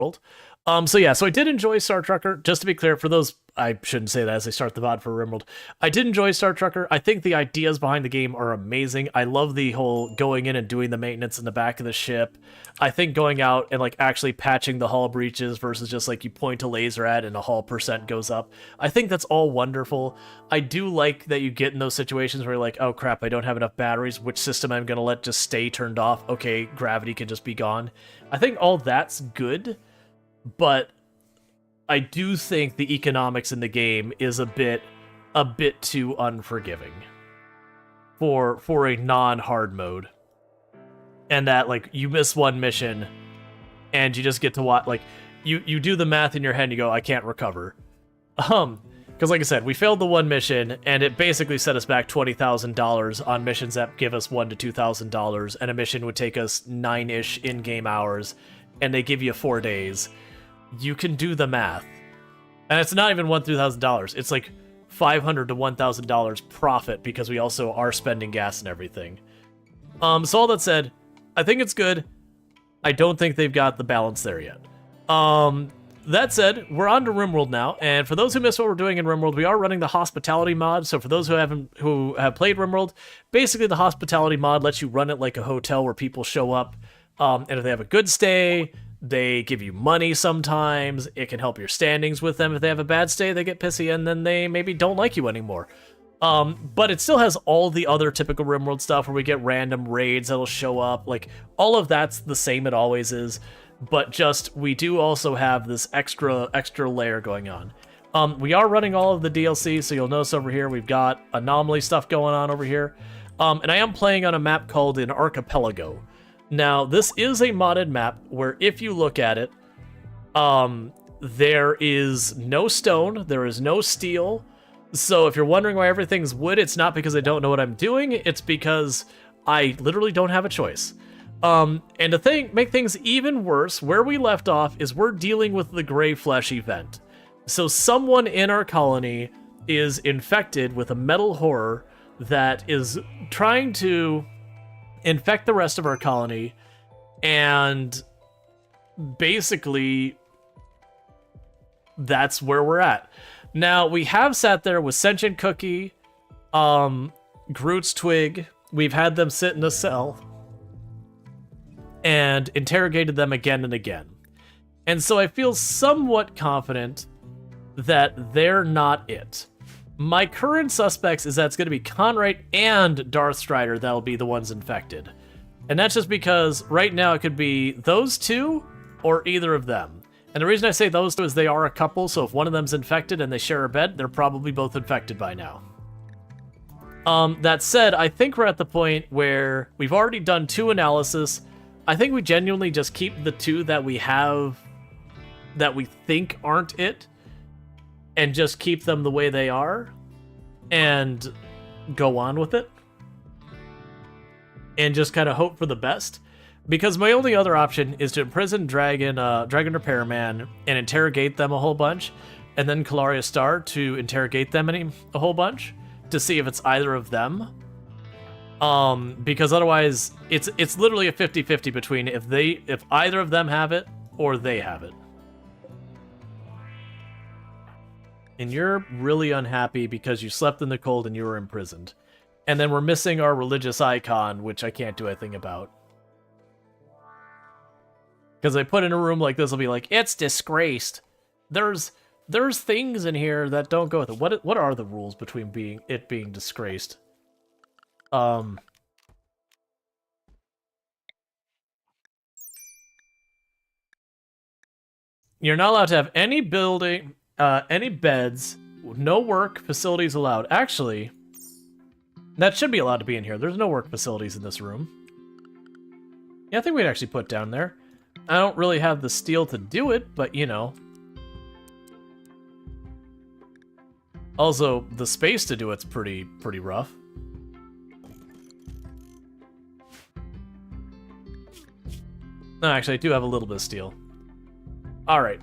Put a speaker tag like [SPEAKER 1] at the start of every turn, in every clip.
[SPEAKER 1] RimWorld. So I did enjoy Star Trucker. Just to be clear, for those, I shouldn't say that as I start the VOD for RimWorld. I did enjoy Star Trucker. I think the ideas behind the game are amazing. I love the whole going in and doing the maintenance in the back of the ship. I think going out and like actually patching the hull breaches versus just like you point a laser at and a hull percent goes up. I think that's all wonderful. I do like that you get in those situations where you're like, oh crap, I don't have enough batteries. Which system I'm gonna let just stay turned off? Okay, gravity can just be gone. I think all that's good, but I do think the economics in the game is a bit too unforgiving for a non-hard mode. And that, like, you miss one mission, and you just get to watch, like, you do the math in your head, and you go, I can't recover. Because, like I said, we failed the one mission, and it basically set us back $20,000 on missions that give us $1,000 to $2,000, and a mission would take us 9-ish in-game hours, and they give you 4 days. You can do the math. And it's not even $1,000 to $2,000. It's like $500 to $1,000 profit, because we also are spending gas and everything. So all that said, I think it's good. I don't think they've got the balance there yet. That said, we're on to RimWorld now, and for those who missed what we're doing in RimWorld, we are running the hospitality mod. So for those who have played RimWorld, basically the hospitality mod lets you run it like a hotel where people show up, and if they have a good stay, they give you money sometimes. It can help your standings with them. If they have a bad stay, they get pissy, and then they maybe don't like you anymore. But it still has all the other typical RimWorld stuff where we get random raids that'll show up. Like, all of that's the same it always is, but just we do also have this extra layer going on. We are running all of the DLC, so you'll notice over here we've got anomaly stuff going on over here. And I am playing on a map called an Archipelago. Now, this is a modded map where if you look at it, there is no stone, there is no steel. So if you're wondering why everything's wood, it's not because I don't know what I'm doing, it's because I literally don't have a choice. And to make things even worse, where we left off is we're dealing with the gray flesh event. So someone in our colony is infected with a metal horror that is trying to infect the rest of our colony, and basically that's where we're at. Now, we have sat there with Sentient Cookie, Groot's Twig. We've had them sit in a cell and interrogated them again and again. And so I feel somewhat confident that they're not it. My current suspects is that it's going to be Conrite and Darth Strider that'll be the ones infected. And that's just because right now it could be those two or either of them. And the reason I say those two is they are a couple, so if one of them's infected and they share a bed, they're probably both infected by now. That said, I think we're at the point where we've already done 2 analysis. I think we genuinely just keep the 2 that we have that we think aren't it, and just keep them the way they are, and go on with it. And just kind of hope for the best. Because my only other option is to imprison Dragon Repairman and interrogate them a whole bunch, and then Kalaria Star to interrogate them a whole bunch to see if it's either of them. Because otherwise, it's literally a 50-50 between if either of them have it or they have it. And you're really unhappy because you slept in the cold and you were imprisoned. And then we're missing our religious icon, which I can't do anything about. Because I put in a room like this, I'll be like, it's disgraced. There's things in here that don't go with it. What are the rules between being disgraced? You're not allowed to have any building, any beds, no work facilities allowed. Actually, that should be allowed to be in here. There's no work facilities in this room. Yeah, I think we'd actually put down there. I don't really have the steel to do it, but you know. Also, the space to do it's pretty rough. No, actually, I do have a little bit of steel. All right.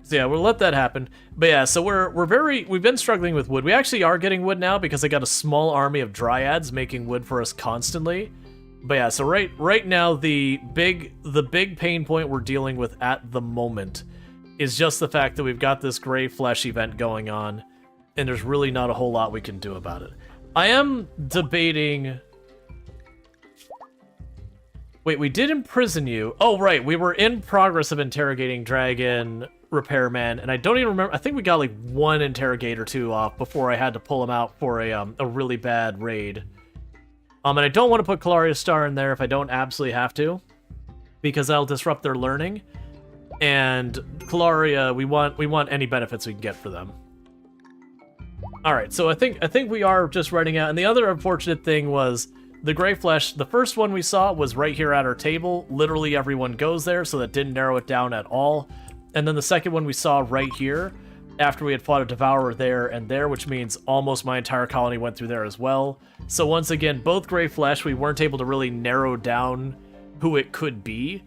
[SPEAKER 1] So yeah, we'll let that happen. But yeah, so we've been struggling with wood. We actually are getting wood now because I got a small army of dryads making wood for us constantly. But yeah, so right now the big pain point we're dealing with at the moment is just the fact that we've got this gray flesh event going on, and there's really not a whole lot we can do about it. I am debating... Wait, we did imprison you. Oh, right, we were in progress of interrogating Dragon Repairman, and I don't even remember. I think we got like one interrogate or two off before I had to pull him out for a really bad raid. And I don't want to put Kalaria's Star in there if I don't absolutely have to, because that'll disrupt their learning. And Kalaria, we want any benefits we can get for them. All right, so I think we are just running out. And the other unfortunate thing was the Gray Flesh. The first one we saw was right here at our table. Literally everyone goes there, so that didn't narrow it down at all. And then the second one we saw right here, after we had fought a Devourer there and there, which means almost my entire colony went through there as well. So once again, both Gray Flesh, we weren't able to really narrow down who it could be,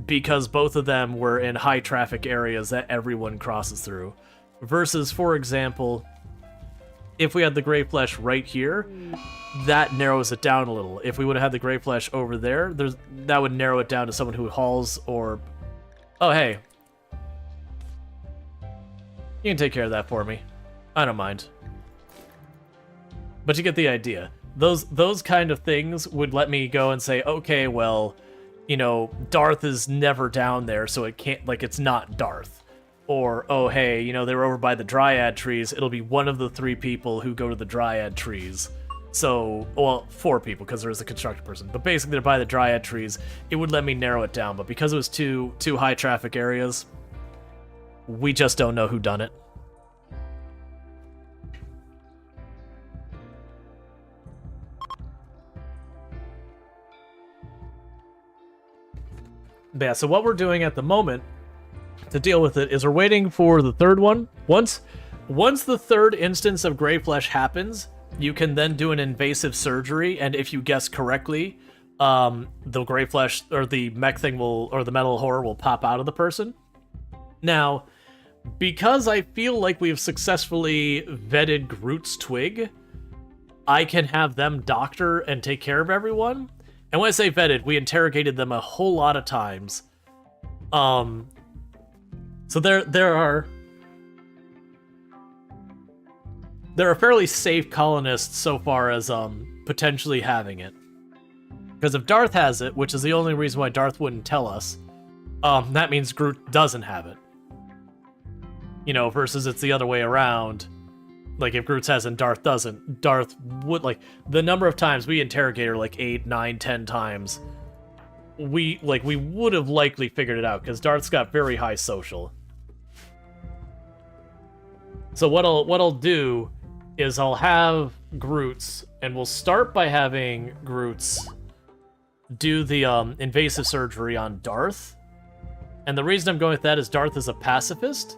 [SPEAKER 1] because both of them were in high traffic areas that everyone crosses through. Versus, for example, if we had the Gray Flesh right here, that narrows it down a little. If we would have had the Gray Flesh over there, that would narrow it down to someone who hauls or... Oh, hey. You can take care of that for me. I don't mind. But you get the idea. Those kind of things would let me go and say, okay, well, you know, Darth is never down there, so it can't, like, it's not Darth. Or, oh, hey, you know, they're over by the Dryad trees. It'll be one of the 3 people who go to the Dryad trees. So, well, 4 people, because there's a constructed person. But basically, they're by the Dryad trees. It would let me narrow it down. But because it was two high traffic areas, we just don't know who done it. But yeah, so what we're doing at the moment to deal with it is we're waiting for the third one. Once the third instance of Gray Flesh happens, you can then do an invasive surgery, and if you guess correctly, the Gray Flesh or the mech thing or the metal horror will pop out of the person. Now, because I feel like we've successfully vetted Groot's twig, I can have them doctor and take care of everyone. And when I say vetted, we interrogated them a whole lot of times. So there are fairly safe colonists so far as potentially having it. Because if Darth has it, which is the only reason why Darth wouldn't tell us, that means Groot doesn't have it. You know, versus it's the other way around. Like, if Groot has and Darth doesn't, Darth would, like, the number of times we interrogate her, like, 8, 9, 10 times, we would have likely figured it out, because Darth's got very high social. So what I'll do is I'll have Groot's, and we'll start by having Groot's do the invasive surgery on Darth. And the reason I'm going with that is Darth is a pacifist,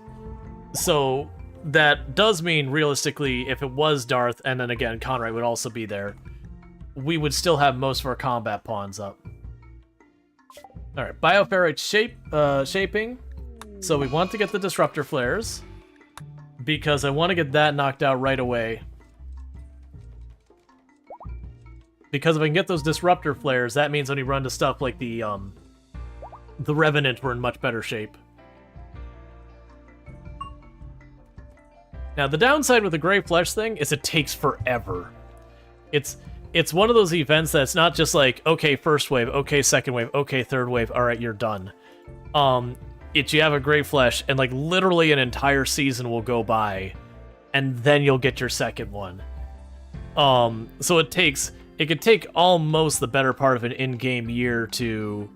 [SPEAKER 1] so that does mean, realistically, if it was Darth, and then again, Conrad would also be there, we would still have most of our combat pawns up. Alright, Bioferrite shaping. So we want to get the Disruptor Flares, because I want to get that knocked out right away. Because if I can get those Disruptor Flares, that means when we run to stuff like the Revenant, we're in much better shape. Now, the downside with the Gray Flesh thing is it takes forever. It's one of those events that's not just like, okay, first wave, okay, second wave, okay, third wave, all right, you're done. You have a Gray Flesh, and like literally an entire season will go by, and then you'll get your second one. So it could take almost the better part of an in-game year to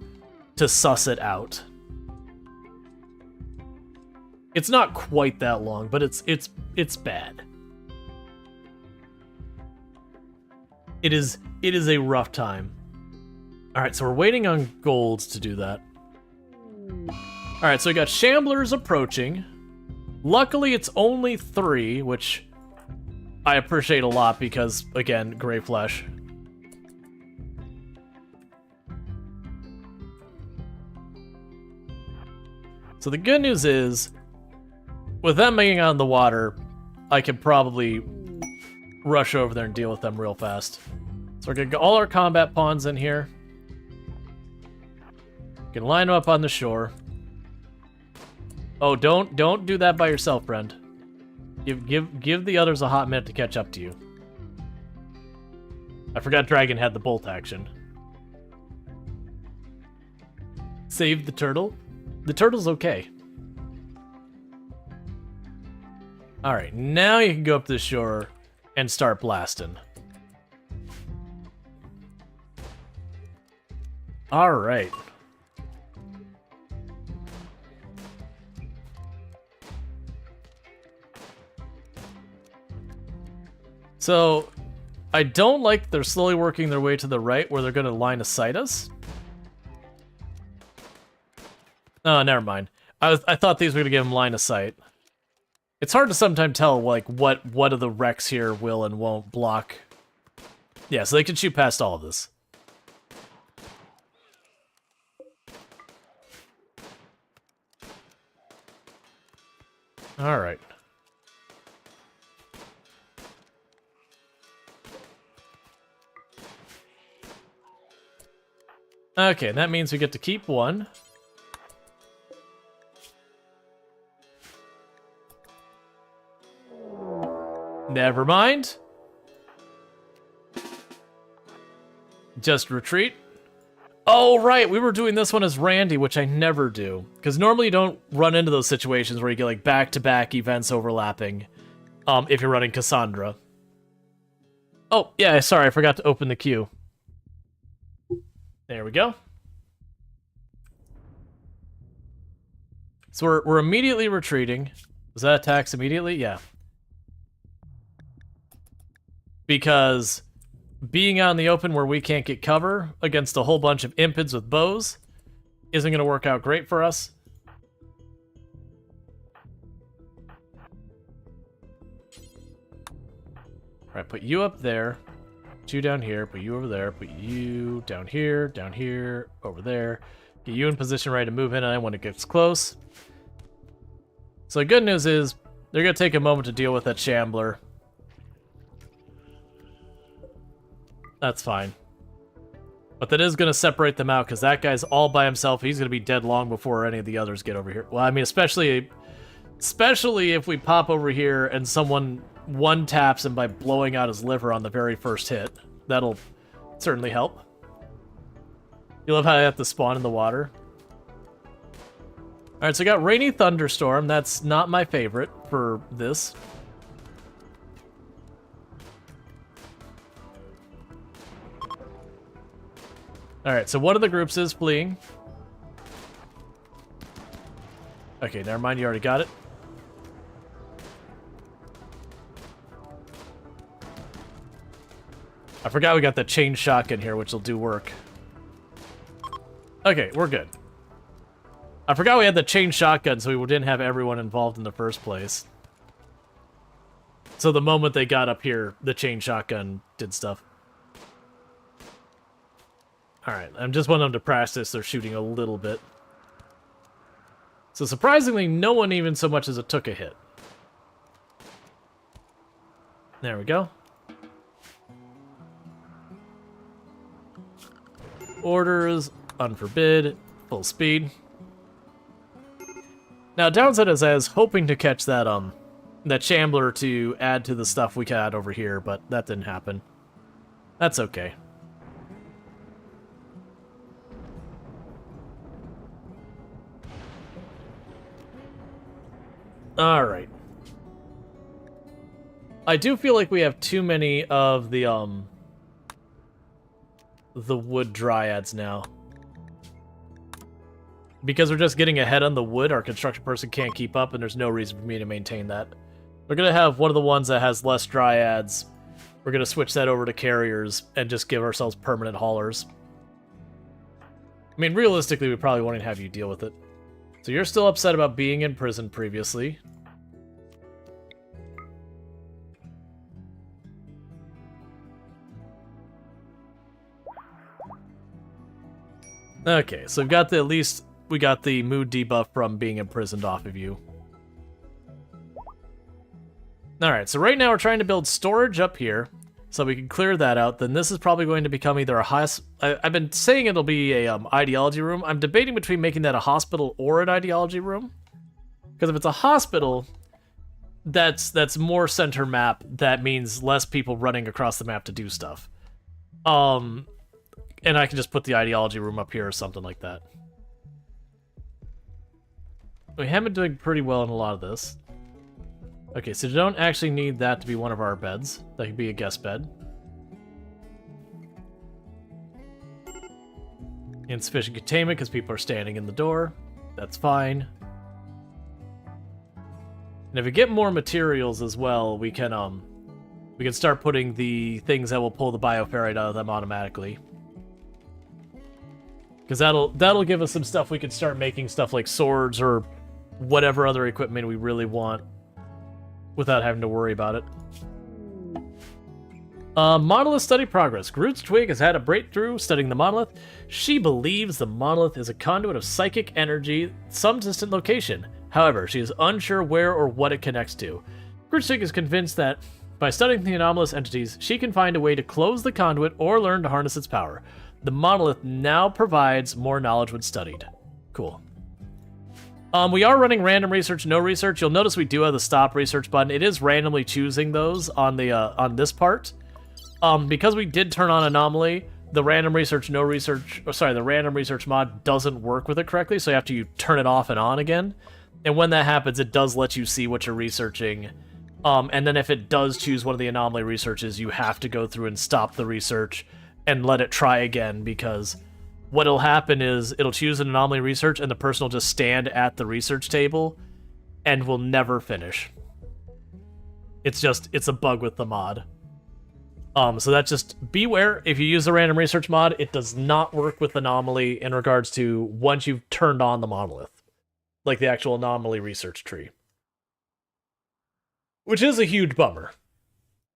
[SPEAKER 1] suss it out. It's not quite that long, but it's bad. It is a rough time. Alright, so we're waiting on golds to do that. Alright, so we got Shamblers approaching. Luckily, it's only 3, which I appreciate a lot because, again, Gray Flesh. So the good news is, with them being on the water, I can probably rush over there and deal with them real fast. So we're gonna get all our combat pawns in here. You can line them up on the shore. Oh, don't do that by yourself, friend. Give the others a hot minute to catch up to you. I forgot Dragon had the bolt action. Save the turtle. The turtle's okay. Alright, now you can go up to the shore and start blasting. Alright. So, I don't like they're slowly working their way to the right where they're going to line of sight us. Oh, never mind. I thought these were going to give them line of sight. It's hard to sometimes tell like what of the wrecks here will and won't block. Yeah, so they can shoot past all of this. All right. Okay, that means we get to keep one. Never mind. Just retreat. Oh, right, we were doing this one as Randy, which I never do. Because normally you don't run into those situations where you get like back-to-back events overlapping if you're running Cassandra. Oh, yeah, sorry, I forgot to open the queue. There we go. So we're immediately retreating. Was that attacks immediately? Yeah. Because being out in the open where we can't get cover against a whole bunch of impids with bows isn't going to work out great for us. Alright, put you up there. Put you down here, put you over there, put you down here, over there. Get you in position ready to move in when it gets close. So the good news is, they're going to take a moment to deal with that Shambler. That's fine. But that is going to separate them out, because that guy's all by himself. He's going to be dead long before any of the others get over here. Well, I mean, especially if we pop over here and someone one-taps him by blowing out his liver on the very first hit. That'll certainly help. You love how I have to spawn in the water? Alright, so I got Rainy Thunderstorm. That's not my favorite for this. Alright, so one of the groups is fleeing. Okay, never mind, you already got it. I forgot we got the chain shotgun here, which will do work. Okay, we're good. I forgot we had the chain shotgun, so we didn't have everyone involved in the first place. So the moment they got up here, the chain shotgun did stuff. Alright, I'm just wanting them to practice their shooting a little bit. So surprisingly, no one even so much as took a hit. There we go. Orders, unforbid, full speed. Now, downside is I was hoping to catch that Shambler to add to the stuff we got over here, but that didn't happen. That's okay. Alright. I do feel like we have too many of the wood dryads now. Because we're just getting ahead on the wood, our construction person can't keep up, and there's no reason for me to maintain that. We're going to have one of the ones that has less dryads. We're going to switch that over to carriers and just give ourselves permanent haulers. I mean, realistically, we probably won't even have you deal with it. So you're still upset about being in prison previously. Okay, so we've got at least we got the mood debuff from being imprisoned off of you. Alright, so right now we're trying to build storage up here. So we can clear that out. Then this is probably going to become either a I've been saying it'll be a ideology room. I'm debating between making that a hospital or an ideology room. Because if it's a hospital, that's more center map. That means less people running across the map to do stuff. And I can just put the ideology room up here or something like that. We have been doing pretty well in a lot of this. Okay, so you don't actually need that to be one of our beds. That could be a guest bed. Insufficient containment because people are standing in the door. That's fine. And if we get more materials as well, we can start putting the things that will pull the bioferrite out of them automatically. Because that'll give us some stuff we can start making stuff like swords or whatever other equipment we really want without having to worry about it. Monolith study progress. Groot's Twig has had a breakthrough studying the monolith. She believes the monolith is a conduit of psychic energy some distant location. However, she is unsure where or what it connects to. Groot's Twig is convinced that by studying the anomalous entities, she can find a way to close the conduit or learn to harness its power. The monolith now provides more knowledge when studied. Cool. We are running random research, no research. You'll notice we do have the stop research button. It is randomly choosing those on the on this part. Because we did turn on anomaly, the random research, no research, the random research mod doesn't work with it correctly, so you have to turn it off and on again. And when that happens, it does let you see what you're researching. And then if it does choose one of the anomaly researches, you have to go through and stop the research and let it try again, because what'll happen is it'll choose an anomaly research and the person will just stand at the research table and will never finish. It's a bug with the mod. So that's just beware. If you use the random research mod, it does not work with anomaly in regards to once you've turned on the monolith, like the actual anomaly research tree, which is a huge bummer.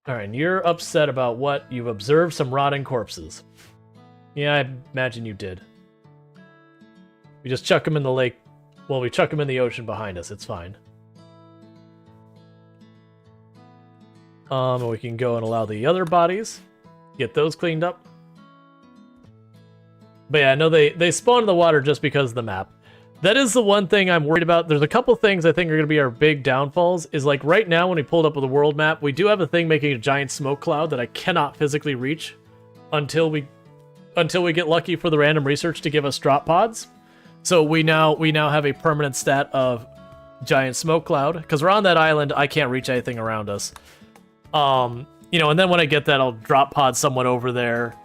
[SPEAKER 1] All right, and you're upset about what? You've observed some rotting corpses. Yeah, I imagine you did. We just chuck them in the lake. Well, we chuck them in the ocean behind us. It's fine. We can go and allow the other bodies. Get those cleaned up. But yeah, no, they spawn in the water just because of the map. That is the one thing I'm worried about. There's a couple things I think are going to be our big downfalls. Is like right now when we pulled up with the world map, we do have a thing making a giant smoke cloud that I cannot physically reach until we get lucky for the random research to give us drop pods. So we now have a permanent stat of giant smoke cloud, because we're on that island. I can't reach anything around us. And then when I get that, I'll drop pod someone over there.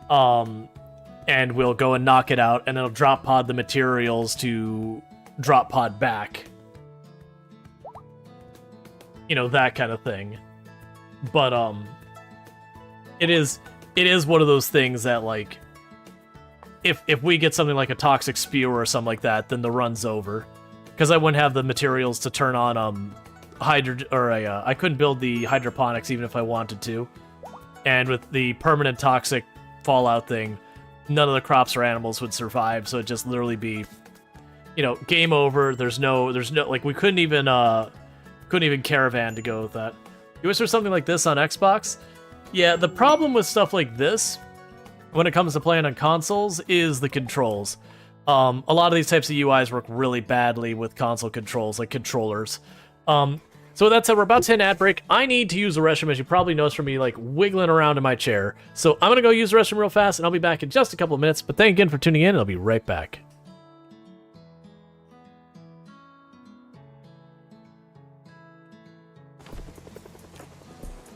[SPEAKER 1] And we'll go and knock it out, and it'll drop pod the materials to drop pod back. That kind of thing. But it is one of those things that, like, if we get something like a toxic spew or something like that, then the run's over. Because I wouldn't have the materials to turn on I couldn't build the hydroponics even if I wanted to. And with the permanent toxic fallout thing, none of the crops or animals would survive, so it'd just literally be, game over. There's no, like, we couldn't even caravan to go with that. You wish there was something like this on Xbox? Yeah, the problem with stuff like this, when it comes to playing on consoles, is the controls. A lot of these types of UIs work really badly with console controls, like controllers. So with that said, we're about to hit an ad break. I need to use the restroom, as you probably noticed from me, like, wiggling around in my chair. So I'm going to go use the restroom real fast, and I'll be back in just a couple of minutes. But thank you again for tuning in, and I'll be right back.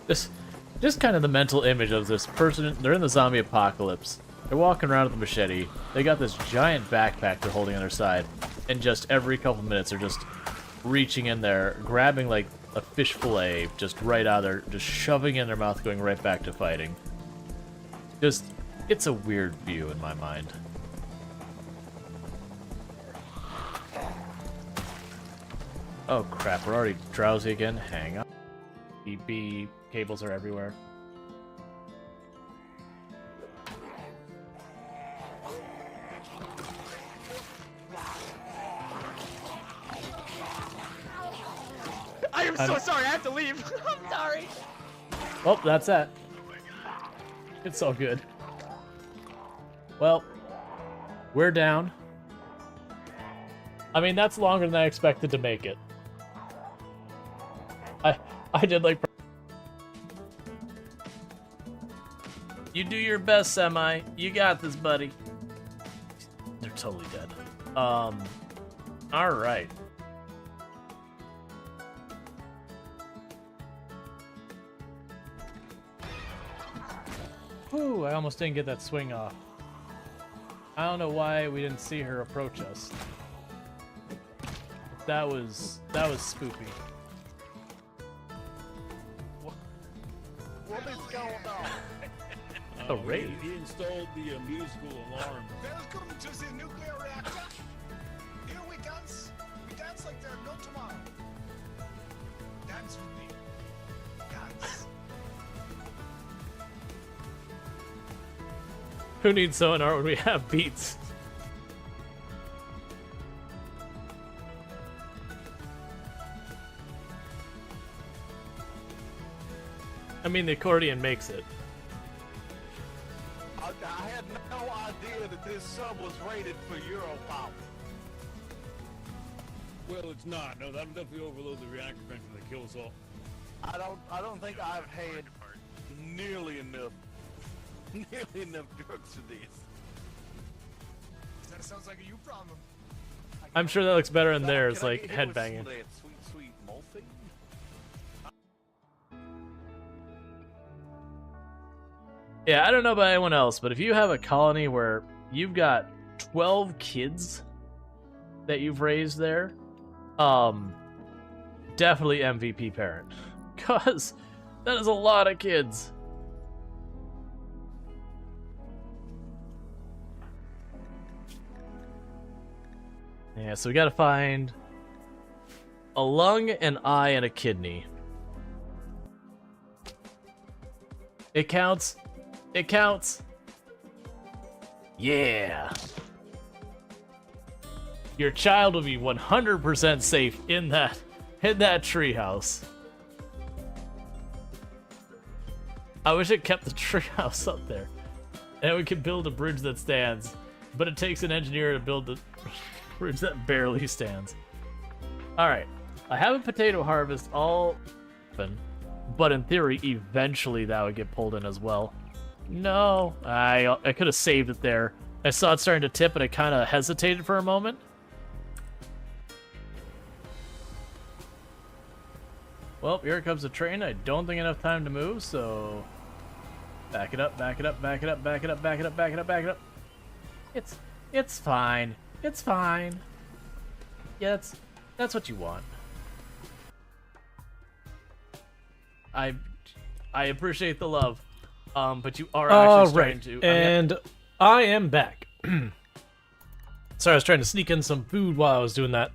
[SPEAKER 1] Just kind of the mental image of this person. They're in the zombie apocalypse. They're walking around with a machete. They got this giant backpack they're holding on their side. And just every couple minutes, they're just reaching in there, grabbing like a fish fillet just right out of there, just shoving in their mouth, going right back to fighting. It's a weird view in my mind. Oh crap, we're already drowsy again. Hang on. EB cables are everywhere.
[SPEAKER 2] I am so sorry, I have to leave. I'm sorry.
[SPEAKER 1] Oh, that's that. It's all good. Well, we're down. I mean, that's longer than I expected to make it. I did like... You do your best, Semi. You got this, buddy. They're totally dead. Alright. Whew, I almost didn't get that swing off. I don't know why we didn't see her approach us. That was spoopy.
[SPEAKER 2] What is going on?
[SPEAKER 1] A raid.
[SPEAKER 3] He installed the musical alarm.
[SPEAKER 2] Welcome to the nuclear reactor. Here we dance. We dance like there's no tomorrow. Dance with me. Dance.
[SPEAKER 1] Who needs sonar when we have beats? I mean, the accordion makes it.
[SPEAKER 2] I had no idea that this sub was rated for Euro power.
[SPEAKER 3] Well, it's not. No, that'll definitely overload the reactor eventually and kill us all.
[SPEAKER 2] I don't think I've had nearly enough drugs for this. That sounds like a you problem.
[SPEAKER 1] I'm sure that looks better in
[SPEAKER 2] Can
[SPEAKER 1] theirs,
[SPEAKER 2] I
[SPEAKER 1] like
[SPEAKER 2] get hit with some
[SPEAKER 1] headbanging.
[SPEAKER 2] of that sweet morphine?
[SPEAKER 1] Yeah, I don't know about anyone else, but if you have a colony where you've got 12 kids that you've raised there, definitely MVP parent. Cause that is a lot of kids. Yeah, so we gotta find a lung, an eye, and a kidney. It counts. It counts. Yeah. Your child will be 100% safe in that treehouse. I wish it kept the treehouse up there, and we could build a bridge that stands. But it takes an engineer to build the bridge that barely stands. All right, I have a potato harvest all open, but in theory, eventually that would get pulled in as well. No, I could have saved it there. I saw it starting to tip, and I kind of hesitated for a moment. Well, here comes the train. I don't think enough time to move, so back it up, back it up, back it up, back it up, back it up, back it up, back it up. It's fine. It's fine. Yeah, that's what you want. I appreciate the love. But you are actually starting to... And I am back. Sorry, I was trying to sneak in some food while I was doing that.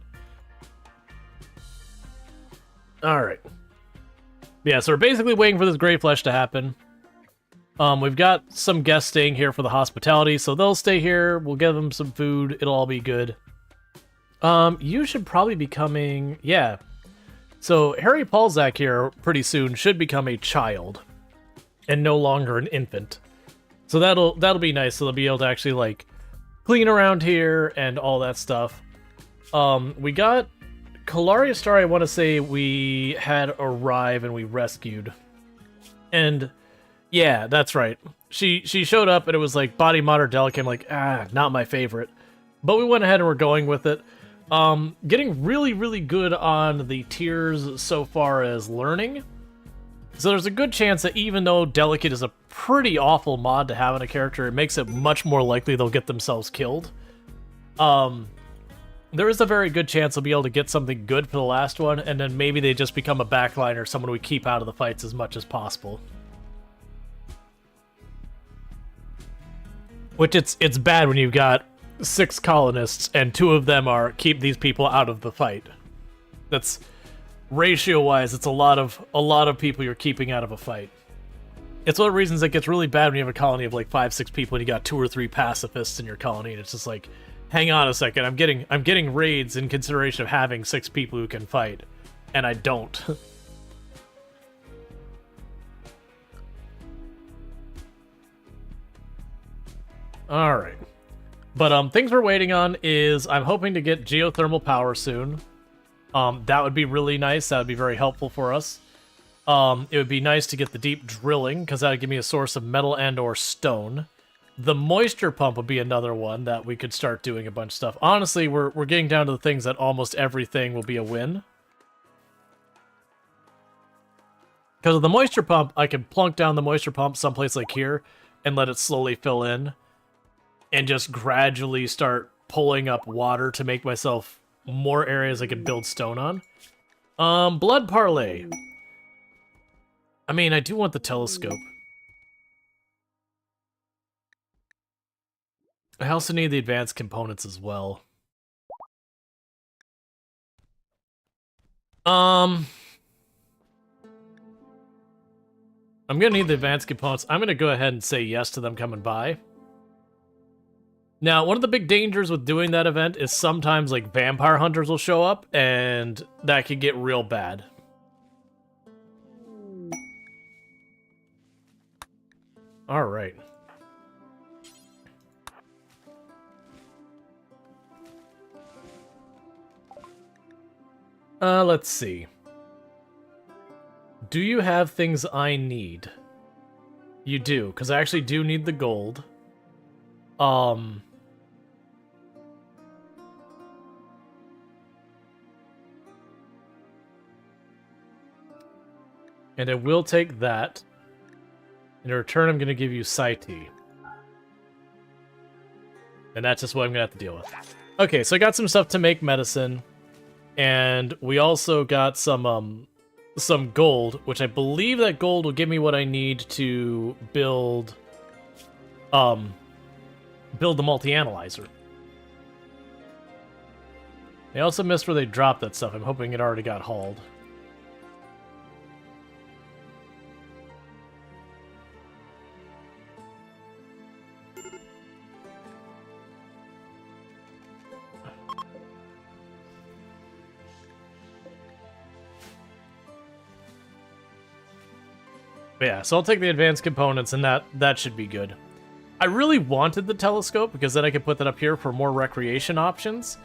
[SPEAKER 1] Alright. Yeah, so we're basically waiting for this Grey Flesh to happen. We've got some guests staying here for the hospitality, so they'll stay here. We'll give them some food. It'll all be good. You should probably be coming... Yeah. So Harry Paulzak here pretty soon should become a child. And no longer an infant. So that'll be nice. So they'll be able to actually, like, clean around here and all that stuff. We got Kalaria Star, I want to say we had arrive and we rescued. And yeah, that's right. She showed up and it was like body moderate delicate. I'm like, not my favorite. But we went ahead and we're going with it. Getting really, really good on the tiers so far as learning. So there's a good chance that even though Delicate is a pretty awful mod to have in a character, it makes it much more likely they'll get themselves killed. There is a very good chance they'll be able to get something good for the last one, and then maybe they just become a backliner, someone we keep out of the fights as much as possible. Which it's bad when you've got 6 colonists and 2 of them are keep these people out of the fight. That's... ratio-wise, it's a lot of people you're keeping out of a fight. It's one of the reasons it gets really bad when you have a colony of like 5-6 people and you got 2 or 3 pacifists in your colony, and it's just like, hang on a second, I'm getting raids in consideration of having 6 people who can fight, and I don't. Alright. But things we're waiting on is I'm hoping to get geothermal power soon. That would be really nice. That would be very helpful for us. It would be nice to get the deep drilling, because that would give me a source of metal and or stone. The moisture pump would be another one that we could start doing a bunch of stuff. Honestly, we're getting down to the things that almost everything will be a win. Because of the moisture pump, I can plunk down the moisture pump someplace like here and let it slowly fill in. And just gradually start pulling up water to make myself more areas I can build stone on. Blood Parlay. I mean, I do want the telescope. I also need the advanced components as well. I'm gonna need the advanced components. I'm gonna go ahead and say yes to them coming by. Now, one of the big dangers with doing that event is sometimes, like, vampire hunters will show up, and that could get real bad. Alright. Let's see. Do you have things I need? You do, because I actually do need the gold. And I will take that. In return, I'm going to give you Saiti. And that's just what I'm going to have to deal with. Okay, so I got some stuff to make medicine. And we also got some gold, which I believe that gold will give me what I need to build the multi-analyzer. I also missed where they dropped that stuff. I'm hoping it already got hauled. But yeah, so I'll take the advanced components, and that should be good. I really wanted the telescope, because then I could put that up here for more recreation options,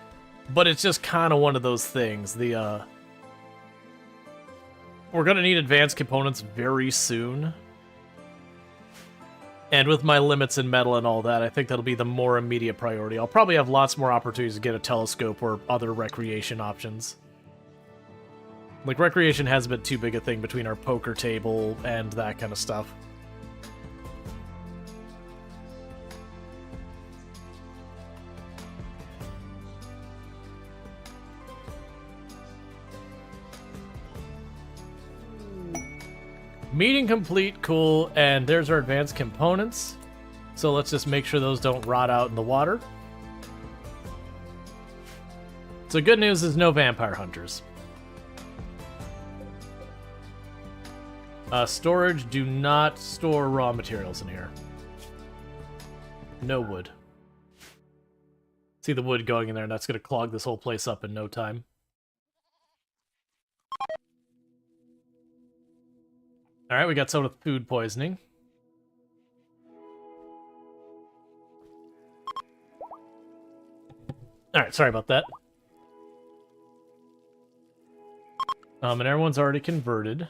[SPEAKER 1] but it's just kind of one of those things. We're going to need advanced components very soon. And with my limits in metal and all that, I think that'll be the more immediate priority. I'll probably have lots more opportunities to get a telescope or other recreation options. Like, recreation hasn't been too big a thing between our poker table and that kind of stuff. Meeting complete, cool, and there's our advanced components. So let's just make sure those don't rot out in the water. So good news is no vampire hunters. Storage, do not store raw materials in here. No wood. See the wood going in there, and that's going to clog this whole place up in no time. Alright, we got someone with food poisoning. Alright, sorry about that. And everyone's already converted.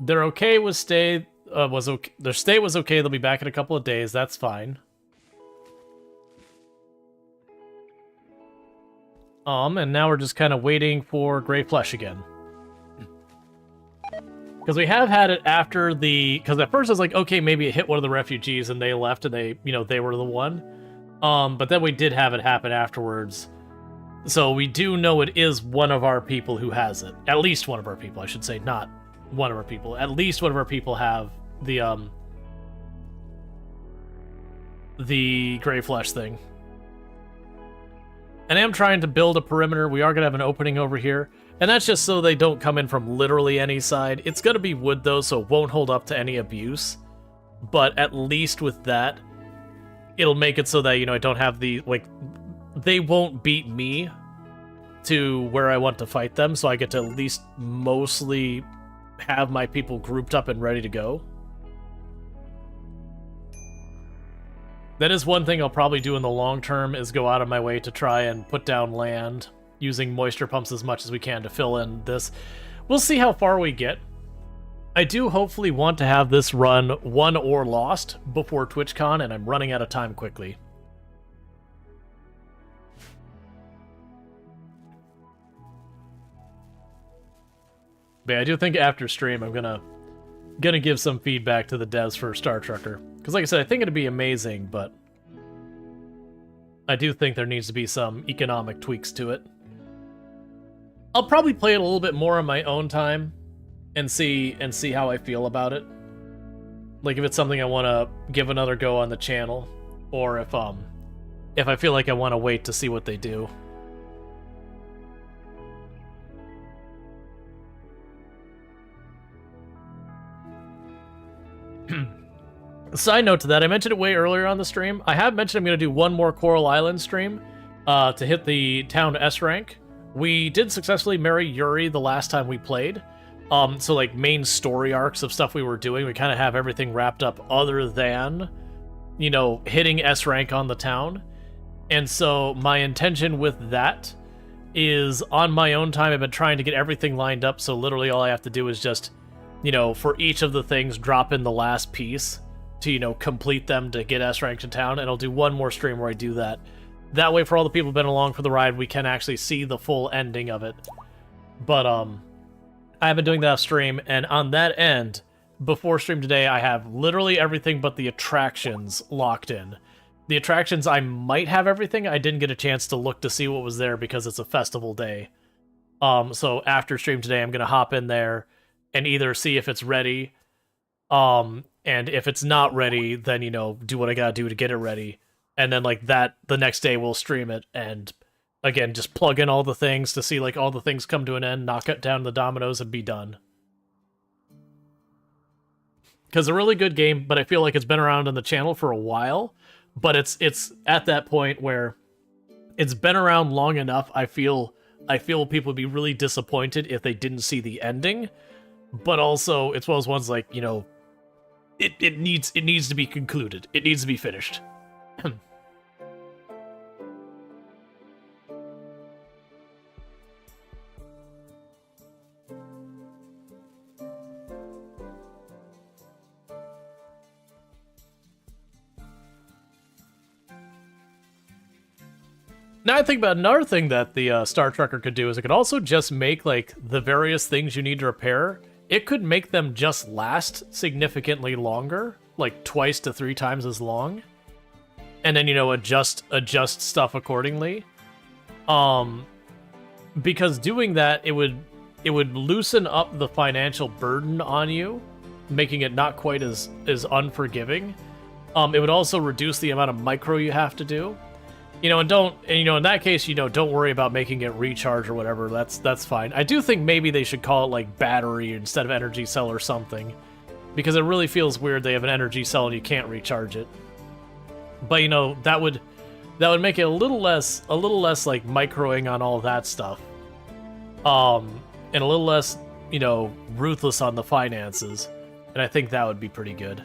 [SPEAKER 1] They're okay with stay. Their stay was okay. They'll be back in a couple of days. That's fine. And now we're just kind of waiting for Gray Flesh again. Because we have had it after the... Because at first I was like, okay, maybe it hit one of the refugees and they left and they, they were the one. But then we did have it happen afterwards. So we do know it is one of our people who has it. At least one of our people, I should say, not one of our people. At least one of our people have the Gray Flesh thing. And I am trying to build a perimeter. We are going to have an opening over here. And that's just so they don't come in from literally any side. It's going to be wood, though, so it won't hold up to any abuse. But at least with that, it'll make it so that, I don't have the, they won't beat me to where I want to fight them, so I get to at least mostly have my people grouped up and ready to go. That is one thing I'll probably do in the long term, is go out of my way to try and put down land using moisture pumps as much as we can to fill in this. We'll see how far we get. I do hopefully want to have this run won or lost before TwitchCon, and I'm running out of time quickly. But I do think after stream I'm gonna give some feedback to the devs for Star Trucker. Because like I said, I think it'd be amazing, but I do think there needs to be some economic tweaks to it. I'll probably play it a little bit more on my own time and see how I feel about it. Like if it's something I want to give another go on the channel, or if I feel like I want to wait to see what they do. Side note to that, I mentioned it way earlier on the stream. I have mentioned I'm going to do one more Coral Island stream to hit the town S rank. We did successfully marry Yuri the last time we played. So like main story arcs of stuff we were doing, we kind of have everything wrapped up other than, you know, hitting S rank on the town. And so my intention with that is on my own time, I've been trying to get everything lined up. So literally all I have to do is just, you know, for each of the things, drop in the last piece to, you know, complete them to get S rank to town. And I'll do one more stream where I do that. That way, for all the people who've been along for the ride, we can actually see the full ending of it. But, I have been doing that off stream, and on that end, before stream today, I have literally everything but the attractions locked in. The attractions, I might have everything. I didn't get a chance to look to see what was there because it's a festival day. So after stream today, I'm going to hop in there and either see if it's ready, and if it's not ready, then, you know, do what I gotta do to get it ready. And then, like, that, the next day we'll stream it, and, again, just plug in all the things to see, like, all the things come to an end, knock it down the dominoes, and be done. Because a really good game, but I feel like it's been around on the channel for a while, but it's at that point where it's been around long enough, I feel people would be really disappointed if they didn't see the ending, but also, it's one of those ones, like, you know, it needs to be concluded. It needs to be finished. Now I think about another thing that the Star Trucker could do is it could also just make, like, the various things you need to repair, it could make them just last significantly longer, like twice to 3 times as long, and then, you know, adjust stuff accordingly. Because doing that, it would loosen up the financial burden on you, making it not quite as unforgiving. It would also reduce the amount of micro you have to do. You know, and you know, in that case, you know, don't worry about making it recharge or whatever. That's fine. I do think maybe they should call it, like, battery instead of energy cell or something, because it really feels weird they have an energy cell and you can't recharge it. But, you know, that would make it a little less like microing on all that stuff. And a little less, you know, ruthless on the finances. And I think that would be pretty good.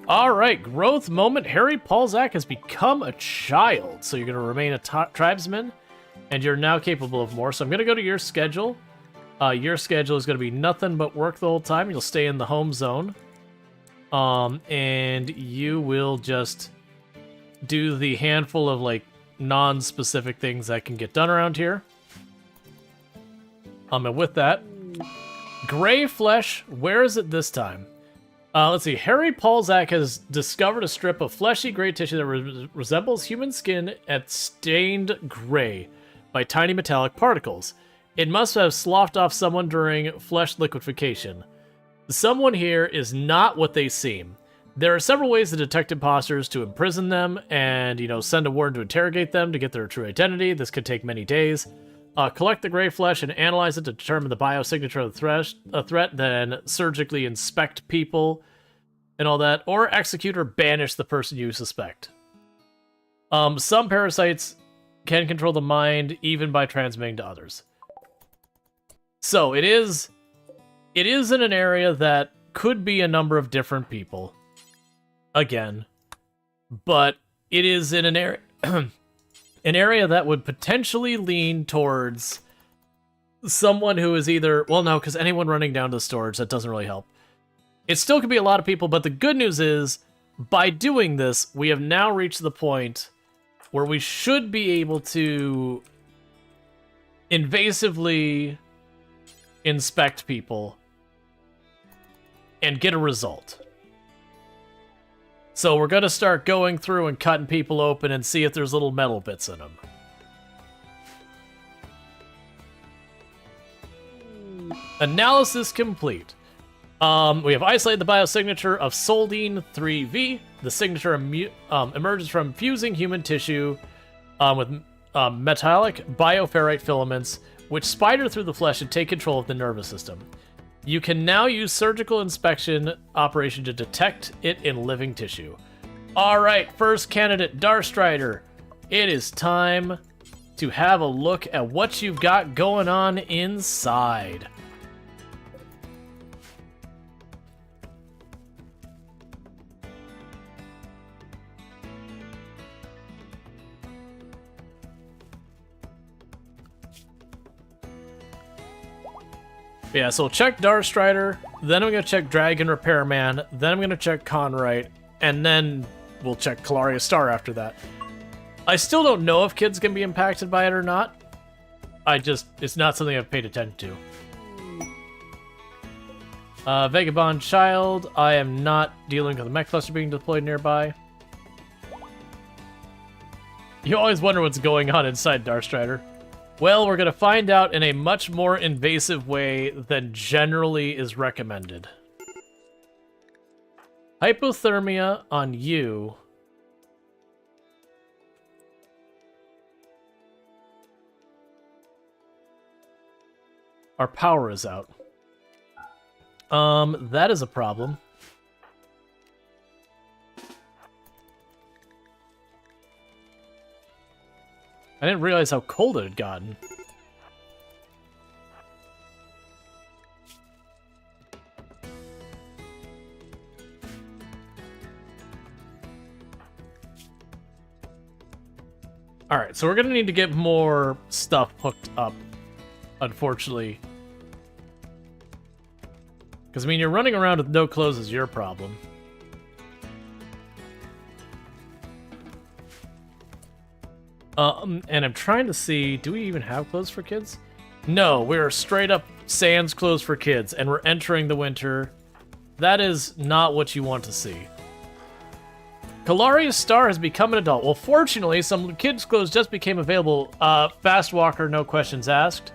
[SPEAKER 1] Alright, growth moment. Harry Paulzak has become a child. So you're going to remain a tribesman, and you're now capable of more. So I'm going to go to your schedule. Your schedule is going to be nothing but work the whole time. You'll stay in the home zone. And you will just do the handful of, like, non-specific things that can get done around here. And with that, Gray Flesh, where is it this time? Let's see. Harry Paulzak has discovered a strip of fleshy gray tissue that resembles human skin at stained gray by tiny metallic particles. It must have sloughed off someone during flesh liquefaction. Someone here is not what they seem. There are several ways to detect imposters: to imprison them and, you know, send a warden to interrogate them to get their true identity. This could take many days. Collect the gray flesh and analyze it to determine the biosignature of the threat, then surgically inspect people and all that, or execute or banish the person you suspect. Some parasites can control the mind even by transmitting to others. So it is in an area that could be a number of different people. again, but it is in an area an area that would potentially lean towards someone who is either, well, no, because anyone running down to Storge, that doesn't really help. It still could be a lot of people, but the good news is, by doing this, we have now reached the point where we should be able to invasively inspect people and get a result. So we're going to start going through and cutting people open and see if there's little metal bits in them. Analysis complete. We have isolated the biosignature of Soldine 3V. The signature emerges from fusing human tissue with metallic bioferrite filaments, which spider through the flesh and take control of the nervous system. You can now use surgical inspection operation to detect it in living tissue. All right, first candidate, Darstrider. It is time to have a look at what you've got going on inside. Yeah, so we'll check Darstrider, then I'm going to check Dragon Repairman, then I'm going to check Conrite, and then we'll check Kalaria Star after that. I still don't know if kids can be impacted by it or not. It's not something I've paid attention to. Vagabond Child, I am not dealing with a mech cluster being deployed nearby. You always wonder what's going on inside Darstrider. Well, we're going to find out in a much more invasive way than generally is recommended. Hypothermia on you. Our power is out. That is a problem. I didn't realize how cold it had gotten. Alright, so we're gonna need to get more stuff hooked up, unfortunately. Because, I mean, you're running around with no clothes is your problem. And I'm trying to see, do we even have clothes for kids? No, we're straight up sans clothes for kids, and we're entering the winter. That is not what you want to see. Kalaria Star has become an adult. Well, fortunately, some kids' clothes just became available. Fast Walker, no questions asked.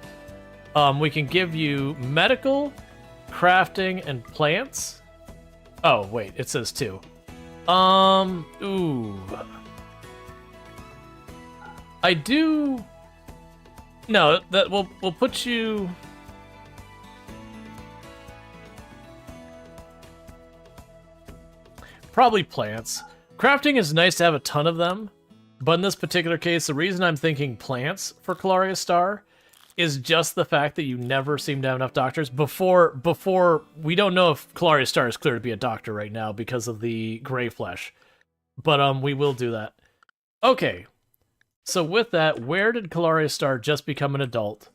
[SPEAKER 1] We can give you medical, crafting, and plants. Oh, wait, it says 2. Ooh. I do... No, that we'll put you... Probably plants. Crafting is nice to have a ton of them, but in this particular case, the reason I'm thinking plants for Kalaria Star is just the fact that you never seem to have enough doctors. Before we don't know if Kalaria Star is clear to be a doctor right now because of the gray flesh, but we will do that. Okay. So with that, where did Kalaria Star just become an adult?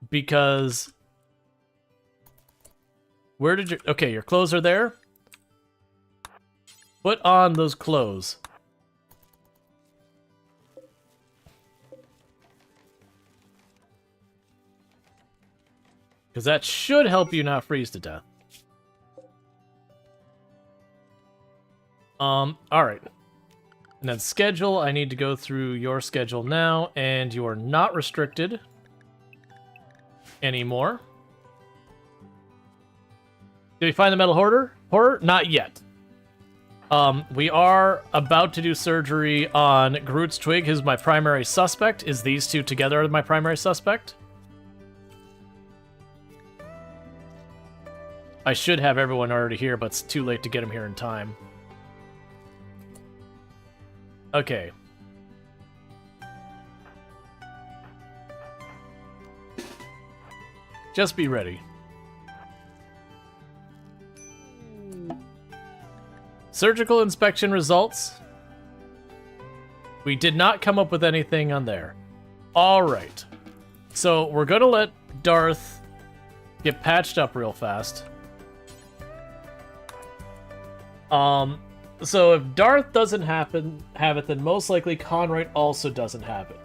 [SPEAKER 1] Because... Where did your... Okay, your clothes are there. Put on those clothes. Because that should help you not freeze to death. Alright. And then schedule, I need to go through your schedule now, and you are not restricted anymore. Did we find the metal horror? Not yet. We are about to do surgery on Groot's Twig, who's my primary suspect. Is these two together my primary suspect? I should have everyone already here, but it's too late to get them here in time. Okay. Just be ready. Surgical inspection results. We did not come up with anything on there. All right. So we're going to let Darth get patched up real fast. So if Darth doesn't have it, then most likely Conroy also doesn't have it.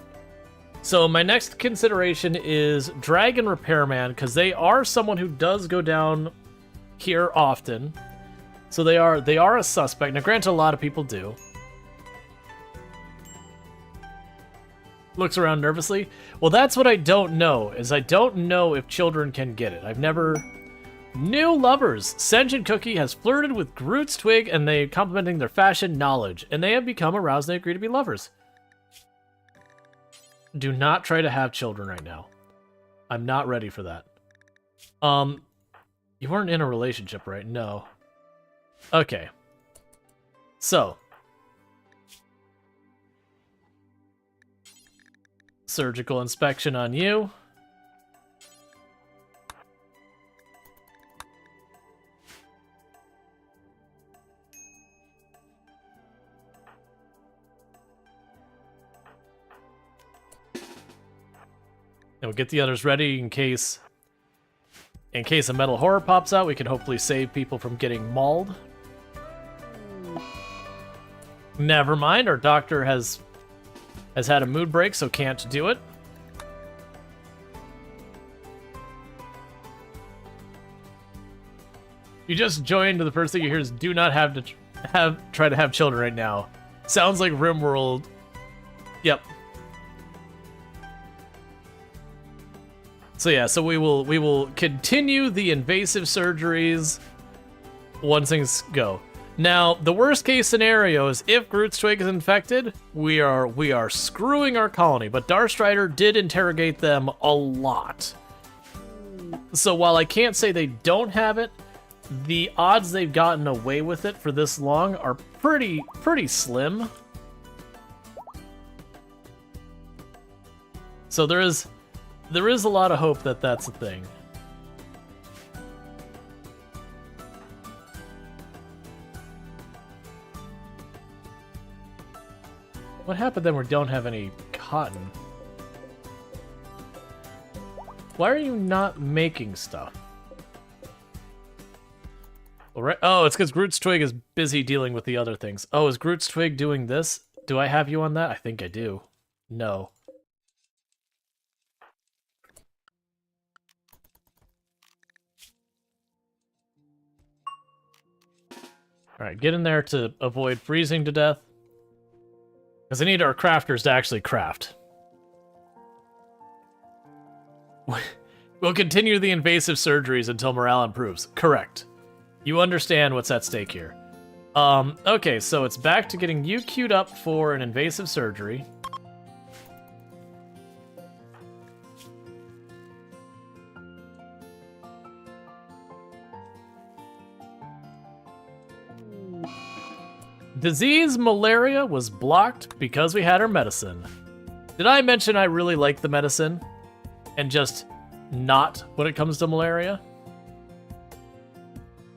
[SPEAKER 1] So my next consideration is Dragon Repairman, because they are someone who does go down here often. So they are a suspect. Now, granted, a lot of people do. Looks around nervously. Well, that's what I don't know, is I don't know if children can get it. I've never... New lovers! Sentient Cookie has flirted with Groot's Twig, and they complimenting their fashion knowledge, and they have become aroused and agree to be lovers. Do not try to have children right now. I'm not ready for that. You weren't in a relationship, right? No. Okay. So. Surgical inspection on you. And we'll get the others ready in case a metal horror pops out. We can hopefully save people from getting mauled. Never mind, our doctor has had a mood break, so can't do it. You just joined, the first thing you hear is do not try to have children right now. Sounds like RimWorld. Yep. So yeah, so we will continue the invasive surgeries once things go. Now, the worst case scenario is if Groot's Twig is infected, we are screwing our colony, but Darkstrider did interrogate them a lot. So while I can't say they don't have it, the odds they've gotten away with it for this long are pretty slim. So there is a lot of hope that that's a thing. What happened then we don't have any cotton? Why are you not making stuff? All right. Oh, it's because Groot's Twig is busy dealing with the other things. Oh, is Groot's Twig doing this? Do I have you on that? I think I do. No. Alright, get in there to avoid freezing to death. Because I need our crafters to actually craft. We'll continue the invasive surgeries until morale improves. Correct. You understand what's at stake here. Okay, so it's back to getting you queued up for an invasive surgery. Disease malaria was blocked because we had our medicine. Did I mention I really like the medicine? And just not when it comes to malaria?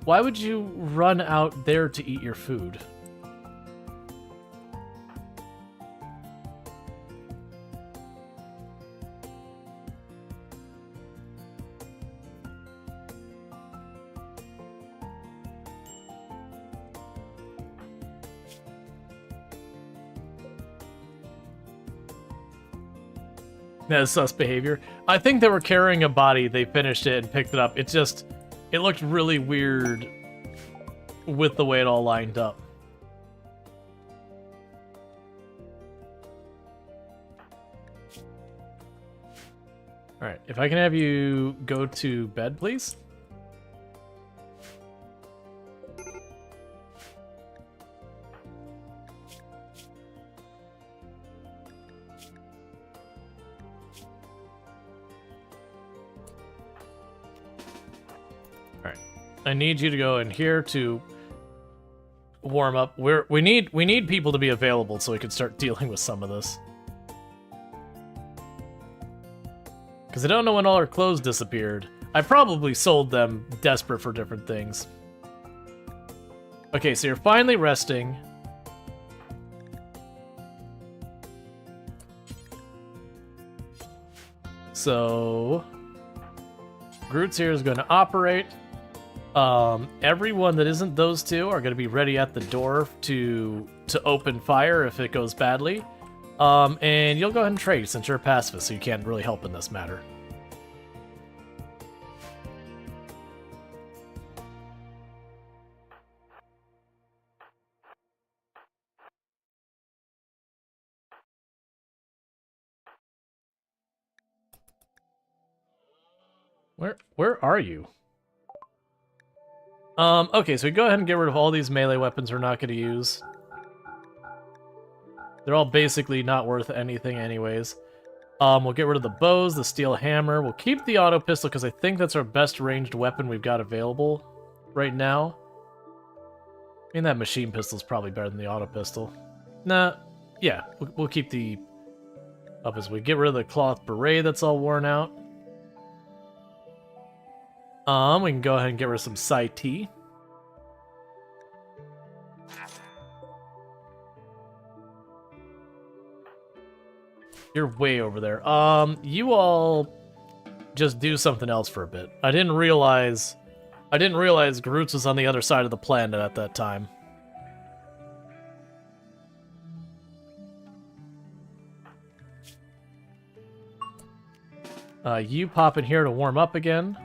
[SPEAKER 1] Why would you run out there to eat your food? That is sus behavior. I think they were carrying a body, they finished it and picked it up. It looked really weird with the way it all lined up. Alright, if I can have you go to bed, please. I need you to go in here to warm up. We need people to be available so we can start dealing with some of this. Because I don't know when all our clothes disappeared. I probably sold them desperate for different things. Okay, so you're finally resting. So Groot's here is going to operate. Everyone that isn't those two are going to be ready at the door to open fire if it goes badly. And you'll go ahead and trade since you're a pacifist, so you can't really help in this matter. Where are you? Okay, so we go ahead and get rid of all these melee weapons we're not going to use. They're all basically not worth anything anyways. We'll get rid of the bows, the steel hammer. We'll keep the auto pistol because I think that's our best ranged weapon we've got available right now. I mean, that machine pistol is probably better than the auto pistol. Nah, yeah, we'll keep the up as we get rid of the cloth beret that's all worn out. We can go ahead and get rid of some Psi T. You're way over there. You all just do something else for a bit. I didn't realize Groot's was on the other side of the planet at that time. You pop in here to warm up again.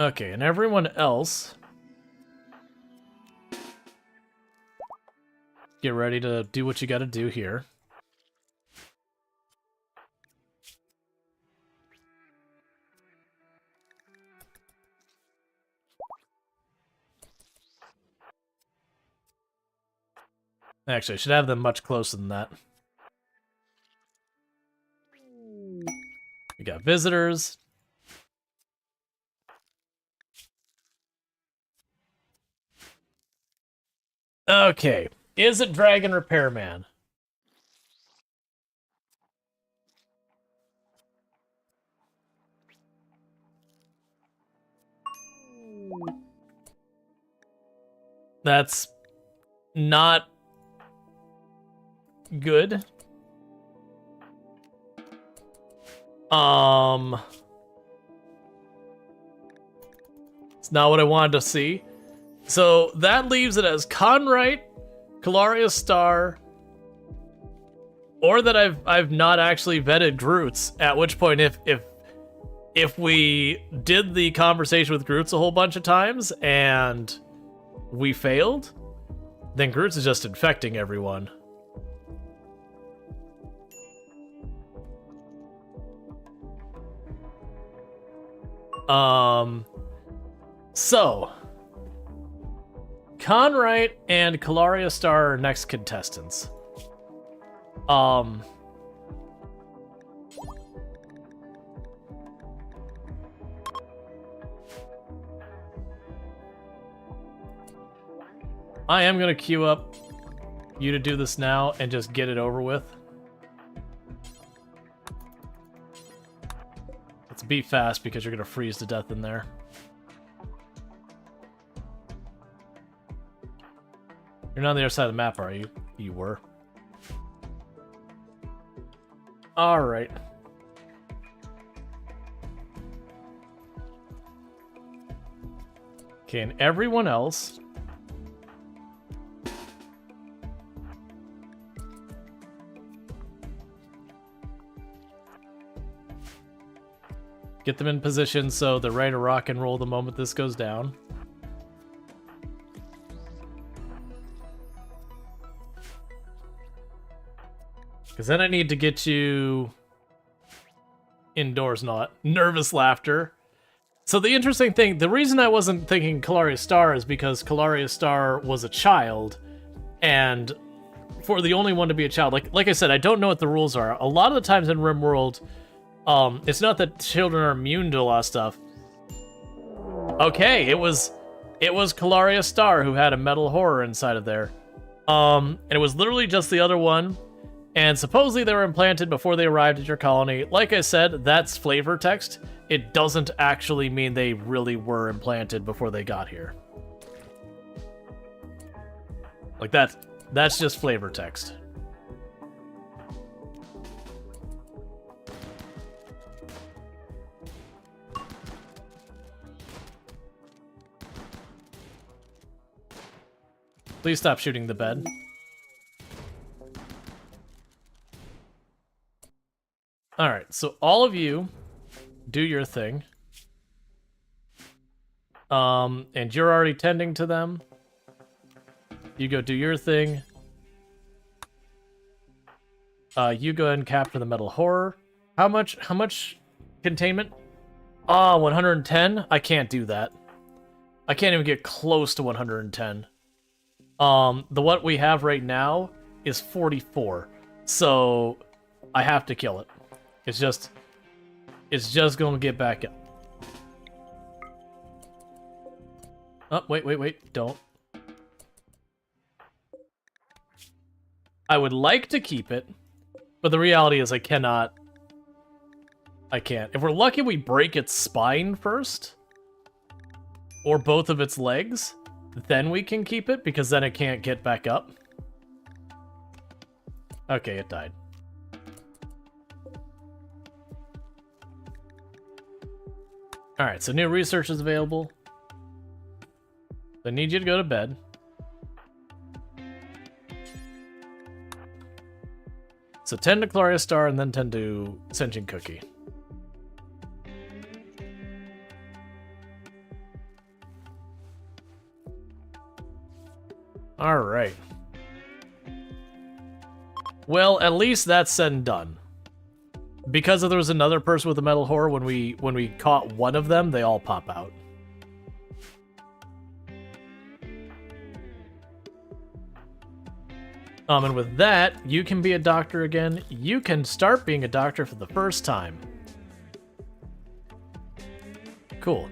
[SPEAKER 1] Okay, and everyone else, get ready to do what you gotta do here. Actually, I should have them much closer than that. We got visitors. Okay, is it Dragon Repairman? That's not good. It's not what I wanted to see. So that leaves it as Conrite, Kalaria Star, or that I've not actually vetted Groot's. At which point, if we did the conversation with Groot's a whole bunch of times and we failed, then Groot's is just infecting everyone. So Conrite and Kalaria Star are next contestants. I am gonna queue up you to do this now and just get it over with. Let's be fast because you're gonna freeze to death in there. You're not on the other side of the map, are you? You were. Alright. Okay, and everyone else... get them in position so they're ready to rock and roll the moment this goes down. Because then I need to get you indoors, not nervous laughter. So the interesting thing, the reason I wasn't thinking Kalaria Star is because Kalaria Star was a child, and for the only one to be a child, like I said, I don't know what the rules are. A lot of the times in RimWorld, it's not that children are immune to a lot of stuff. Okay, it was Kalaria Star who had a metal horror inside of there. And it was literally just the other one. And supposedly they were implanted before they arrived at your colony. Like I said, that's flavor text. it doesn't actually mean they really were implanted before they got here. Like that's just flavor text. Please stop shooting the bed. Alright, so all of you do your thing. And you're already tending to them. You go do your thing. You go ahead and capture the metal horror. How much containment? 110? I can't do that. I can't even get close to 110. The what we have right now is 44. So I have to kill it. It's just gonna get back up. Oh, wait, don't. I would like to keep it, but the reality is I can't. If we're lucky, we break its spine first, or both of its legs, then we can keep it, because then it can't get back up. Okay, it died. Alright, so new research is available. I need you to go to bed. So tend to Gloria Star and then tend to Sentient Cookie. Alright. Well, at least that's said and done. Because there was another person with a metal horror, when we caught one of them, they all pop out. And with that, you can be a doctor again. You can start being a doctor for the first time. Cool.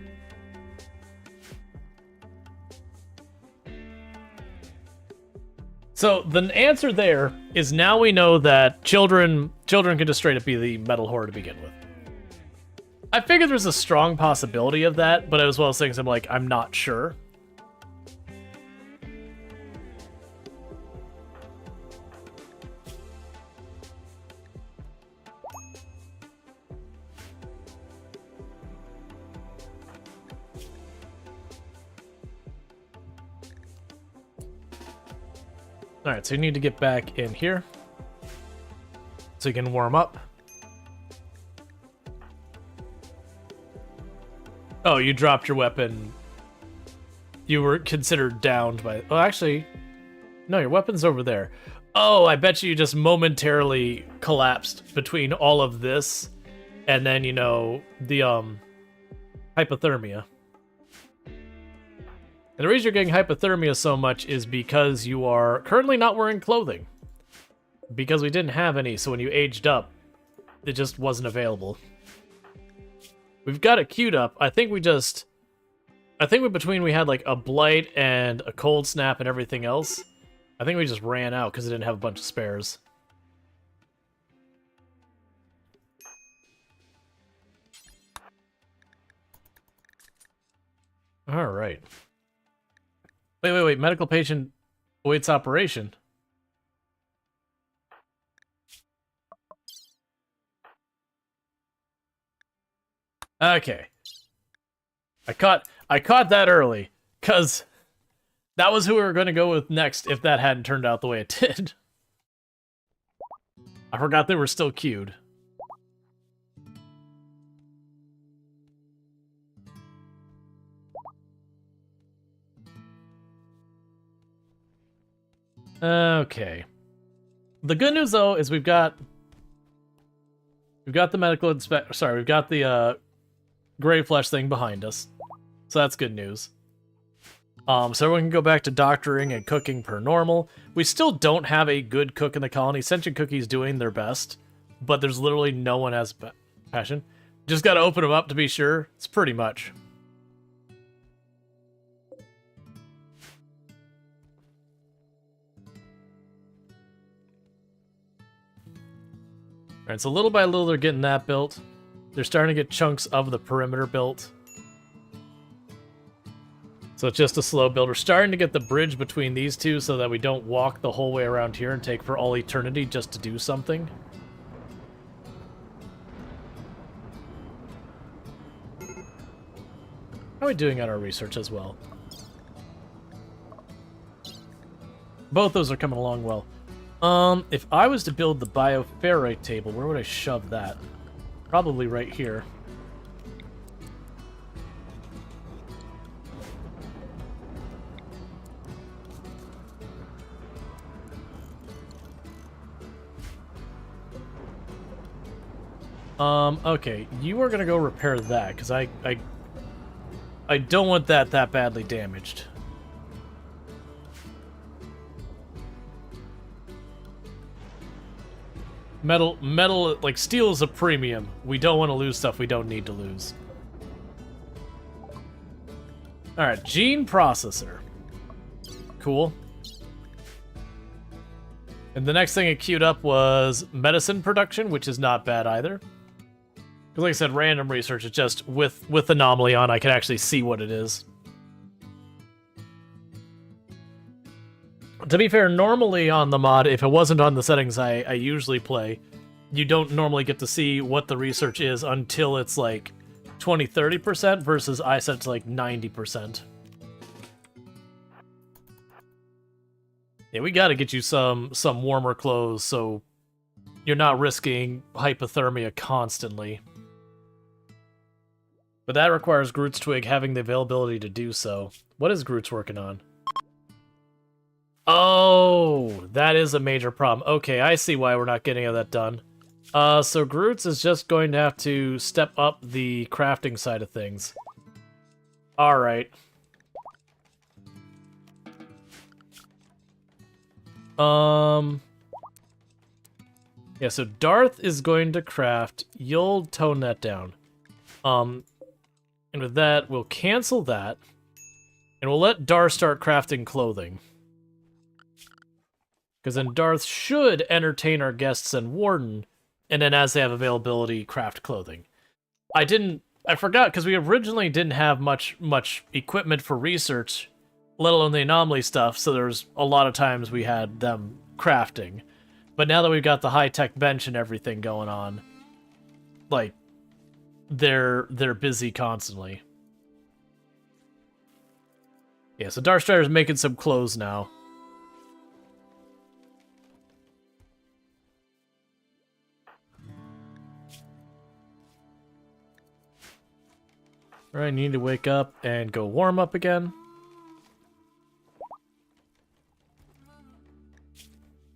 [SPEAKER 1] So the answer there is now we know that children can just straight up be the metal horror to begin with. I figured there's a strong possibility of that, but as well as things I'm not sure. Alright, so you need to get back in here so you can warm up. Oh, you dropped your weapon. You were considered downed by... Oh, actually... No, your weapon's over there. Oh, I bet you just momentarily collapsed between all of this and then, you know, the, hypothermia. And the reason you're getting hypothermia so much is because you are currently not wearing clothing. Because we didn't have any, so when you aged up, it just wasn't available. We've got it queued up. I think we between we had like a blight and a cold snap and everything else, I think we just ran out because it didn't have a bunch of spares. All right. Wait. Medical patient awaits operation. Okay. I caught that early, because that was who we were going to go with next if that hadn't turned out the way it did. I forgot they were still queued. Okay. The good news, though, is we've got the medical inspect. Sorry, we've got the gray flesh thing behind us, so that's good news. So everyone can go back to doctoring and cooking per normal. We still don't have a good cook in the colony. Sentient Cookie's doing their best, but there's literally no one has passion. Just got to open them up to be sure. It's pretty much. Alright, so little by little they're getting that built. They're starting to get chunks of the perimeter built. So it's just a slow build. We're starting to get the bridge between these two so that we don't walk the whole way around here and take for all eternity just to do something. How are we doing on our research as well? Both those are coming along well. If I was to build the bioferrite table, where would I shove that? Probably right here. Okay, you are gonna go repair that, because I don't want that badly damaged. Metal, like, steel is a premium. We don't want to lose stuff we don't need to lose. Alright, gene processor. Cool. And the next thing it queued up was medicine production, which is not bad either. Because like I said, random research is just with anomaly on, I can actually see what it is. To be fair, normally on the mod, if it wasn't on the settings I usually play, you don't normally get to see what the research is until it's like 20-30% versus I set to like 90%. Yeah, we gotta get you some warmer clothes so you're not risking hypothermia constantly. But that requires Groot's Twig having the availability to do so. What is Groot's working on? Oh, that is a major problem. Okay, I see why we're not getting that done. So Groot's is just going to have to step up the crafting side of things. Alright. Yeah, so Darth is going to craft. You'll tone that down. And with that, we'll cancel that. And we'll let Darth start crafting clothing. Because then Darth should entertain our guests and Warden, and then as they have availability, craft clothing. I forgot, because we originally didn't have much equipment for research, let alone the anomaly stuff, so there's a lot of times we had them crafting. But now that we've got the high-tech bench and everything going on, like, they're busy constantly. Yeah, so Darth Strider's making some clothes now. Alright, you need to wake up and go warm up again.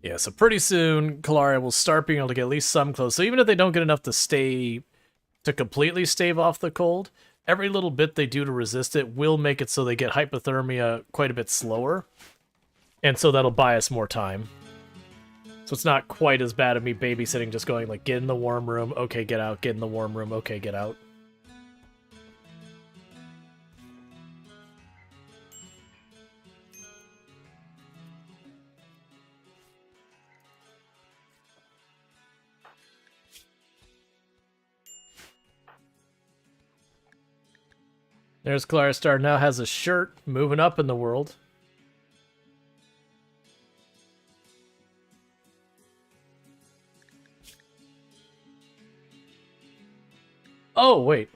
[SPEAKER 1] Yeah, so pretty soon, Kalaria will start being able to get at least some clothes. So even if they don't get enough to completely stave off the cold, every little bit they do to resist it will make it so they get hypothermia quite a bit slower. And so that'll buy us more time. So it's not quite as bad of me babysitting, just going like, get in the warm room, okay, get out, get in the warm room, okay, get out. There's Clara Star, now has a shirt, moving up in the world. Oh, wait.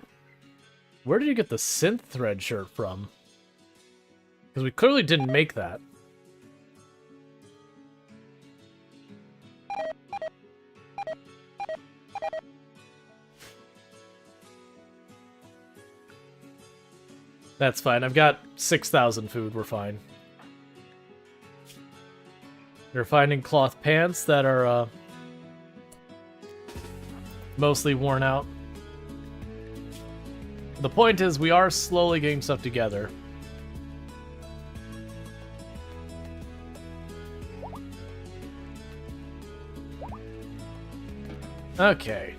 [SPEAKER 1] Where did you get the synth thread shirt from? Because we clearly didn't make that. That's fine. I've got 6,000 food. We're fine. We're finding cloth pants that are mostly worn out. The point is, we are slowly getting stuff together. Okay.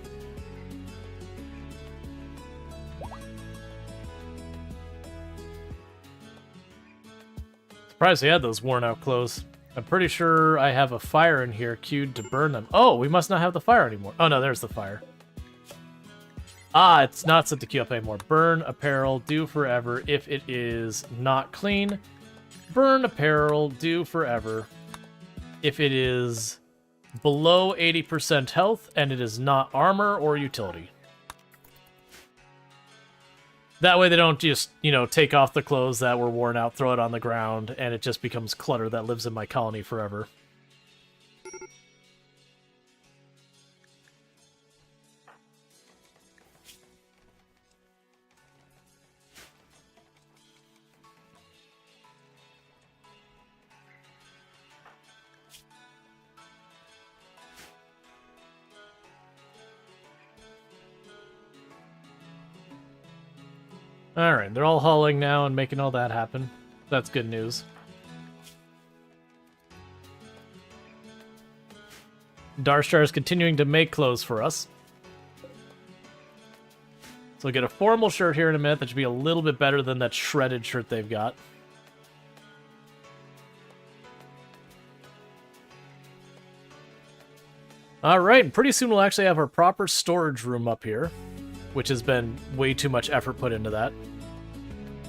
[SPEAKER 1] Surprised they had those worn out clothes. I'm pretty sure I have a fire in here queued to burn them. Oh, we must not have the fire anymore. Oh no, there's the fire. Ah, it's not set to queue up anymore. Burn apparel, do forever if it is not clean. Burn apparel, do forever if it is below 80% health and it is not armor or utility. That way they don't just, take off the clothes that were worn out, throw it on the ground, and it just becomes clutter that lives in my colony forever. Alright, they're all hauling now and making all that happen. That's good news. Darstar is continuing to make clothes for us. So we'll get a formal shirt here in a minute that should be a little bit better than that shredded shirt they've got. Alright, and pretty soon we'll actually have our proper storage room up here, which has been way too much effort put into that.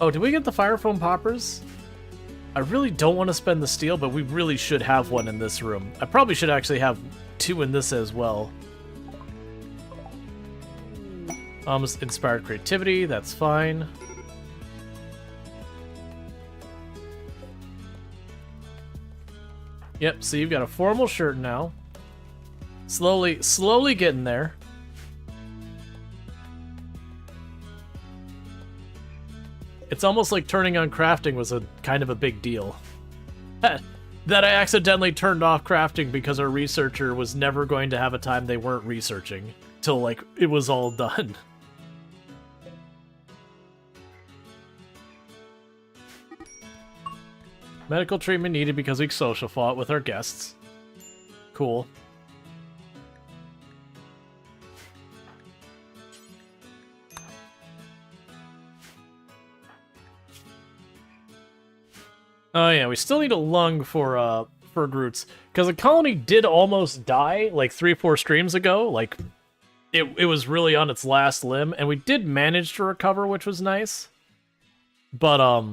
[SPEAKER 1] Oh, did we get the fire foam poppers? I really don't want to spend the steel, but we really should have one in this room. I probably should actually have 2 in this as well. Inspired creativity, that's fine. Yep, so you've got a formal shirt now. Slowly getting there. It's almost like turning on crafting was a kind of a big deal. That I accidentally turned off crafting because our researcher was never going to have a time they weren't researching till like it was all done. Medical treatment needed because we social fought with our guests. Cool. Oh yeah, we still need a lung for Groots, because the colony did almost die like 3-4 streams ago. Like it was really on its last limb, and we did manage to recover, which was nice. But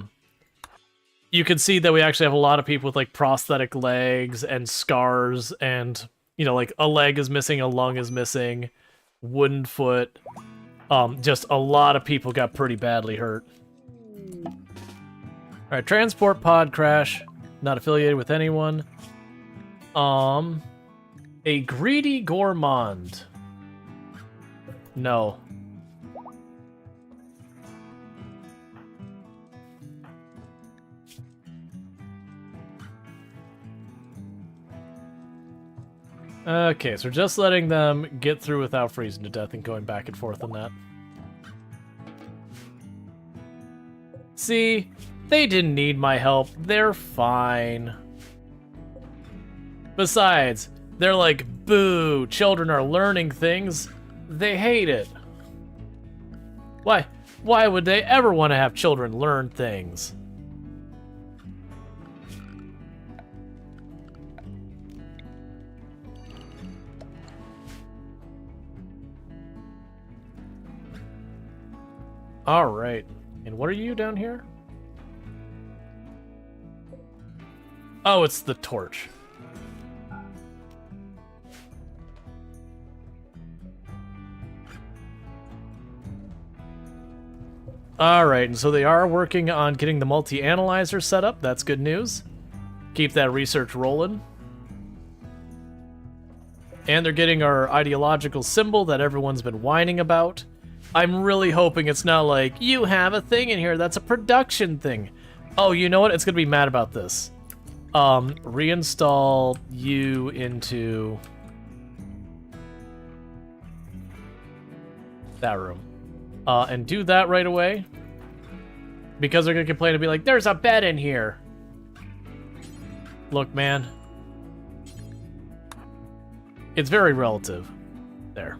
[SPEAKER 1] you can see that we actually have a lot of people with like prosthetic legs and scars, and like a leg is missing, a lung is missing, wooden foot. Just a lot of people got pretty badly hurt. Alright, transport pod crash. Not affiliated with anyone. A greedy gourmand. No. Okay, so we're just letting them get through without freezing to death and going back and forth on that. See? They didn't need my help. They're fine. Besides, they're like, boo, children are learning things. They hate it. Why would they ever want to have children learn things? All right. And what are you down here? Oh, it's the torch. Alright, and so they are working on getting the multi-analyzer set up. That's good news. Keep that research rolling. And they're getting our ideological symbol that everyone's been whining about. I'm really hoping it's not like, you have a thing in here that's a production thing. Oh, you know what? It's gonna be mad about this. Reinstall you into that room. And do that right away. Because they're gonna complain and be like, there's a bed in here. Look, man. It's very relative. There.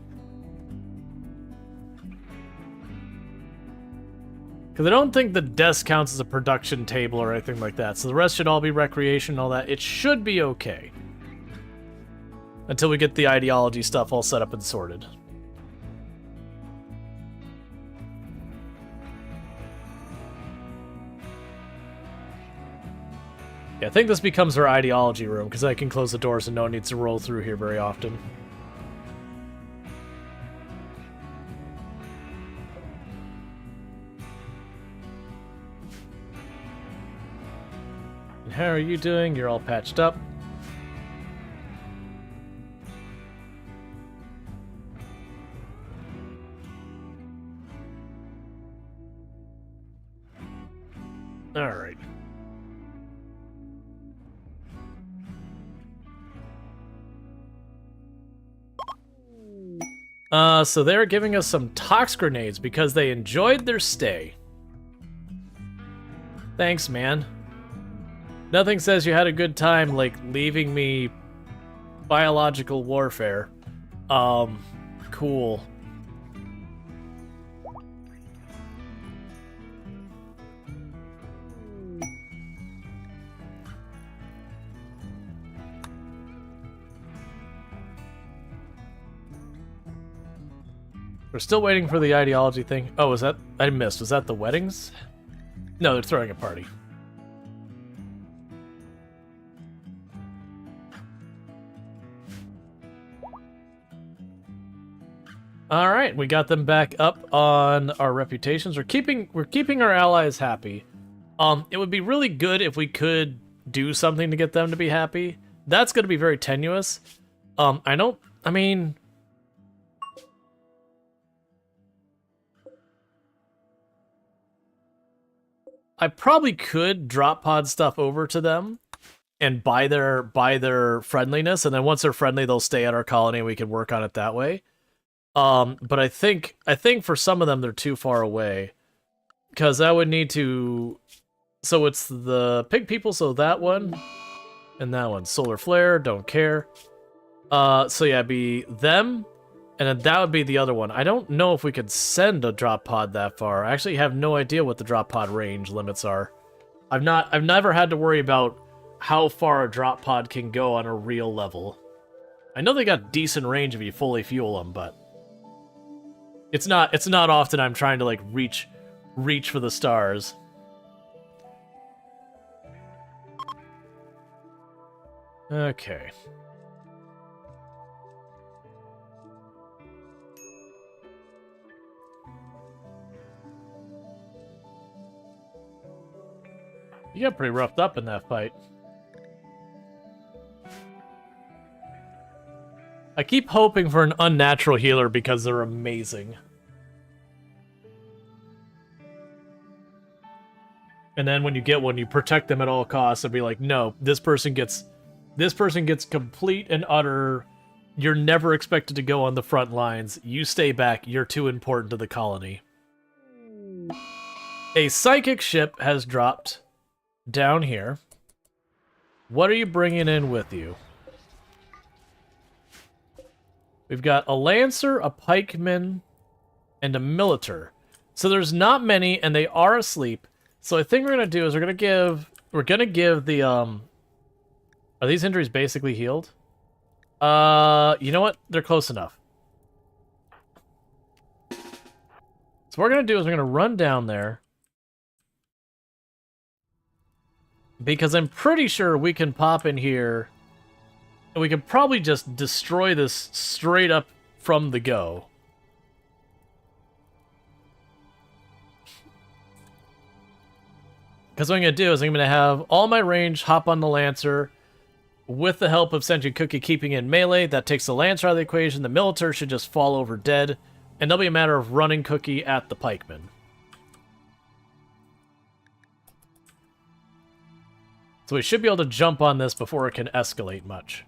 [SPEAKER 1] Because I don't think the desk counts as a production table or anything like that. So the rest should all be recreation and all that. It should be okay. Until we get the ideology stuff all set up and sorted. Yeah, I think this becomes our ideology room, because I can close the doors and no one needs to roll through here very often. And how are you doing? You're all patched up. Alright. So they're giving us some tox grenades because they enjoyed their stay. Thanks, man. Nothing says you had a good time like leaving me biological warfare. Cool. We're still waiting for the ideology thing. Oh, was that... I missed. Was that the weddings? No, they're throwing a party. Alright, we got them back up on our reputations. We're keeping our allies happy. It would be really good if we could do something to get them to be happy. That's going to be very tenuous. I mean... I probably could drop pod stuff over to them and buy their friendliness, and then once they're friendly, they'll stay at our colony and we can work on it that way. But I think for some of them they're too far away. Because I would need to... So it's the pig people, so that one. And that one. Solar flare, don't care. So yeah, it'd be them. And then that would be the other one. I don't know if we could send a drop pod that far. I actually have no idea what the drop pod range limits are. I've never had to worry about how far a drop pod can go on a real level. I know they got decent range if you fully fuel them, but it's not often I'm trying to like reach for the stars. Okay. You got pretty roughed up in that fight. I keep hoping for an unnatural healer because they're amazing. And then when you get one, you protect them at all costs and be like, no, this person gets complete and utter. You're never expected to go on the front lines. You stay back. You're too important to the colony. A psychic ship has dropped down here. What are you bringing in with you? We've got a Lancer, a Pikeman, and a Militar. So there's not many, and they are asleep. So I think we're gonna do is we're gonna give the Are these injuries basically healed? You know what? They're close enough. So what we're gonna do is we're gonna run down there. Because I'm pretty sure we can pop in here, and we can probably just destroy this straight up from the go. Because what I'm going to do is I'm going to have all my range hop on the Lancer, with the help of Sentient Cookie keeping in melee. That takes the Lancer out of the equation. The Militar should just fall over dead, and it'll be a matter of running Cookie at the Pikeman. So we should be able to jump on this before it can escalate much.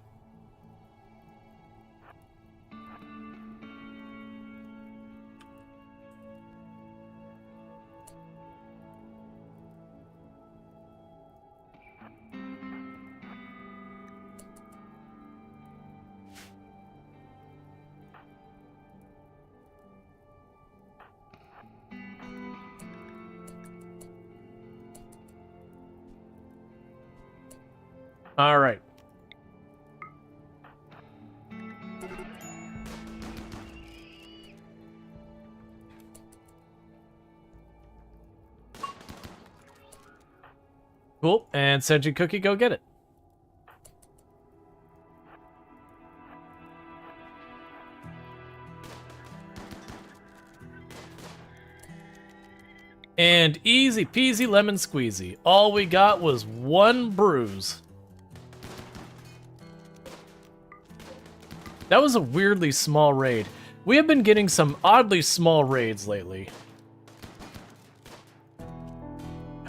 [SPEAKER 1] All right. Cool. And Senju Cookie, go get it. And easy peasy lemon squeezy. All we got was one bruise. That was a weirdly small raid. We have been getting some oddly small raids lately.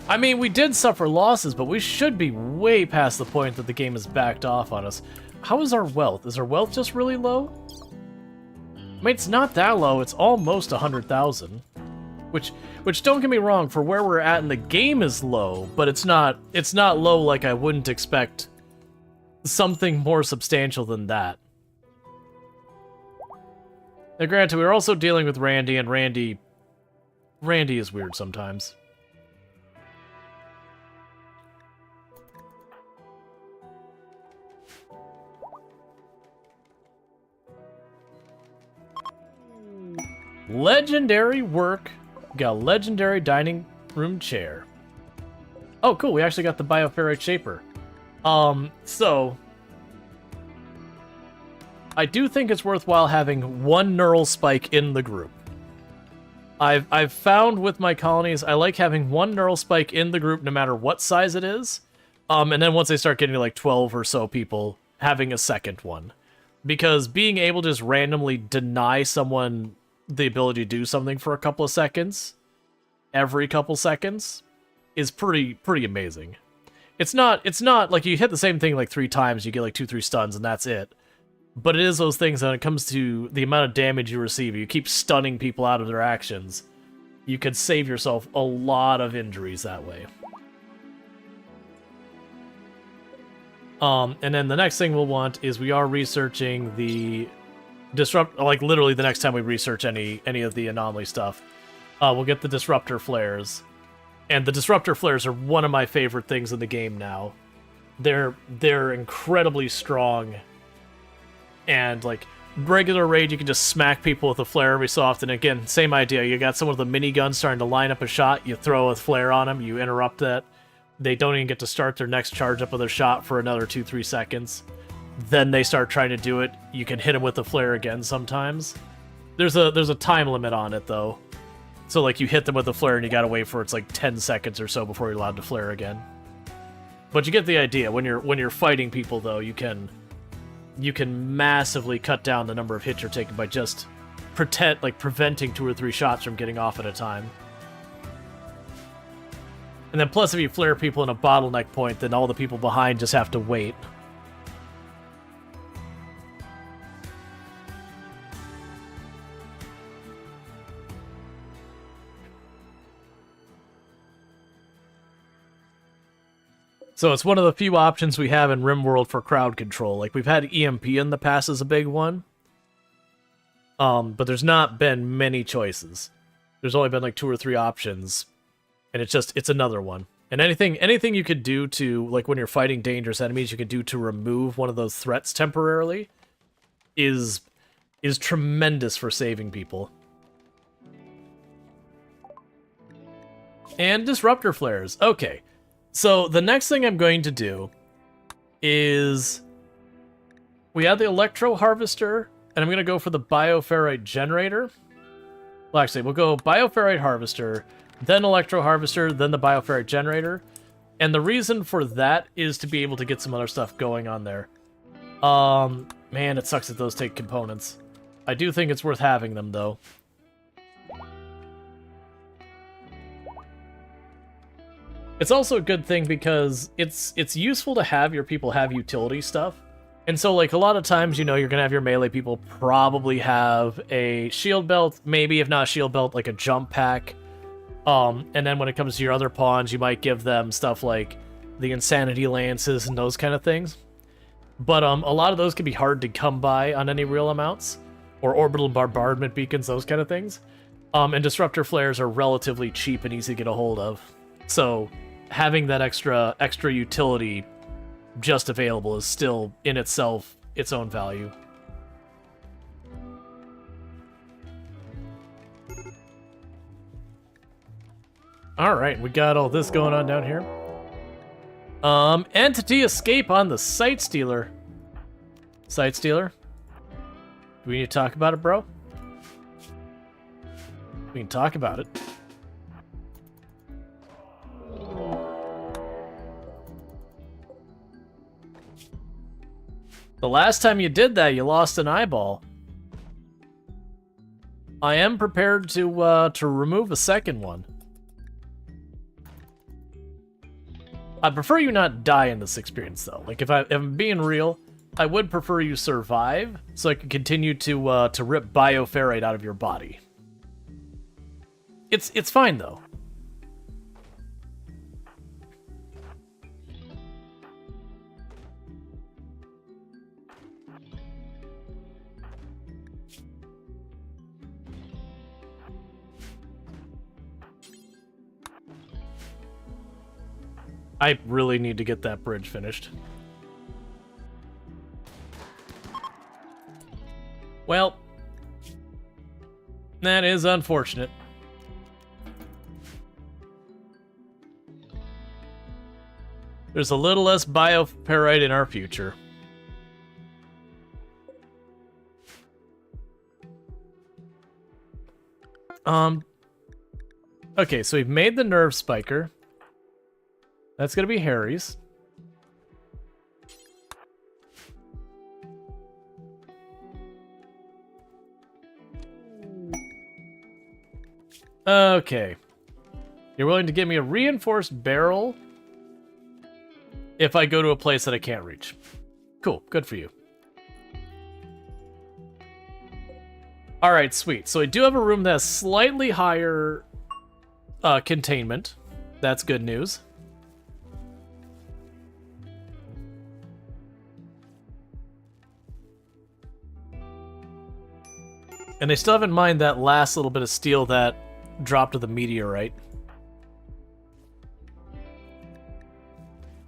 [SPEAKER 1] I mean, we did suffer losses, but we should be way past the point that the game has backed off on us. How is our wealth? Is our wealth just really low? I mean, it's not that low. It's almost 100,000. Which don't get me wrong, for where we're at in the game is low, but it's not low like I wouldn't expect something more substantial than that. Now granted, we're also dealing with Randy, and Randy is weird sometimes. Legendary work. Got a legendary dining room chair. Oh, cool. We actually got the bioferrite shaper. So I do think it's worthwhile having one neural spike in the group. I've found with my colonies, I like having one neural spike in the group no matter what size it is. And then once they start getting to like 12 or so people, having a second one. Because being able to just randomly deny someone the ability to do something for a couple of seconds, every couple seconds, is pretty amazing. It's not like you hit the same thing like 3 times, you get like 2-3 stuns and that's it. But it is those things that when it comes to the amount of damage you receive, you keep stunning people out of their actions, you could save yourself a lot of injuries that way. And then the next thing we'll want is we are researching the like literally the next time we research any of the anomaly stuff, we'll get the disruptor flares. And the disruptor flares are one of my favorite things in the game now. They're incredibly strong. And like regular raid, you can just smack people with a flare every so often. Again, same idea. You got someone with a minigun starting to line up a shot, you throw a flare on them, you interrupt that. They don't even get to start their next charge up of their shot for another 2-3 seconds. Then they start trying to do it. You can hit them with the flare again sometimes. There's a time limit on it though. So like you hit them with the flare and you gotta wait for it's like 10 seconds or so before you're allowed to flare again. But you get the idea. When you're fighting people though, you can massively cut down the number of hits you're taking by just preventing 2 or 3 shots from getting off at a time. And then plus if you flare people in a bottleneck point, then all the people behind just have to wait. So it's one of the few options we have in RimWorld for crowd control. Like, we've had EMP in the past as a big one. But there's not been many choices. There's only been like 2 or 3 options. And it's another one. And anything you could do to, like when you're fighting dangerous enemies, you can do to remove one of those threats temporarily is tremendous for saving people. And disruptor flares. Okay. So the next thing I'm going to do is we have the electro harvester, and I'm going to go for the bioferrite generator. Well, actually, we'll go bioferrite harvester, then electro harvester, then the bioferrite generator. And the reason for that is to be able to get some other stuff going on there. Man, it sucks that those take components. I do think it's worth having them, though. It's also a good thing because it's useful to have your people have utility stuff. And so, like, a lot of times, you know, you're going to have your melee people probably have a shield belt, maybe if not a shield belt, like a jump pack. And then when it comes to your other pawns, you might give them stuff like the insanity lances and those kind of things. But a lot of those can be hard to come by on any real amounts, or orbital bombardment beacons, those kind of things. And disruptor flares are relatively cheap and easy to get a hold of. So having that extra utility just available is still in itself its own value. All right, we got all this going on down here. Entity escape on the Sight Stealer. Sight Stealer? Do we need to talk about it, bro? We can talk about it. The last time you did that, you lost an eyeball. I am prepared to remove a second one. I prefer you not die in this experience, though. Like, if I'm being real, I would prefer you survive, so I can continue to rip bioferrite out of your body. It's fine, though. I really need to get that bridge finished. Well, that is unfortunate. There's a little less bioferrite in our future. Okay, so we've made the nerve spiker. That's gonna be Harry's. Okay. You're willing to give me a reinforced barrel if I go to a place that I can't reach. Cool, good for you. Alright, sweet. So I do have a room that has slightly higher containment. That's good news. And they still have in mind that last little bit of steel that dropped to the meteorite.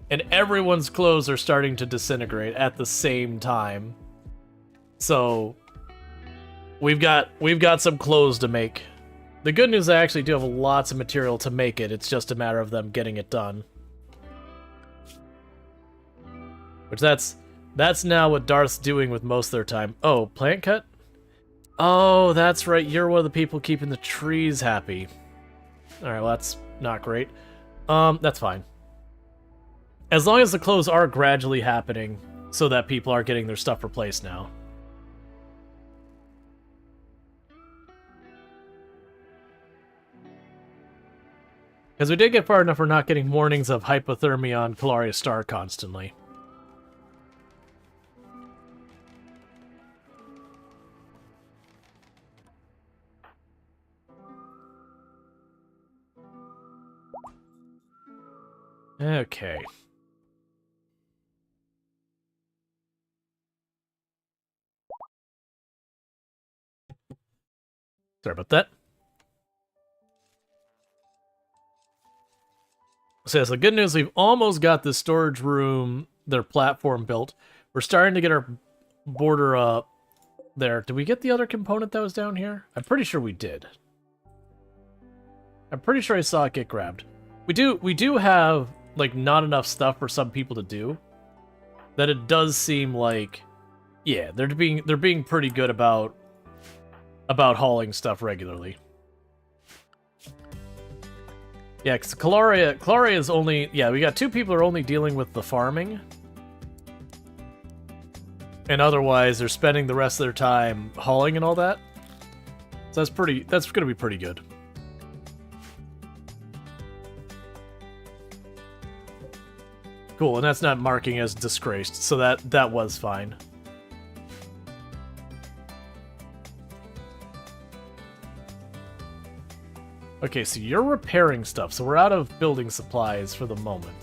[SPEAKER 1] And everyone's clothes are starting to disintegrate at the same time. So we've got some clothes to make. The good news, I actually do have lots of material to make it. It's just a matter of them getting it done. Which that's now what Darth's doing with most of their time. Oh, plant cut? Oh, that's right. You're one of the people keeping the trees happy. Alright, well, that's not great. That's fine. As long as the clothes are gradually happening so that people are getting their stuff replaced now. Because we did get far enough we're not getting warnings of hypothermia on Calaria Star constantly. Okay. Sorry about that. So yes, the good news, we've almost got the storage room, their platform built. We're starting to get our border up there. Did we get the other component that was down here? I'm pretty sure we did. I'm pretty sure I saw it get grabbed. We do have like not enough stuff for some people to do. That it does seem like, yeah, they're being pretty good about hauling stuff regularly. Yeah, because Calaria is only, yeah, we got two people who are only dealing with the farming. And otherwise, they're spending the rest of their time hauling and all that. So that's gonna be pretty good. Cool, and that's not marking as disgraced, so that was fine. Okay, so you're repairing stuff, so we're out of building supplies for the moment.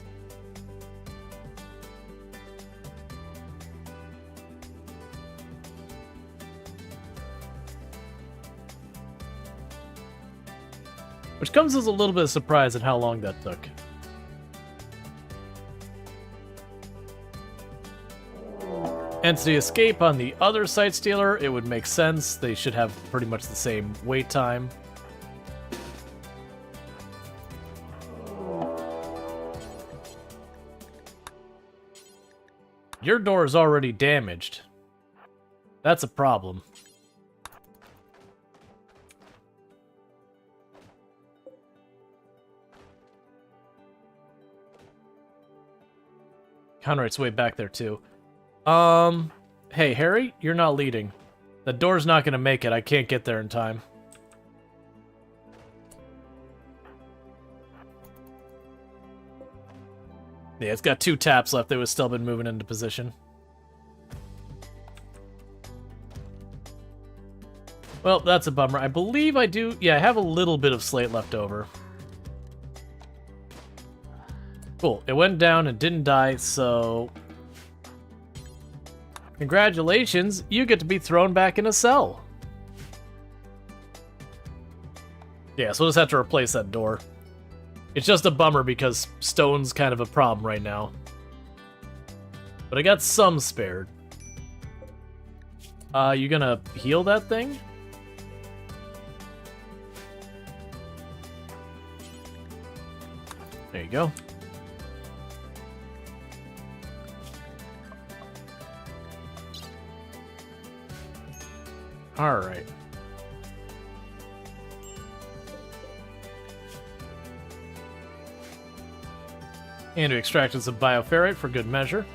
[SPEAKER 1] Which comes as a little bit of surprise at how long that took. Entity escape on the other Sight Stealer, it would make sense. They should have pretty much the same wait time. Your door is already damaged. That's a problem. Conrad's way back there, too. Hey, Harry, you're not leading. The door's not gonna make it. I can't get there in time. Yeah, it's got 2 taps left. They would still been moving into position. Well, that's a bummer. I believe I do... Yeah, I have a little bit of slate left over. Cool. It went down and didn't die, so... Congratulations, you get to be thrown back in a cell. Yeah, so we'll just have to replace that door. It's just a bummer because stone's kind of a problem right now. But I got some spared. You gonna heal that thing? There you go. Alright. And we extracted some bioferrite for good measure.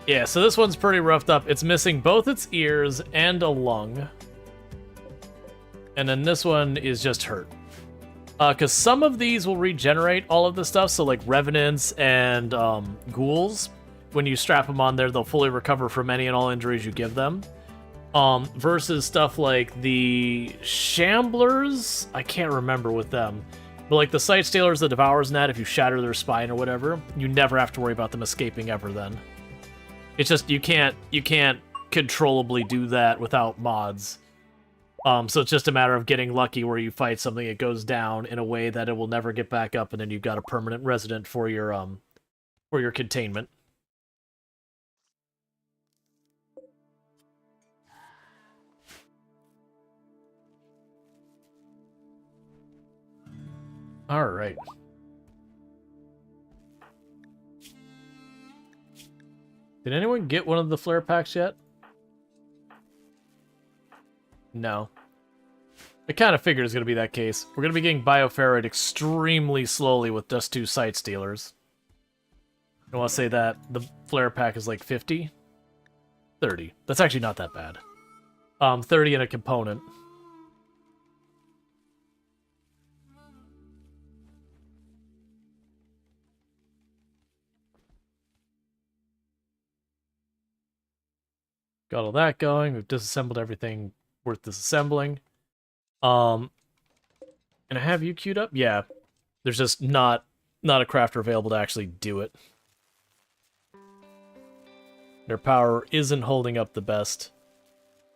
[SPEAKER 1] Yeah, so this one's pretty roughed up. It's missing both its ears and a lung. And then this one is just hurt. Because some of these will regenerate all of the stuff, so like revenants and ghouls, when you strap them on there, they'll fully recover from any and all injuries you give them. Versus stuff like the Shamblers, I can't remember with them. But like the Sight Stealers, the Devourers, and that, if you shatter their spine or whatever, you never have to worry about them escaping ever then. It's just, you can't controllably do that without mods. So it's just a matter of getting lucky where you fight something, it goes down in a way that it will never get back up, and then you've got a permanent resident for your containment. All right. Did anyone get one of the flare packs yet? No. I kind of figured it was going to be that case. We're going to be getting bioferrite extremely slowly with just 2 Sight Stealers. I want to say that the flare pack is like 50? 30. That's actually not that bad. 30 in a component. Got all that going. We've disassembled everything worth disassembling. And I have you queued up? Yeah. There's just not a crafter available to actually do it. Their power isn't holding up the best.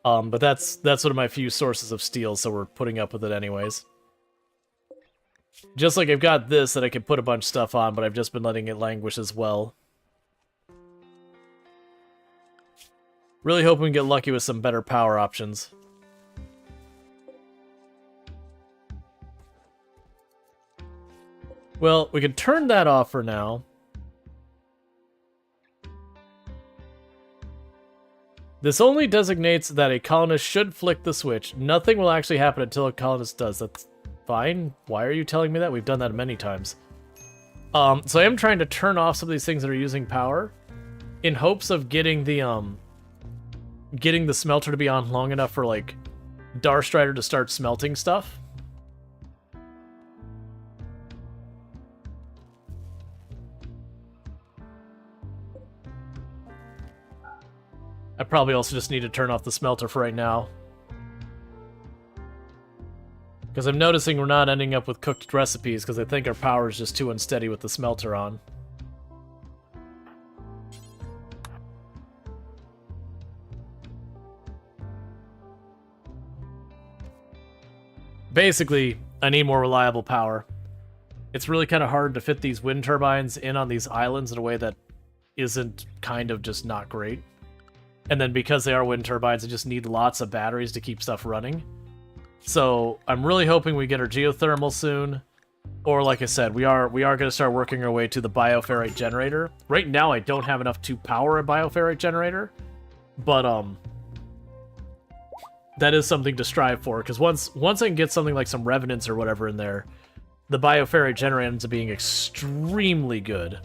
[SPEAKER 1] But that's one of my few sources of steel, so we're putting up with it anyways. Just like I've got this that I can put a bunch of stuff on, but I've just been letting it languish as well. Really hoping we get lucky with some better power options. Well, we can turn that off for now. This only designates that a colonist should flick the switch. Nothing will actually happen until a colonist does. That's fine. Why are you telling me that? We've done that many times. So I am trying to turn off some of these things that are using power in hopes of getting the smelter to be on long enough for, like, Darstrider to start smelting stuff. I probably also just need to turn off the smelter for right now. Because I'm noticing we're not ending up with cooked recipes, because I think our power is just too unsteady with the smelter on. Basically, I need more reliable power. It's really kind of hard to fit these wind turbines in on these islands in a way that isn't kind of just not great. And then because they are wind turbines, I just need lots of batteries to keep stuff running. So I'm really hoping we get our geothermal soon. Or like I said, we are going to start working our way to the bioferrite generator. Right now, I don't have enough to power a bioferrite generator, but that is something to strive for. Because once I can get something like some revenants or whatever in there, the bioferrite generator ends up being extremely good.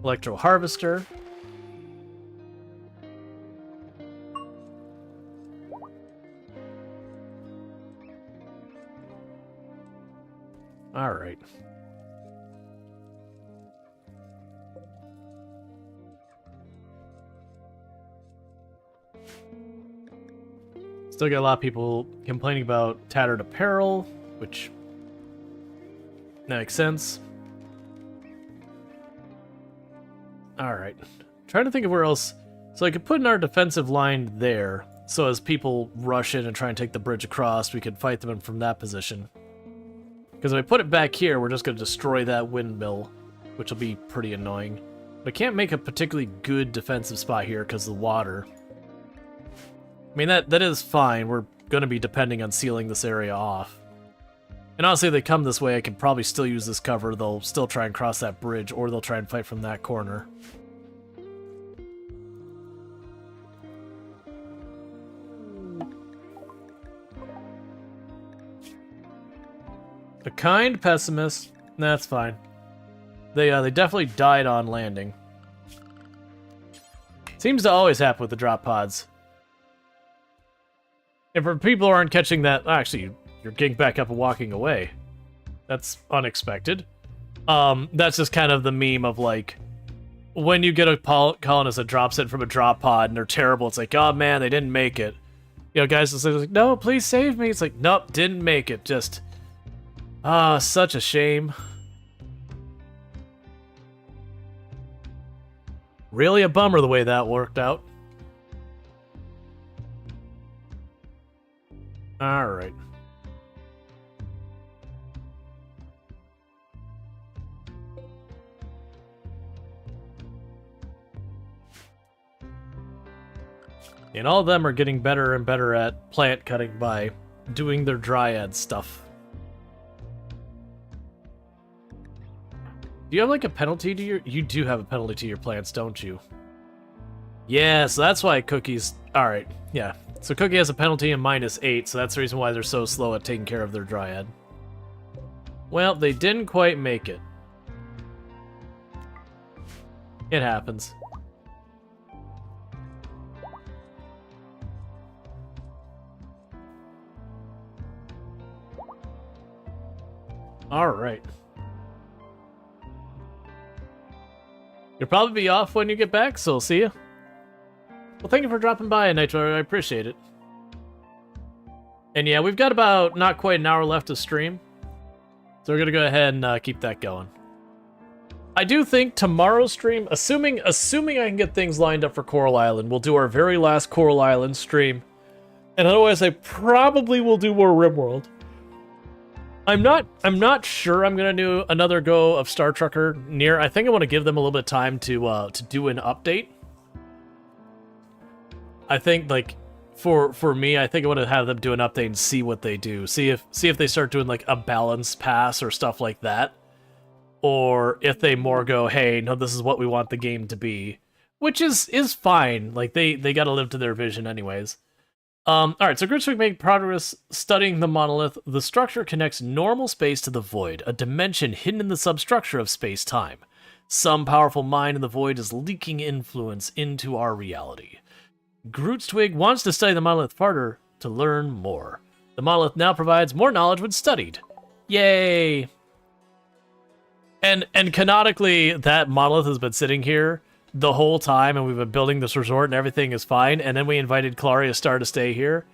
[SPEAKER 1] Electro harvester. All right. Still got a lot of people complaining about tattered apparel, which makes sense. All right. Trying to think of where else. So I could put in our defensive line there, so as people rush in and try and take the bridge across, we could fight them from that position. Because if I put it back here, we're just going to destroy that windmill, which will be pretty annoying. But I can't make a particularly good defensive spot here because of the water. I mean, that is fine. We're going to be depending on sealing this area off. And honestly, if they come this way, I could probably still use this cover. They'll still try and cross that bridge, or they'll try and fight from that corner. A kind pessimist. That's fine. They definitely died on landing. Seems to always happen with the drop pods. And for people who aren't catching that, actually, you're getting back up and walking away. That's unexpected. That's just kind of the meme of like, when you get a colonist that drops in from a drop pod and they're terrible, it's like, oh man, they didn't make it. You know, guys will say like, no, please save me. It's like, nope, didn't make it. Just, such a shame. Really a bummer the way that worked out. Alright. And all of them are getting better and better at plant cutting by doing their dryad stuff. Do you have like a penalty to your... You do have a penalty to your plants, don't you? Yeah, so that's why Cookie's... Alright, yeah. So Cookie has a penalty of -8, so that's the reason why they're so slow at taking care of their dryad. Well, they didn't quite make it. It happens. Alright. You'll probably be off when you get back, so I'll see you. Well, thank you for dropping by, Nitro. I appreciate it. And yeah, we've got about not quite an hour left to stream. So we're going to go ahead and keep that going. I do think tomorrow's stream, assuming I can get things lined up for Coral Island, we'll do our very last Coral Island stream. And otherwise, I probably will do more RimWorld. I'm not sure I'm gonna do another go of Star Trucker near. I think I want to give them a little bit of time to do an update. I think like for me, I think I want to have them do an update and see what they do. See if they start doing like a balance pass or stuff like that, or if they more go, hey, no, this is what we want the game to be, which is fine. Like they got to live to their vision anyways. Alright, so groups make progress studying the monolith. The structure connects normal space to the void, a dimension hidden in the substructure of space-time. Some powerful mind in the void is leaking influence into our reality. Groot's Twig wants to study the monolith further to learn more. The monolith now provides more knowledge when studied. Yay! And canonically, that monolith has been sitting here the whole time, and we've been building this resort and everything is fine, and then we invited Claria Star to stay here,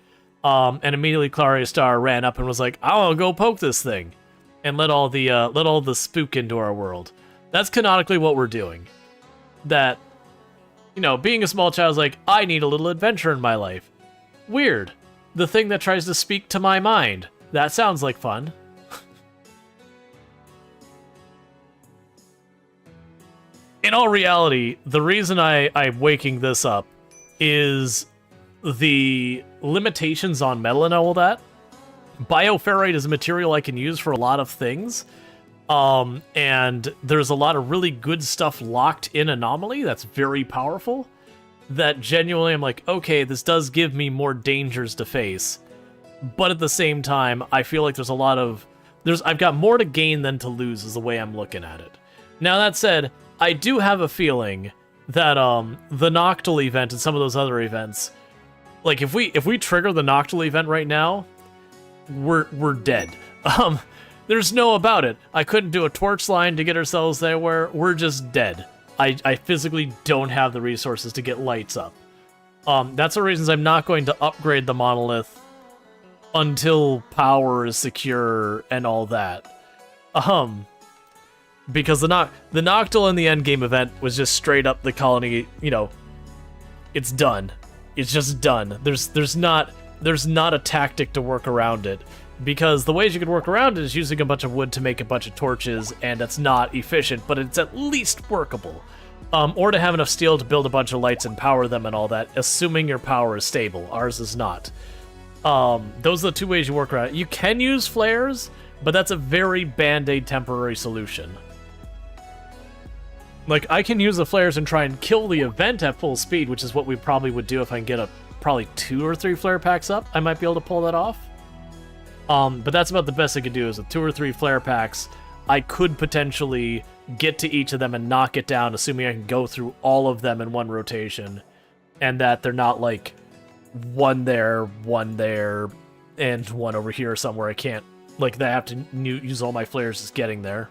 [SPEAKER 1] and immediately Claria Star ran up and was like, I want to go poke this thing, and let all the spook into our world. That's canonically what we're doing. That, you know, being a small child is like, I need a little adventure in my life. Weird. The thing that tries to speak to my mind. That sounds like fun. In all reality, the reason I'm waking this up is the limitations on metal and all that. Bioferrite is a material I can use for a lot of things. And there's a lot of really good stuff locked in Anomaly that's very powerful. That genuinely I'm like, okay, this does give me more dangers to face. But at the same time, I feel like there's a lot of... I've got more to gain than to lose is the way I'm looking at it. Now that said, I do have a feeling that the Noctil event and some of those other events, like if we trigger the Noctil event right now, we're dead. There's no about it. I couldn't do a torch line to get ourselves there. We're just dead. I physically don't have the resources to get lights up. That's the reasons I'm not going to upgrade the monolith until power is secure and all that. Because the Noctil in the endgame event was just straight up the colony, you know, it's done. It's just done. There's not a tactic to work around it. Because the ways you could work around it is using a bunch of wood to make a bunch of torches, and it's not efficient, but it's at least workable. Or to have enough steel to build a bunch of lights and power them and all that, assuming your power is stable. Ours is not. Those are the two ways you work around it. You can use flares, but that's a very band-aid temporary solution. Like, I can use the flares and try and kill the event at full speed, which is what we probably would do if I can get probably 2 or 3 flare packs up. I might be able to pull that off. But that's about the best I could do is with 2 or 3 flare packs. I could potentially get to each of them and knock it down, assuming I can go through all of them in one rotation. And that they're not like one there, and one over here somewhere. I can't, like, I have to use all my flares just getting there.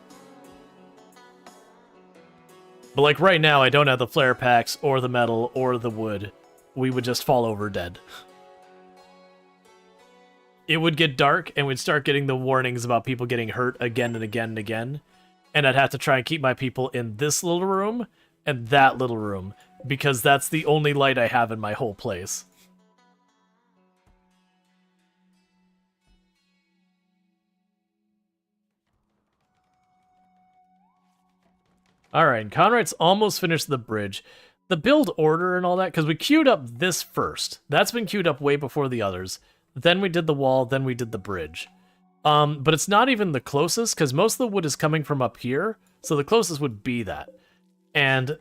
[SPEAKER 1] But like right now, I don't have the flare packs or the metal or the wood. We would just fall over dead. It would get dark, and we'd start getting the warnings about people getting hurt again and again and again. And I'd have to try and keep my people in this little room and that little room, because that's the only light I have in my whole place. Alright, Conrad's almost finished the bridge. The build order and all that, because we queued up this first. That's been queued up way before the others. Then we did the wall, then we did the bridge. But it's not even the closest, because most of the wood is coming from up here, so the closest would be that. And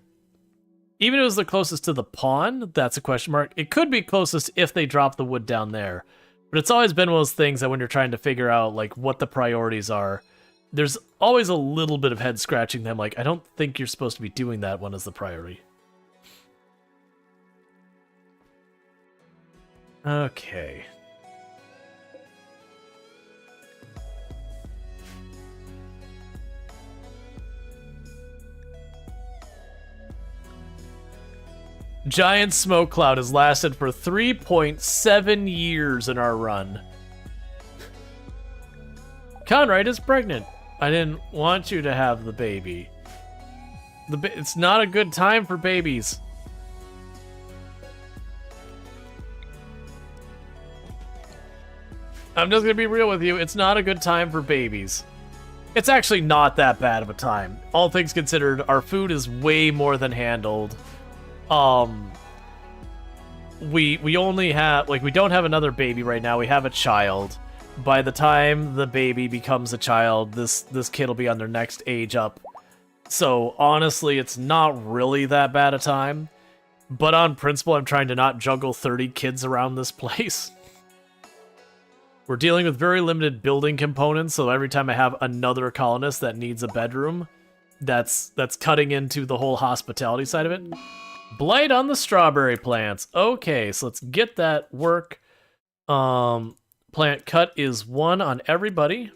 [SPEAKER 1] even if it was the closest to the pawn, that's a question mark. It could be closest if they drop the wood down there. But it's always been one of those things that when you're trying to figure out like what the priorities are, there's always a little bit of head scratching them, like, I don't think you're supposed to be doing that one as the priority. Okay. Giant smoke cloud has lasted for 3.7 years in our run. Conrad is pregnant. I didn't want you to have the baby. It's not a good time for babies. I'm just gonna be real with you. It's not a good time for babies. It's actually not that bad of a time. All things considered, our food is way more than handled. We only have, like, we don't have another baby right now. We have a child. By the time the baby becomes a child, this kid will be on their next age up. So honestly, it's not really that bad a time. But on principle, I'm trying to not juggle 30 kids around this place. We're dealing with very limited building components, so every time I have another colonist that needs a bedroom, that's cutting into the whole hospitality side of it. Blight on the strawberry plants. Okay, so let's get that work. Plant cut is 1 on everybody.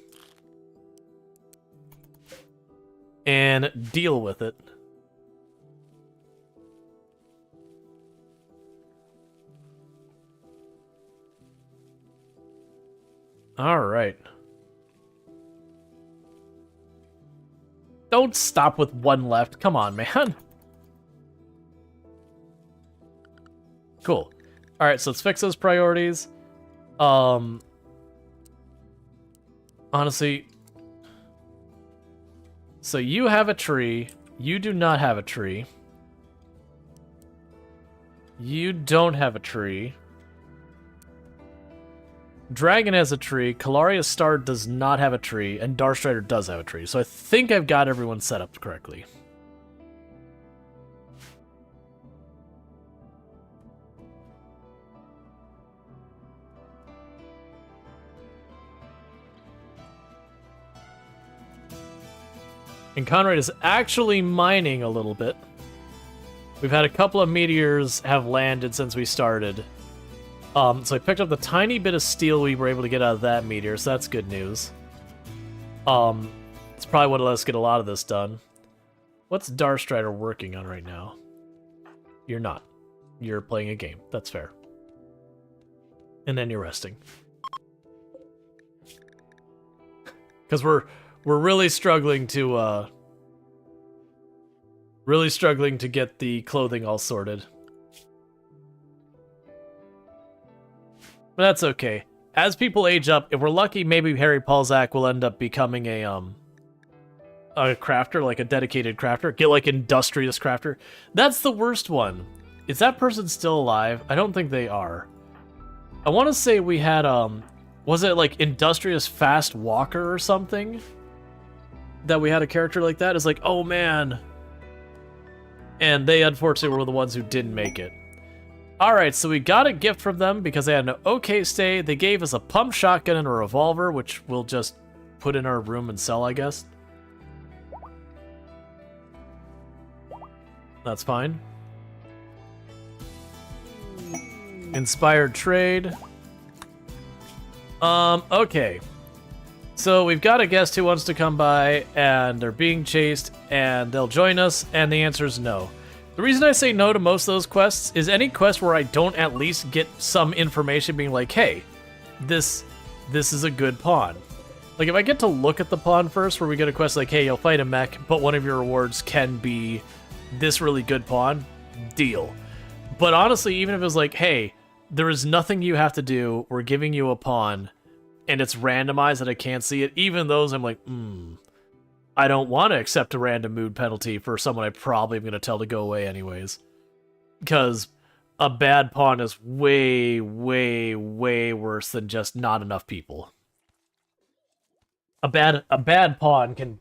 [SPEAKER 1] And deal with it. All right. Don't stop with 1 left. Come on, man. Cool. All right, so let's fix those priorities. Honestly, so you have a tree. You do not have a tree. You don't have a tree. Dragon has a tree, Calaria's Star does not have a tree, and Darkstrider does have a tree. So I think I've got everyone set up correctly. And Conrad is actually mining a little bit. We've had a couple of meteors have landed since we started. So I picked up the tiny bit of steel we were able to get out of that meteor, so that's good news. It's probably what let us get a lot of this done. What's Darkstrider working on right now? You're not. You're playing a game. That's fair. And then you're resting. Because we're really struggling to get the clothing all sorted. But that's okay. As people age up, if we're lucky, maybe Harry Paulzak will end up becoming a crafter, like a dedicated crafter. Get like industrious crafter. That's the worst one. Is that person still alive? I don't think they are. I want to say we had was it like industrious fast walker or something? That we had a character like that? It's like, oh man. And they unfortunately were the ones who didn't make it. Alright, so we got a gift from them because they had an okay stay. They gave us a pump shotgun and a revolver, which we'll just put in our room and sell, I guess. That's fine. Inspired trade. Okay. So we've got a guest who wants to come by, and they're being chased, and they'll join us, and the answer is no. The reason I say no to most of those quests is any quest where I don't at least get some information being like, hey, this is a good pawn. Like, if I get to look at the pawn first, where we get a quest like, hey, you'll fight a mech, but one of your rewards can be this really good pawn, deal. But honestly, even if it was like, hey, there is nothing you have to do, we're giving you a pawn, and it's randomized that I can't see it, even those I'm like, I don't want to accept a random mood penalty for someone I probably am going to tell to go away anyways. Because a bad pawn is way, way, way worse than just not enough people. A bad pawn can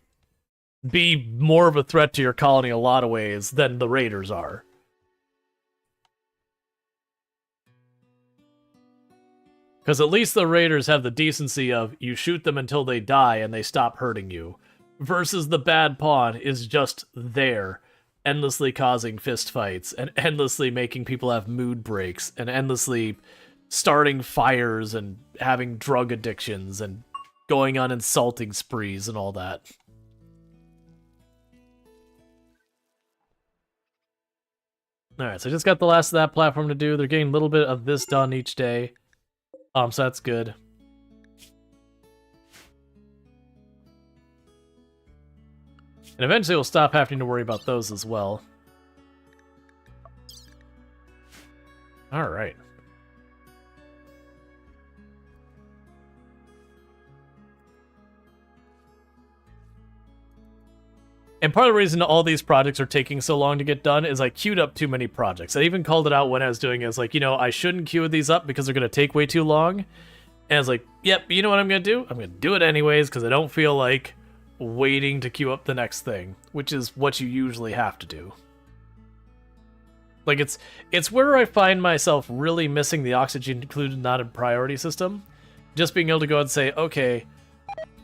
[SPEAKER 1] be more of a threat to your colony in a lot of ways than the raiders are. Because at least the raiders have the decency of you shoot them until they die and they stop hurting you. Versus the bad pawn is just there, endlessly causing fistfights, and endlessly making people have mood breaks, and endlessly starting fires, and having drug addictions, and going on insulting sprees, and all that. Alright, so I just got the last of that platform to do. They're getting a little bit of this done each day. So that's good. And eventually we'll stop having to worry about those as well. Alright. And part of the reason all these projects are taking so long to get done is I queued up too many projects. I even called it out when I was doing it. I was like, you know, I shouldn't queue these up because they're going to take way too long. And I was like, yep, you know what I'm going to do? I'm going to do it anyways because I don't feel like waiting to queue up the next thing, which is what you usually have to do. Like, it's where I find myself really missing the oxygen included not in priority system. Just being able to go and say, okay,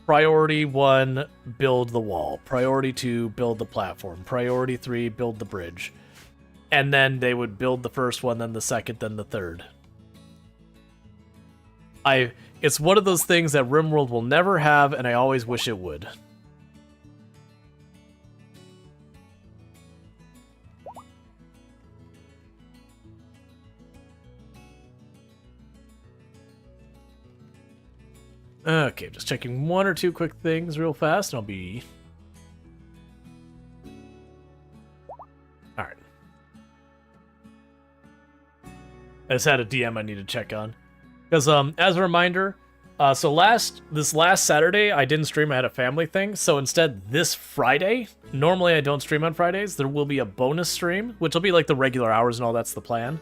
[SPEAKER 1] priority 1, build the wall. Priority 2, build the platform. Priority 3, build the bridge. And then they would build the first one, then the second, then the third. It's one of those things that RimWorld will never have, and I always wish it would. Okay, just checking one or two quick things real fast, and I'll be... Alright. I just had a DM I need to check on. Because, as a reminder, so this last Saturday, I didn't stream, I had a family thing, so instead, this Friday, normally I don't stream on Fridays, there will be a bonus stream, which will be like the regular hours and all, that's the plan.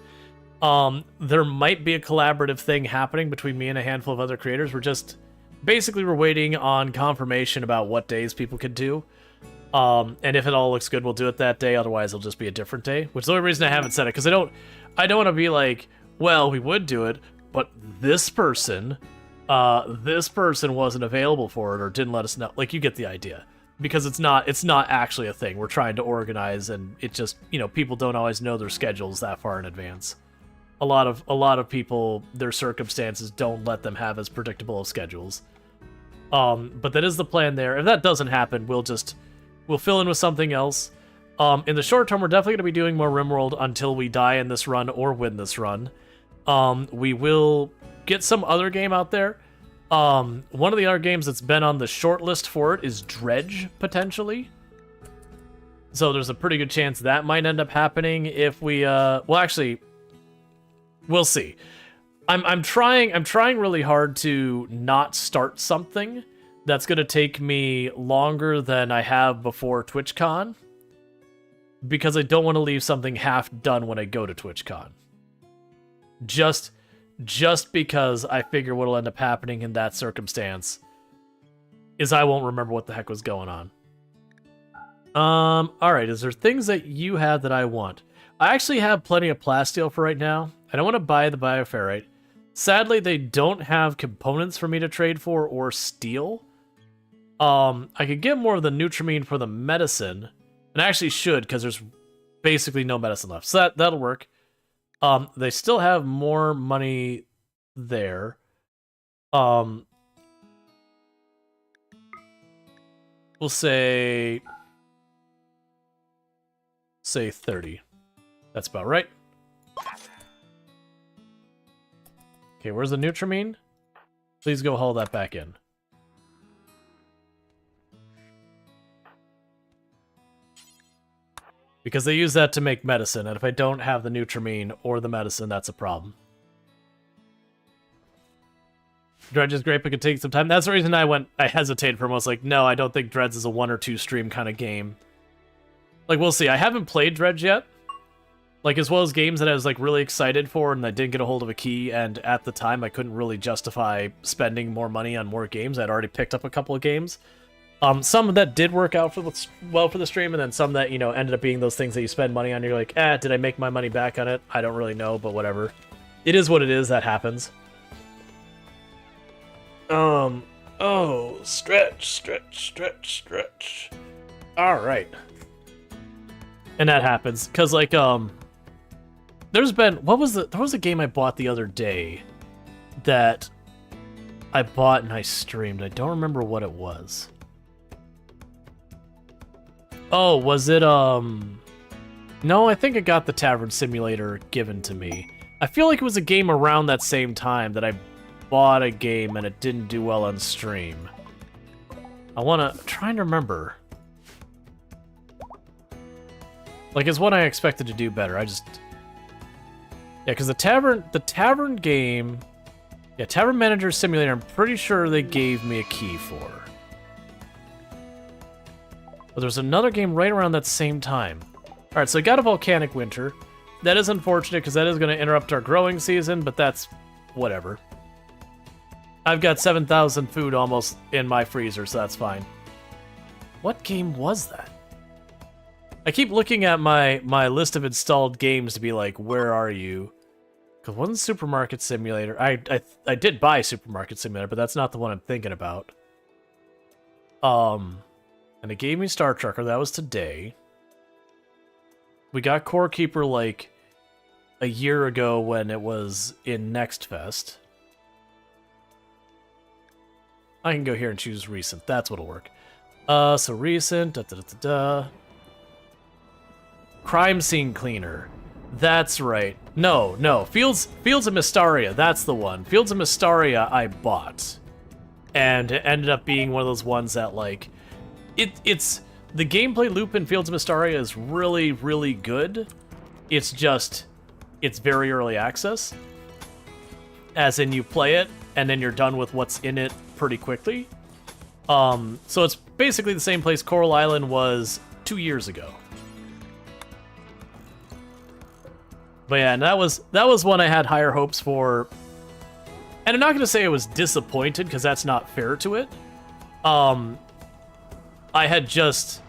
[SPEAKER 1] There might be a collaborative thing happening between me and a handful of other creators. We're waiting on confirmation about what days people could do. And if it all looks good, we'll do it that day. Otherwise, it'll just be a different day. Which is the only reason I haven't said it, because I don't want to be like, well, we would do it, but this person wasn't available for it or didn't let us know. Like, you get the idea. Because it's not actually a thing we're trying to organize, and it just, people don't always know their schedules that far in advance. A lot of people, their circumstances don't let them have as predictable of schedules. But that is the plan there. If that doesn't happen, we'll fill in with something else. In the short term, we're definitely going to be doing more RimWorld until we die in this run or win this run. We will get some other game out there. One of the other games that's been on the short list for it is Dredge, potentially. So there's a pretty good chance that might end up happening if we, well, actually, we'll see. I'm trying really hard to not start something that's going to take me longer than I have before TwitchCon, because I don't want to leave something half done when I go to TwitchCon. Just because I figure what'll end up happening in that circumstance is I won't remember what the heck was going on. Alright, is there things that you have that I want? I actually have plenty of plasteel for right now. I don't want to buy the bioferrite. Sadly, they don't have components for me to trade for or steal. I could get more of the Nutrimine for the medicine, and I actually should, because there's basically no medicine left. So that'll work. They still have more money there. We'll say 30. That's about right. Okay, where's the Nutrimine? Please go haul that back in. Because they use that to make medicine, and if I don't have the Nutrimine or the medicine, that's a problem. Dredge is great, but could take some time. That's the reason I hesitated for a moment. I was like, no, I don't think Dredge is a 1 or 2 stream kind of game. Like, we'll see. I haven't played Dredge yet. Like, as well as games that I was, like, really excited for and I didn't get a hold of a key, and at the time I couldn't really justify spending more money on more games. I'd already picked up a couple of games. Some that did work out well for the stream, and then some that, ended up being those things that you spend money on. You're like, did I make my money back on it? I don't really know, but whatever. It is what it is. That happens. Oh, stretch. All right. And that happens, because, like, there's been, there was a game I bought the other day that I bought and I streamed. I don't remember what it was. Oh, was it, no, I think I got the Tavern Simulator given to me. I feel like it was a game around that same time that I bought a game and it didn't do well on stream. I'm trying to remember. Like, it's one I expected to do better. Yeah, because the Tavern game, yeah, Tavern Manager Simulator, I'm pretty sure they gave me a key for. But there's another game right around that same time. Alright, so I got a Volcanic Winter. That is unfortunate, because that is going to interrupt our growing season, but that's whatever. I've got 7,000 food almost in my freezer, so that's fine. What game was that? I keep looking at my list of installed games to be like, where are you? Because it wasn't Supermarket Simulator. I did buy Supermarket Simulator, but that's not the one I'm thinking about. And it gave me Star Trucker. That was today. We got Core Keeper like a year ago when it was in Next Fest. I can go here and choose recent. That's what'll work. So recent. Crime Scene Cleaner. That's right. No. Fields of Mystaria. That's the one. Fields of Mystaria I bought. And it ended up being one of those ones that, like, it's the gameplay loop in Fields of Mystaria is really, really good. It's just, it's very early access. As in, you play it, and then you're done with what's in it pretty quickly. So it's basically the same place Coral Island was 2 years ago. But yeah, and that was one I had higher hopes for. And I'm not gonna say I was disappointed, because that's not fair to it. I had just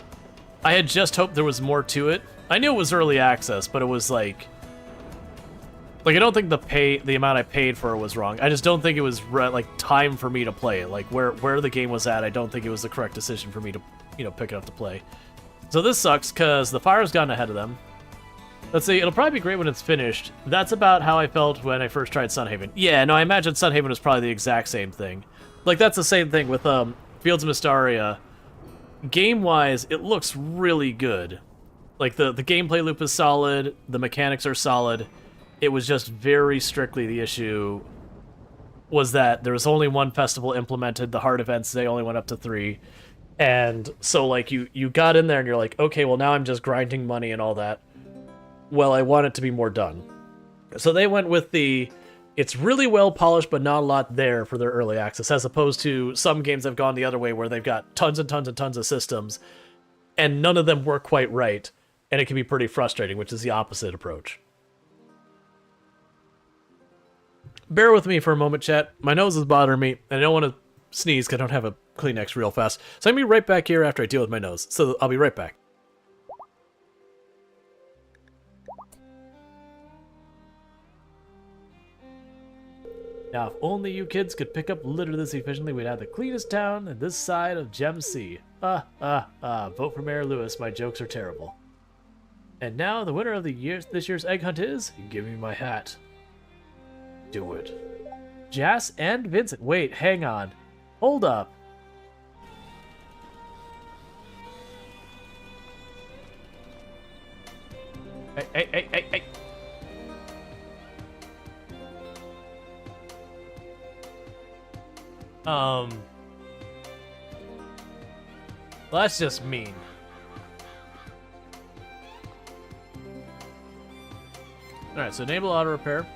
[SPEAKER 1] hoped there was more to it. I knew it was early access, but it was like I don't think the amount I paid for it was wrong. I just don't think it was like time for me to play it. Like where the game was at, I don't think it was the correct decision for me to pick it up to play. So this sucks because the fire's gotten ahead of them. Let's see, it'll probably be great when it's finished. That's about how I felt when I first tried Sunhaven. Yeah, no, I imagine Sunhaven was probably the exact same thing. Like that's the same thing with Fields of Mystaria. Game-wise, it looks really good. Like the gameplay loop is solid, the mechanics are solid. It was just very strictly the issue was that there was only one festival implemented. The hard events, they only went up to 3. And so like you got in there and you're like, okay, well now I'm just grinding money and all that. Well, I want it to be more done. So they went with it's really well polished, but not a lot there for their early access, as opposed to some games that have gone the other way where they've got tons and tons and tons of systems, and none of them work quite right, and it can be pretty frustrating, which is the opposite approach. Bear with me for a moment, chat. My nose is bothering me, and I don't want to sneeze because I don't have a Kleenex real fast. So I'm going to be right back here after I deal with my nose. So I'll be right back. Now, if only you kids could pick up litter this efficiently, we'd have the cleanest town in this side of Gem Sea. Vote for Mayor Lewis. My jokes are terrible. And now, the winner of this year's egg hunt is... Give me my hat. Do it. Jas and Vincent. Wait, hang on. Hold up. Hey. Well, that's just mean. Alright, so enable auto repair.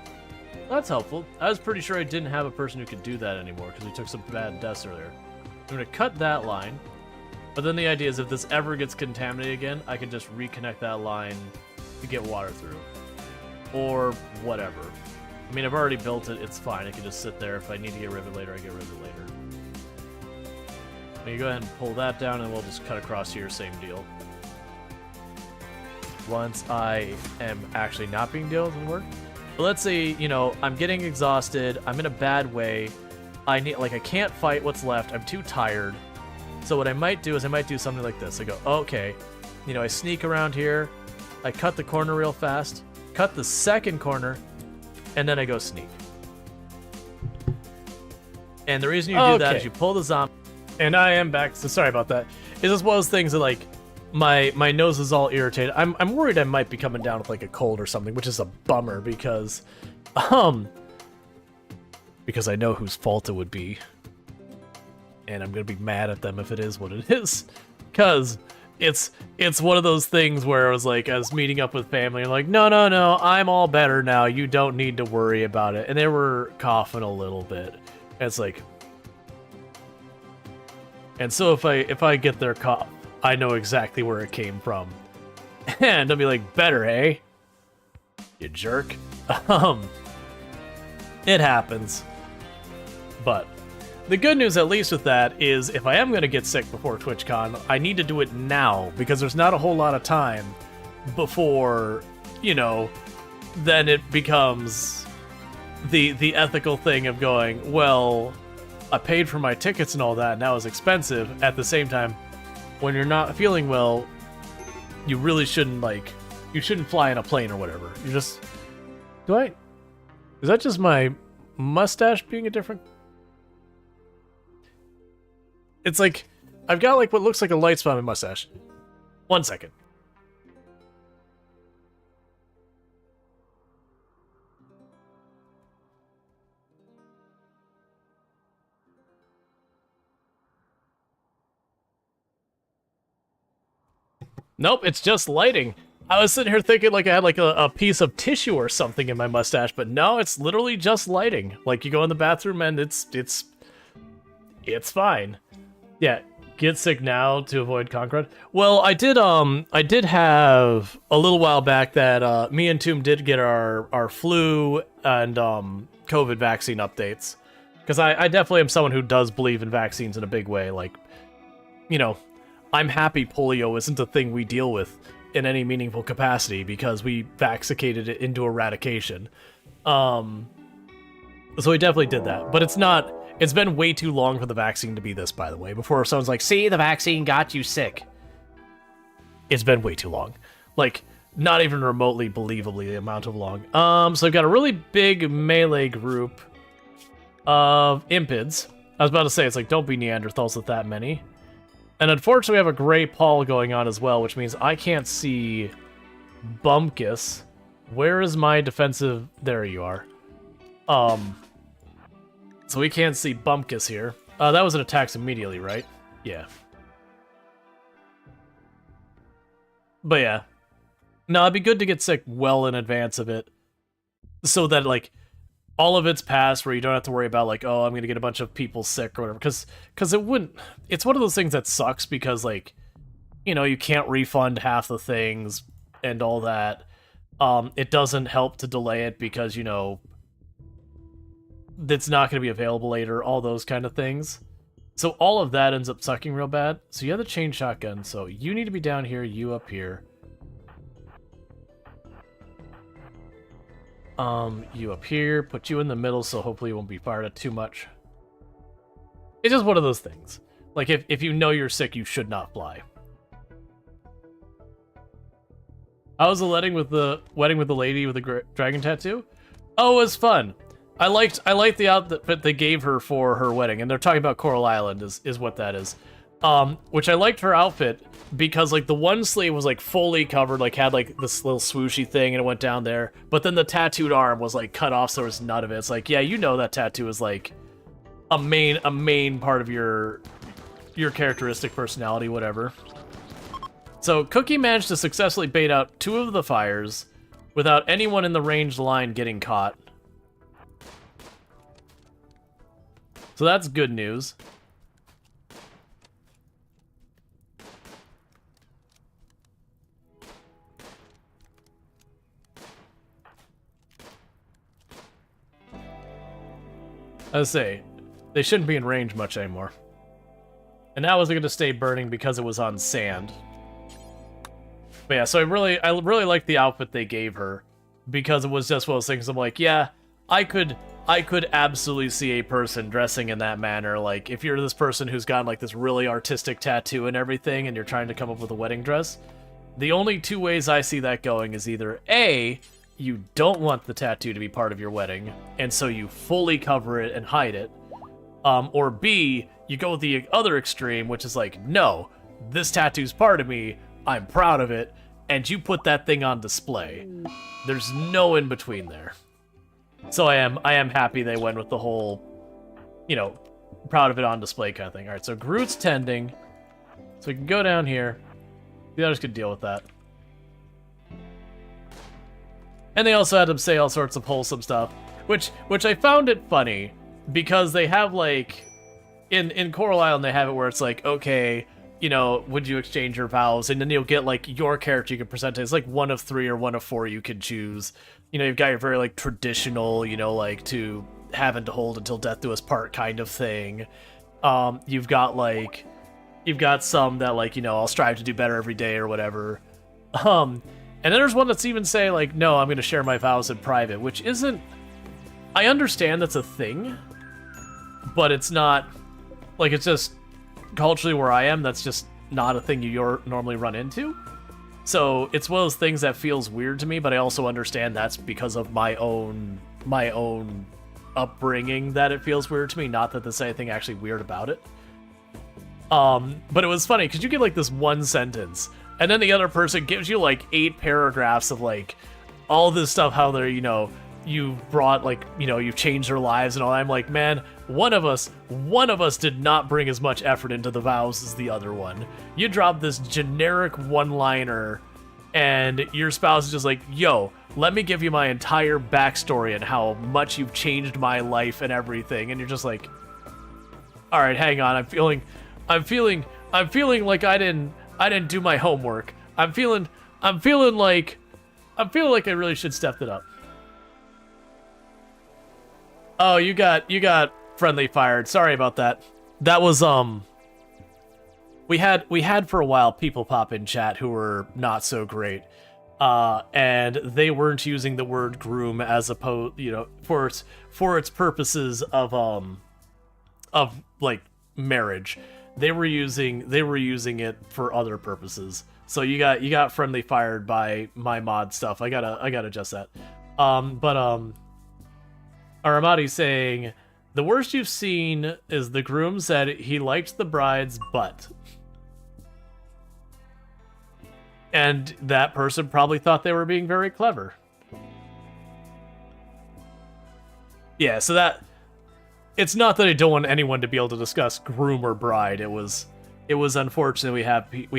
[SPEAKER 1] That's helpful. I was pretty sure I didn't have a person who could do that anymore because we took some bad deaths earlier. I'm going to cut that line. But then the idea is if this ever gets contaminated again, I can just reconnect that line to get water through. Or whatever. I mean, I've already built it. It's fine. I can just sit there. If I need to get rid of it later, I get rid of it later. Now you go ahead and pull that down, and we'll just cut across here. Same deal. Once I am actually not being dealt with work. But let's say, I'm getting exhausted. I'm in a bad way. I can't fight what's left. I'm too tired. So what I might do is I might do something like this. I go, okay. I sneak around here. I cut the corner real fast. Cut the second corner. And then I go sneak. And the reason you do that is you pull the zombie. And I am back, so sorry about that. It's just one of those things that, like, my nose is all irritated. I'm worried I might be coming down with, like, a cold or something, which is a bummer because I know whose fault it would be. And I'm gonna be mad at them if it is what it is. Because it's one of those things where I was meeting up with family and like, no, I'm all better now. You don't need to worry about it. And they were coughing a little bit. And it's like, and so if I get their cough, I know exactly where it came from. And I'll be like, better, eh? You jerk. It happens. But the good news, at least with that, is if I am going to get sick before TwitchCon, I need to do it now, because there's not a whole lot of time before, then it becomes the ethical thing of going, well, I paid for my tickets and all that, and that was expensive. At the same time, when you're not feeling well, you really shouldn't, you shouldn't fly in a plane or whatever. You just... is that just my mustache being a different... It's like, I've got what looks like a light spot on my mustache. 1 second. Nope, it's just lighting. I was sitting here thinking I had a piece of tissue or something in my mustache, but no, it's literally just lighting. You go in the bathroom and it's fine. Yeah, Get sick now to avoid Conqueror. Well, I did have a little while back that me and Tomb did get our flu and COVID vaccine updates. Because I definitely am someone who does believe in vaccines in a big way. Like, you know, I'm happy polio isn't a thing we deal with in any meaningful capacity because we vaccinated it into eradication. So we definitely did that. But it's been way too long for the vaccine to be this, by the way. Before someone's like, see, the vaccine got you sick. It's been way too long. Like, not even remotely believably the amount of long. So I've got a really big melee group of impids. I was about to say, it's like, don't be Neanderthals with that many. And unfortunately, we have a Grey Paul going on as well, which means I can't see Bumpkus. Where is my defensive? There you are. So we can't see Bumpkus here. That was an attacks immediately, right? Yeah. But yeah. No, it'd be good to get sick well in advance of it. So that, like, all of it's passed where you don't have to worry about, like, oh, I'm going to get a bunch of people sick or whatever. Because it wouldn't... It's one of those things that sucks because, like, you know, you can't refund half the things and all that. It doesn't help to delay it because, you know, it's not going to be available later, all those kind of things. So all of that ends up sucking real bad. So you have the chain shotgun, so you need to be down here, you up here. You up here, put you in the middle, so hopefully you won't be fired at too much. It's just one of those things. Like, if you know you're sick, you should not fly. How was the wedding with the lady with the dragon tattoo? Oh, it was fun. I liked the outfit they gave her for her wedding, and they're talking about Coral Island is what that is. Which I liked her outfit because, like, the one sleeve was, like, fully covered, like, had, like, this little swooshy thing, and it went down there. But then the tattooed arm was, like, cut off, so there was none of it. It's like, yeah, you know that tattoo is, like, a main part of your characteristic personality, whatever. So Cookie managed to successfully bait out 2 of the fires without anyone in the ranged line getting caught. So that's good news. I say, they shouldn't be in range much anymore. And now is it going to stay burning because it was on sand? But yeah, so I really liked the outfit they gave her because it was just one of those things. I'm like, yeah, I could absolutely see a person dressing in that manner. Like, if you're this person who's gotten, like, this really artistic tattoo and everything, and you're trying to come up with a wedding dress, the only 2 ways I see that going is either A, you don't want the tattoo to be part of your wedding, and so you fully cover it and hide it, or B, you go with the other extreme, which is like, no, this tattoo's part of me, I'm proud of it, and you put that thing on display. There's no in between there. So I am happy they went with the whole, you know, proud of it on display kind of thing. All right, so Groot's tending, so we can go down here. The others could deal with that. And they also had them say all sorts of wholesome stuff, which I found it funny because they have, like, in Coral Island they have it where it's like, okay, you know, would you exchange your vows? And then you'll get, like, your character you can present it. It's like 1 of 3 or 1 of 4 you can choose. You know, you've got your very, like, traditional, you know, like, to having to hold until death do us part kind of thing. You've got some that, like, you know, I'll strive to do better every day or whatever. And then there's one that's even say, like, no, I'm going to share my vows in private, which isn't... I understand that's a thing, but it's not... Like, it's just... Culturally where I am, that's just not a thing you normally run into. So it's one of those things that feels weird to me, but I also understand that's because of my own upbringing that it feels weird to me, not that there's anything actually weird about it. But it was funny, because you get, like, this one sentence, and then the other person gives you, like, 8 paragraphs of, like, all this stuff, how they're, you know, you've brought, like, you know, you've changed their lives and all. I'm like, man, one of us did not bring as much effort into the vows as the other one. You dropped this generic one-liner, and your spouse is just like, yo, let me give you my entire backstory and how much you've changed my life and everything. And you're just like, all right, hang on, I'm feeling I'm feeling like I didn't do my homework. I'm feeling like I really should step it up. Oh, you got friendly fired. Sorry about that. That was we had for a while people pop in chat who were not so great. And they weren't using the word groom as opposed, for its purposes of like marriage. They were using it for other purposes. So you got friendly fired by my mod stuff. I gotta adjust that. Aramati saying the worst you've seen is the groom said he liked the bride's butt. And that person probably thought they were being very clever. Yeah, so that... It's not that I don't want anyone to be able to discuss groom or bride. It was unfortunate we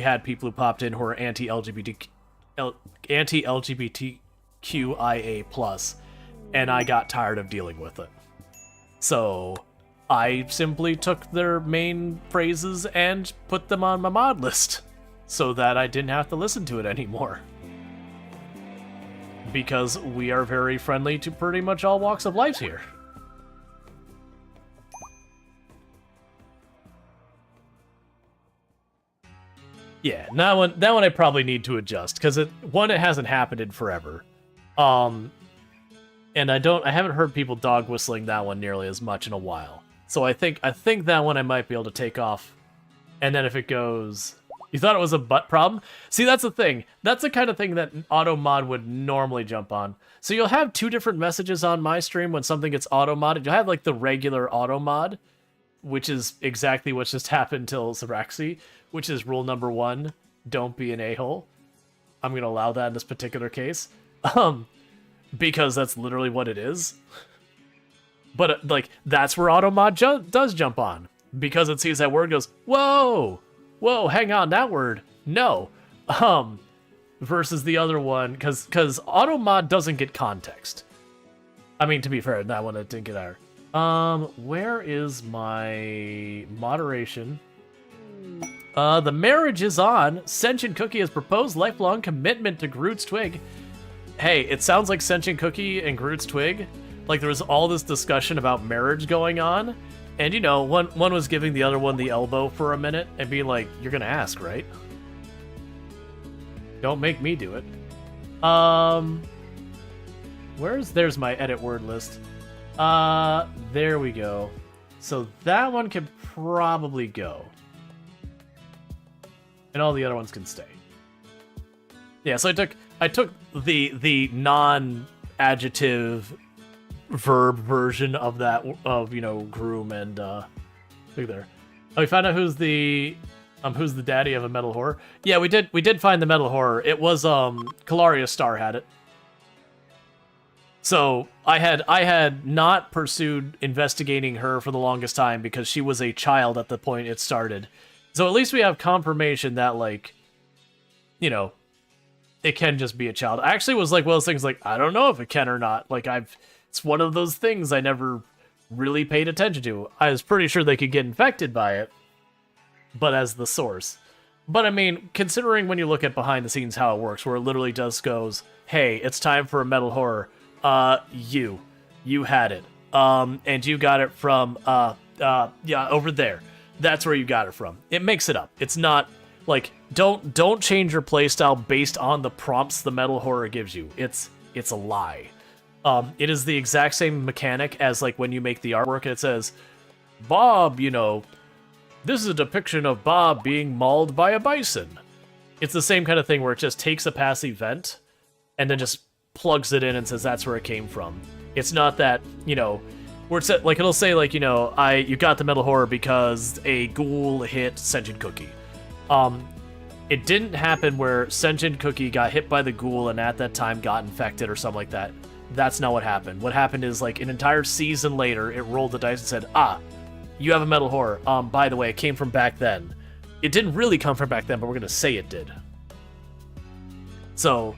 [SPEAKER 1] had people who popped in who are anti-LGBTQIA+, and I got tired of dealing with it. So I simply took their main phrases and put them on my mod list, so that I didn't have to listen to it anymore. Because we are very friendly to pretty much all walks of life here. Yeah, that one I probably need to adjust, because it hasn't happened in forever. And I haven't heard people dog whistling that one nearly as much in a while. So I think that one I might be able to take off. And then if it goes... You thought it was a butt problem? See, that's the thing. That's the kind of thing that auto mod would normally jump on. So you'll have two different messages on my stream when something gets auto modded. You'll have like the regular auto mod, which is exactly what just happened till Zeraxi, which is rule number 1, don't be an a-hole. I'm gonna allow that in this particular case. Because that's literally what it is. But like, that's where auto mod does jump on. Because it sees that word, goes, whoa! Whoa, hang on, that word, no. Versus the other one, because auto mod doesn't get context. I mean, to be fair, that one it didn't get our. Where is my moderation? The marriage is on. Sentient Cookie has proposed lifelong commitment to Groot's Twig. Hey, it sounds like Sentient Cookie and Groot's Twig. Like there was all this discussion about marriage going on. And, one was giving the other one the elbow for a minute and being like, you're going to ask, right? Don't make me do it. There's my edit word list. There we go. So that one can probably go. And all the other ones can stay. Yeah, so I took the non-adjective verb version of that, of groom and look there. Oh, we found out who's the daddy of a metal horror. Yeah, we did find the metal horror. It was Kalaria Star had it. So I had not pursued investigating her for the longest time because she was a child at the point it started. So at least we have confirmation that like, it can just be a child. I actually was like one of those things like, I don't know if it can or not. Like it's one of those things I never really paid attention to. I was pretty sure they could get infected by it, but as the source. But I mean, considering when you look at behind the scenes how it works, where it literally just goes, hey, it's time for a metal horror. You had it. And you got it from, over there. That's where you got it from. It makes it up. It's not, like, don't change your playstyle based on the prompts the metal horror gives you. It's a lie. It is the exact same mechanic as like when you make the artwork and it says, Bob, this is a depiction of Bob being mauled by a bison. It's the same kind of thing where it just takes a past event and then just plugs it in and says that's where it came from. It's not that, where it's like it'll say like, you got the metal horror because a ghoul hit Sentient Cookie. It didn't happen where Sentient Cookie got hit by the ghoul and at that time got infected or something like that. That's not what happened. What happened is, like, an entire season later, it rolled the dice and said, you have a metal horror. By the way, it came from back then. It didn't really come from back then, but we're gonna say it did. So,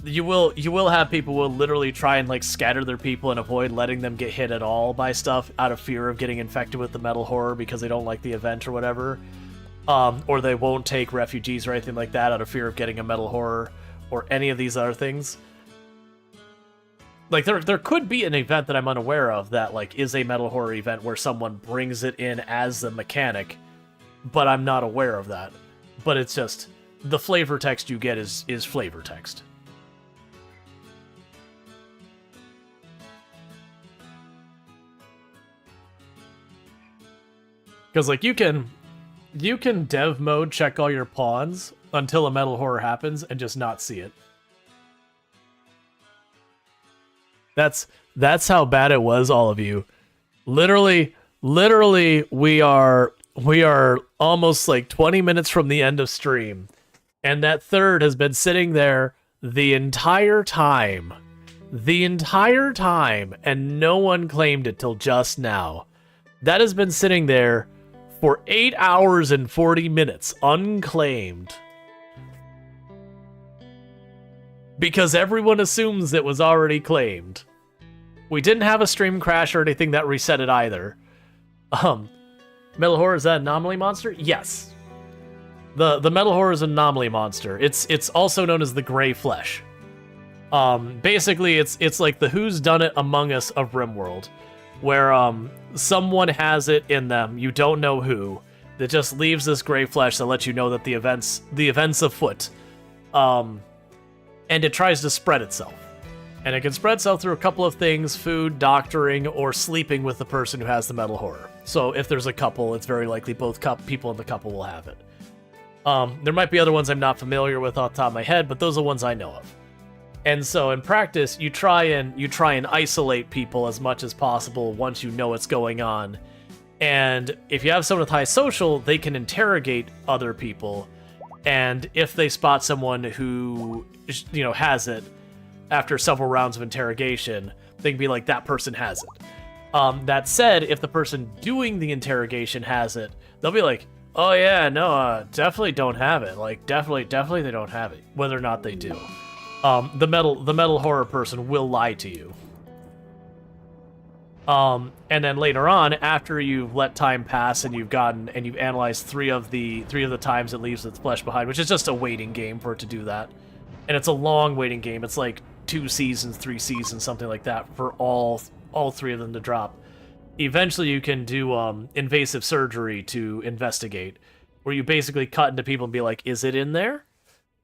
[SPEAKER 1] you will have people who will literally try and, like, scatter their people and avoid letting them get hit at all by stuff out of fear of getting infected with the metal horror because they don't like the event or whatever. or they won't take refugees or anything like that out of fear of getting a metal horror or any of these other things. Like, there could be an event that I'm unaware of that, like, is a metal horror event where someone brings it in as the mechanic, but I'm not aware of that. But it's just, the flavor text you get is flavor text. Because, like, you can dev mode check all your pawns until a metal horror happens and just not see it. That's how bad it was, all of you. Literally, we are almost like 20 minutes from the end of stream, and that third has been sitting there the entire time, and no one claimed it till just now. That has been sitting there for 8 hours and 40 minutes, unclaimed. Because everyone assumes it was already claimed. We didn't have a stream crash or anything that reset it either. Metal Horror, is that anomaly monster? Yes. The Metal Horror is an anomaly monster. It's also known as the Gray Flesh. Basically, it's like the Who's Done It Among Us of RimWorld, where someone has it in them, you don't know who, that just leaves this gray flesh that lets you know that the events afoot. And it tries to spread itself. And it can spread itself through a couple of things: food, doctoring, or sleeping with the person who has the metal horror. So if there's a couple, it's very likely both people in the couple will have it. There might be other ones I'm not familiar with off the top of my head, but those are ones I know of. And so in practice, you try and isolate people as much as possible once you know what's going on. And if you have someone with high social, they can interrogate other people. And if they spot someone who, has it after several rounds of interrogation, they can be like, that person has it. That said, if the person doing the interrogation has it, they'll be like, oh yeah, no, definitely don't have it. Like, definitely they don't have it, whether or not they do. The metal horror person will lie to you. And then later on, after you've let time pass and you've analyzed three of the times it leaves its flesh behind, which is just a waiting game for it to do that. And it's a long waiting game. It's like 2 seasons, 3 seasons, something like that, for all 3 of them to drop. Eventually you can do invasive surgery to investigate, where you basically cut into people and be like, is it in there?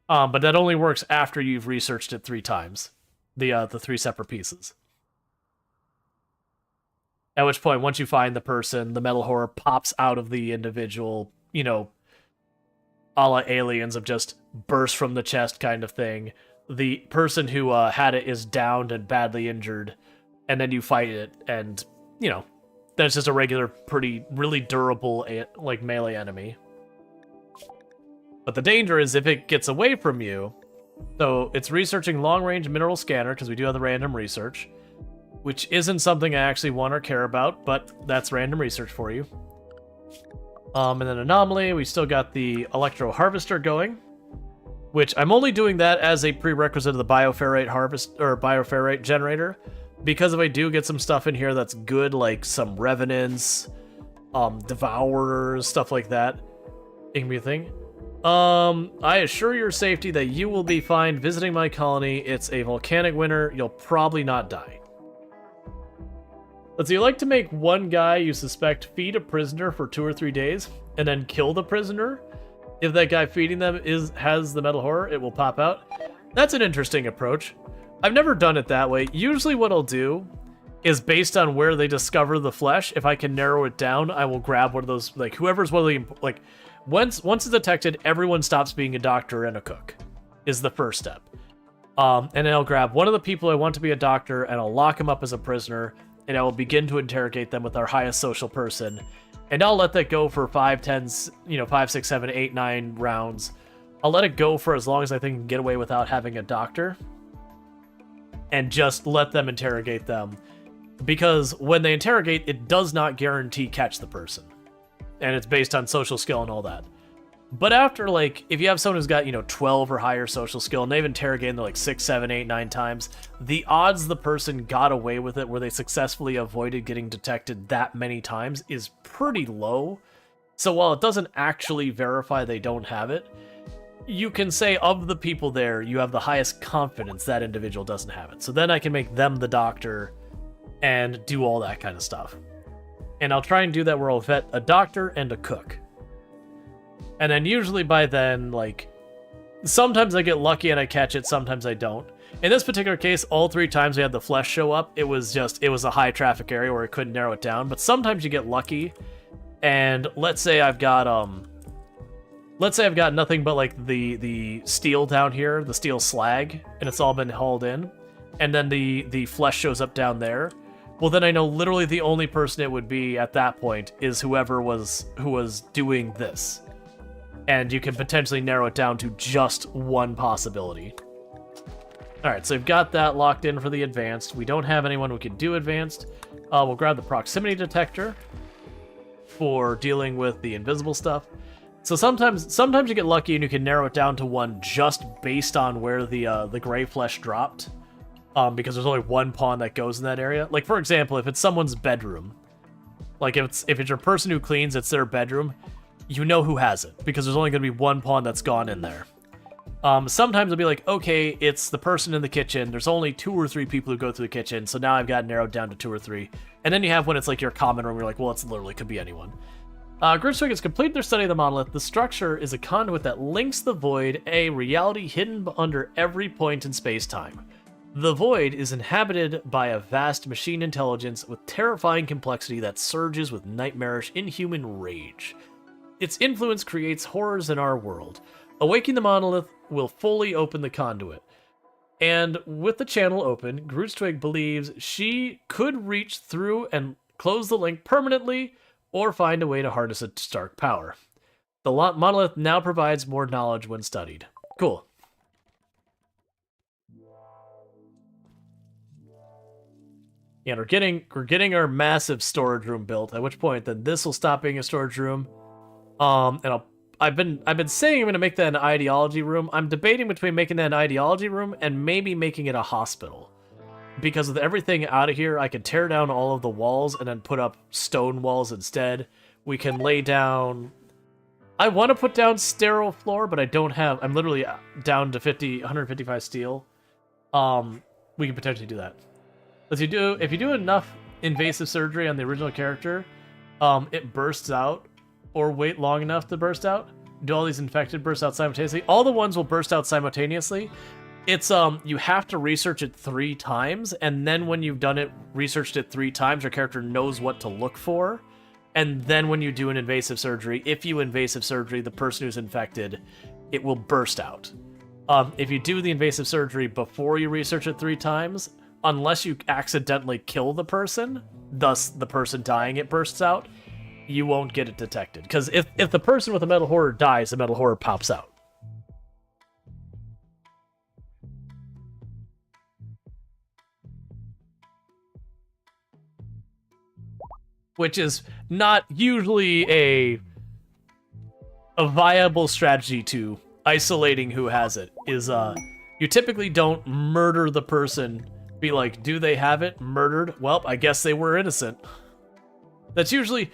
[SPEAKER 1] But that only works after you've researched it 3 times, the 3 separate pieces. At which point, once you find the person, the metal horror pops out of the individual, a la Aliens, of just burst from the chest kind of thing. The person who had it is downed and badly injured, and then you fight it, and, then it's just a regular, really durable, like, melee enemy. But the danger is if it gets away from you. So it's researching long-range mineral scanner, because we do have the random research, which isn't something I actually want or care about, but that's random research for you. And then anomaly, we still got the electro harvester going, which I'm only doing that as a prerequisite of the bioferrite bioferrite generator, because if I do get some stuff in here that's good, like some revenants, devourers, stuff like that, it can be a thing. I assure your safety that you will be fine visiting my colony. It's a volcanic winter. You'll probably not die. Let's see, you like to make one guy you suspect feed a prisoner for 2 or 3 days, and then kill the prisoner. If that guy feeding them has the metal horror, it will pop out. That's an interesting approach. I've never done it that way. Usually what I'll do is, based on where they discover the flesh, if I can narrow it down, I will grab one of those, like, whoever's one of the, like, once it's detected, everyone stops being a doctor and a cook, is the first step. And then I'll grab one of the people I want to be a doctor, and I'll lock him up as a prisoner, and I will begin to interrogate them with our highest social person. And I'll let that go for 5, 10, 5, 6, 7, 8, 9 rounds. I'll let it go for as long as I think I can get away without having a doctor. And just let them interrogate them. Because when they interrogate, it does not guarantee catch the person. And it's based on social skill and all that. But after, like, if you have someone who's got, 12 or higher social skill, and they've interrogated them like 6, 7, 8, 9 times, the odds the person got away with it where they successfully avoided getting detected that many times is pretty low. So while it doesn't actually verify they don't have it, you can say of the people there, you have the highest confidence that individual doesn't have it. So then I can make them the doctor and do all that kind of stuff. And I'll try and do that where I'll vet a doctor and a cook. And then usually by then, like, sometimes I get lucky and I catch it, sometimes I don't. In this particular case, all 3 times we had the flesh show up, it was a high traffic area where I couldn't narrow it down. But sometimes you get lucky, and let's say I've got nothing but like the steel down here, the steel slag, and it's all been hauled in, and then the flesh shows up down there. Well, then I know literally the only person it would be at that point is who was doing this. And you can potentially narrow it down to just one possibility. Alright, so we've got that locked in for the advanced. We don't have anyone who can do advanced. We'll grab the proximity detector for dealing with the invisible stuff. So sometimes you get lucky and you can narrow it down to one just based on where the gray flesh dropped. Because there's only one pawn that goes in that area. Like, for example, if it's someone's bedroom, like if it's your person who cleans, it's their bedroom, you know who has it, because there's only going to be one pawn that's gone in there. Sometimes it'll be like, okay, it's the person in the kitchen. There's only 2 or 3 people who go through the kitchen, so now I've got narrowed down to 2 or 3. And then you have when it's like your common room, you're like, well, it's literally could be anyone. Groupswig has completed their study of the monolith. The structure is a conduit that links the void, a reality hidden under every point in space-time. The void is inhabited by a vast machine intelligence with terrifying complexity that surges with nightmarish, inhuman rage. Its influence creates horrors in our world. Awakening the monolith will fully open the conduit. And with the channel open, Grootstwig believes she could reach through and close the link permanently, or find a way to harness its dark power. The monolith now provides more knowledge when studied. Cool. And we're getting our massive storage room built, at which point then this will stop being a storage room. And I've been saying I'm gonna make that an ideology room. I'm debating between making that an ideology room and maybe making it a hospital. Because with everything out of here, I can tear down all of the walls and then put up stone walls instead. We can lay down... I want to put down sterile floor, but I don't have... I'm literally down to 155 steel. We can potentially do that. If you do enough invasive surgery on the original character, it bursts out, or wait long enough to burst out. Do all these infected burst out simultaneously? All the ones will burst out simultaneously. It's, you have to research it 3 times, and then when you've researched it 3 times, your character knows what to look for. And then when you do an invasive surgery, if you invasive surgery the person who's infected, it will burst out. If you do the invasive surgery before you research it 3 times, unless you accidentally kill the person, thus the person dying it bursts out, you won't get it detected. Because if the person with the metal horror dies, the metal horror pops out. Which is not usually a viable strategy to isolating who has it. You typically don't murder the person, be like, do they have it? Murdered? Well, I guess they were innocent. That's usually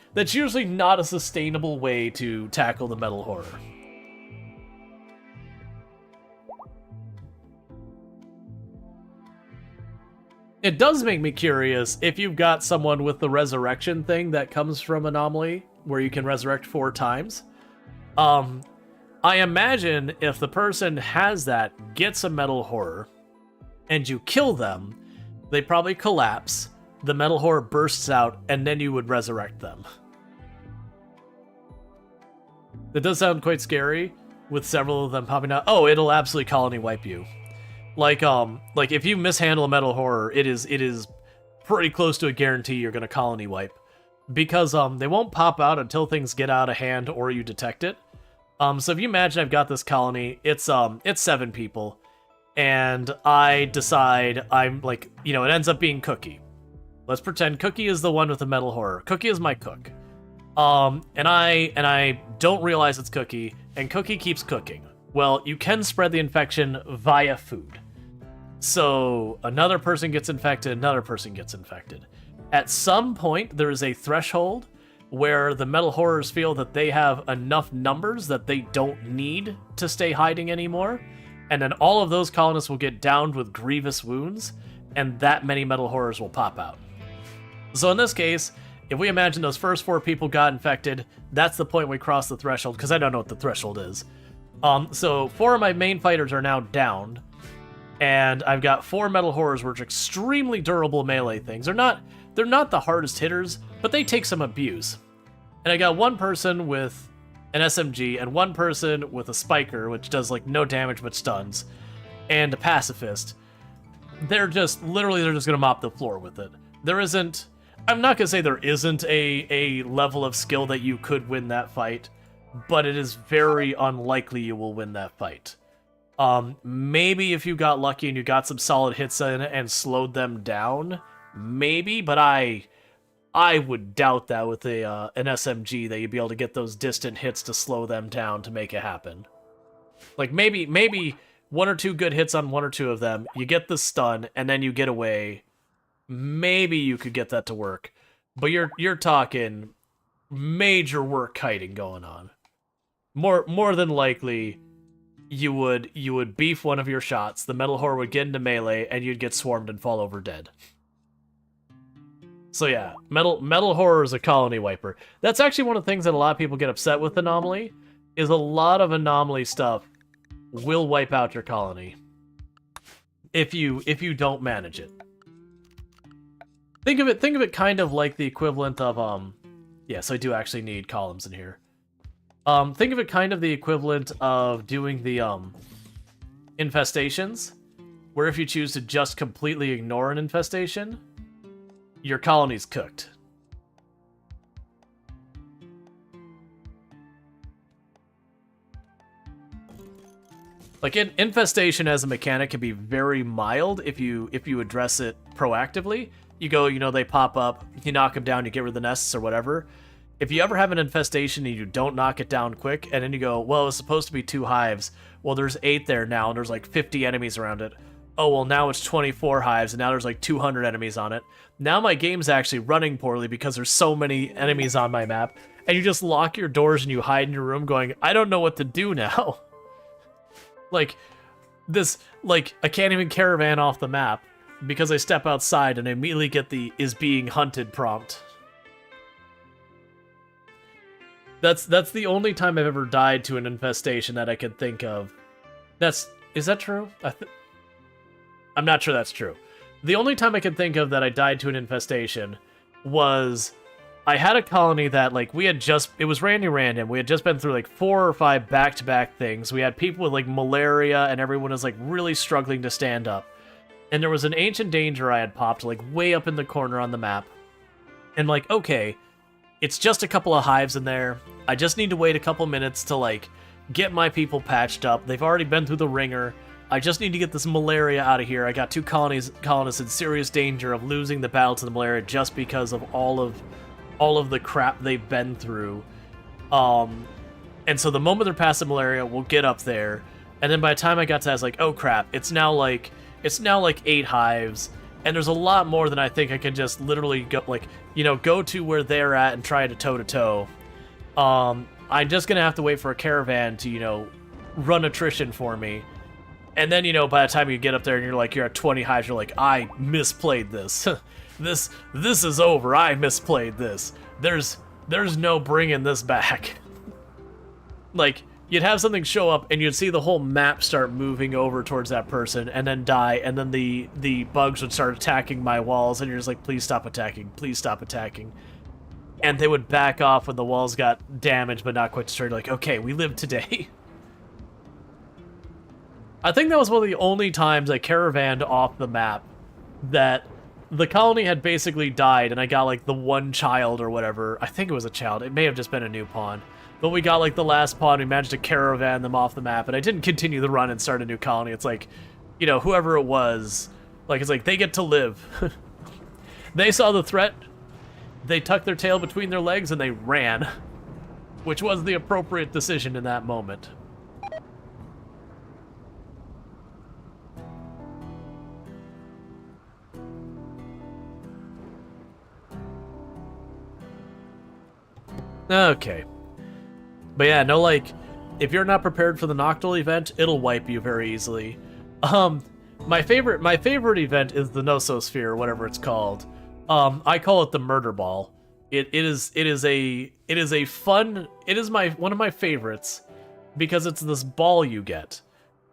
[SPEAKER 1] not a sustainable way to tackle the metal horror. It does make me curious if you've got someone with the resurrection thing that comes from Anomaly, where you can resurrect 4 times. I imagine if the person has that, gets a metal horror, and you kill them, they probably collapse, the metal horror bursts out, and then you would resurrect them. That does sound quite scary, with several of them popping out. Oh, it'll absolutely colony wipe you. Like if you mishandle a metal horror, it is pretty close to a guarantee you're gonna colony wipe. Because they won't pop out until things get out of hand or you detect it. So if you imagine I've got this colony, it's 7 people, and I decide I'm like, it ends up being Cookie. Let's pretend Cookie is the one with the metal horror. Cookie is my cook. And I don't realize it's Cookie, and Cookie keeps cooking. Well, you can spread the infection via food. So another person gets infected, another person gets infected. At some point, there is a threshold where the metal horrors feel that they have enough numbers that they don't need to stay hiding anymore, and then all of those colonists will get downed with grievous wounds, and that many metal horrors will pop out. So in this case, if we imagine those first 4 people got infected, that's the point we cross the threshold, because I don't know what the threshold is. So 4 of my main fighters are now downed, and I've got 4 metal horrors, which are extremely durable melee things. They're not the hardest hitters, but they take some abuse. And I got 1 person with an SMG, and 1 person with a spiker, which does like no damage but stuns, and a pacifist. They're just gonna mop the floor with it. I'm not gonna say there isn't a level of skill that you could win that fight, but it is very unlikely you will win that fight. Maybe if you got lucky and you got some solid hits in and slowed them down, maybe, but I would doubt that with an SMG that you'd be able to get those distant hits to slow them down to make it happen. Like maybe 1 or 2 good hits on 1 or 2 of them, you get the stun, and then you get away. Maybe you could get that to work, but you're talking major work kiting going on. More than likely, you would beef one of your shots, the metal horror would get into melee, and you'd get swarmed and fall over dead. So yeah, metal horror is a colony wiper. That's actually one of the things that a lot of people get upset with Anomaly, is a lot of Anomaly stuff will wipe out your colony if you don't manage it. Think of it kind of like the equivalent of yes, I do actually need columns in here. Think of it kind of the equivalent of doing the infestations, where if you choose to just completely ignore an infestation, your colony's cooked. Like infestation as a mechanic can be very mild if you address it proactively. You go, they pop up, you knock them down, you get rid of the nests or whatever. If you ever have an infestation and you don't knock it down quick, and then you go, well, it was supposed to be 2 hives. Well, there's 8 there now, and there's like 50 enemies around it. Oh, well, now it's 24 hives, and now there's like 200 enemies on it. Now my game's actually running poorly because there's so many enemies on my map, and you just lock your doors and you hide in your room going, I don't know what to do now. I can't even caravan off the map because I step outside and I immediately get the is being hunted prompt. That's the only time I've ever died to an infestation that I could think of. Is that true? I'm not sure that's true. The only time I could think of that I died to an infestation was I had a colony that it was random. We had just been through 4 or 5 back-to-back things. We had people with malaria and everyone was really struggling to stand up. And there was an ancient danger I had popped way up in the corner on the map. And okay, it's just a couple of hives in there. I just need to wait a couple minutes to get my people patched up. They've already been through the ringer. I just need to get this malaria out of here. I got 2 colonists in serious danger of losing the battle to the malaria just because of all of the crap they've been through. And so the moment they're past the malaria, we'll get up there. And then by the time I got to that, I was like, oh crap, it's now 8 hives. And there's a lot more than I think I can just literally go to where they're at and try to toe-to-toe. I'm just gonna have to wait for a caravan to, run attrition for me. And then, by the time you get up there and you're at 20 hives, you're like, I misplayed this. this is over. I misplayed this. There's no bringing this back. You'd have something show up and you'd see the whole map start moving over towards that person and then die, and then the bugs would start attacking my walls, and you're just like, please stop attacking, please stop attacking. And they would back off when the walls got damaged but not quite destroyed. Okay, we live today. I think that was one of the only times I caravanned off the map that the colony had basically died and I got the 1 child or whatever. I think it was a child. It may have just been a new pawn. But we got the last pawn, we managed to caravan them off the map, and I didn't continue the run and start a new colony. It's whoever it was, they get to live. They saw the threat, they tucked their tail between their legs, and they ran. Which was the appropriate decision in that moment. Okay. But yeah, no, like, if you're not prepared for the Nocturnal event, it'll wipe you very easily. My favorite event is the Nososphere, whatever it's called. I call it the Murder Ball. It is one of my favorites because it's this ball you get,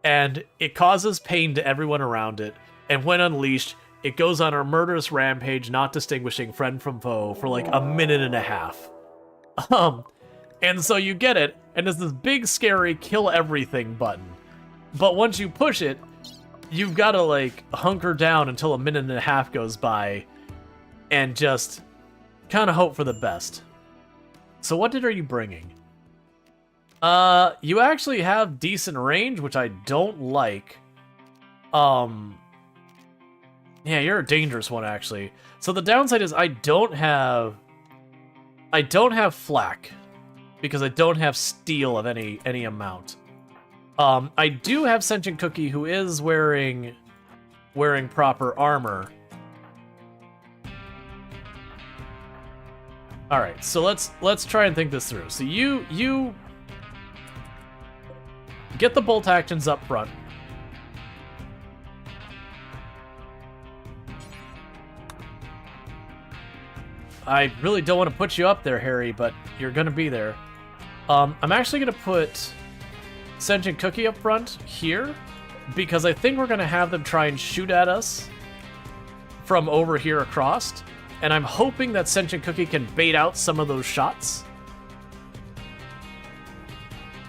[SPEAKER 1] and it causes pain to everyone around it, and when unleashed, it goes on a murderous rampage, not distinguishing friend from foe for like a minute and a half. And so you get it, and it's this big, scary, kill everything button. But once you push it, you've got to, like, hunker down until a minute and a half goes by and just kind of hope for the best. So what are you bringing? You actually have decent range, which I don't like. Yeah, you're a dangerous one, actually. So the downside is I don't have flak, because I don't have steel of any amount. I do have Sentient Cookie, who is wearing proper armor. All right, so let's try and think this through. So you get the bolt actions up front. I really don't want to put you up there, Harry, but you're gonna be there. I'm actually gonna put Sentient Cookie up front here, because I think we're gonna have them try and shoot at us from over here across, and I'm hoping that Sentient Cookie can bait out some of those shots.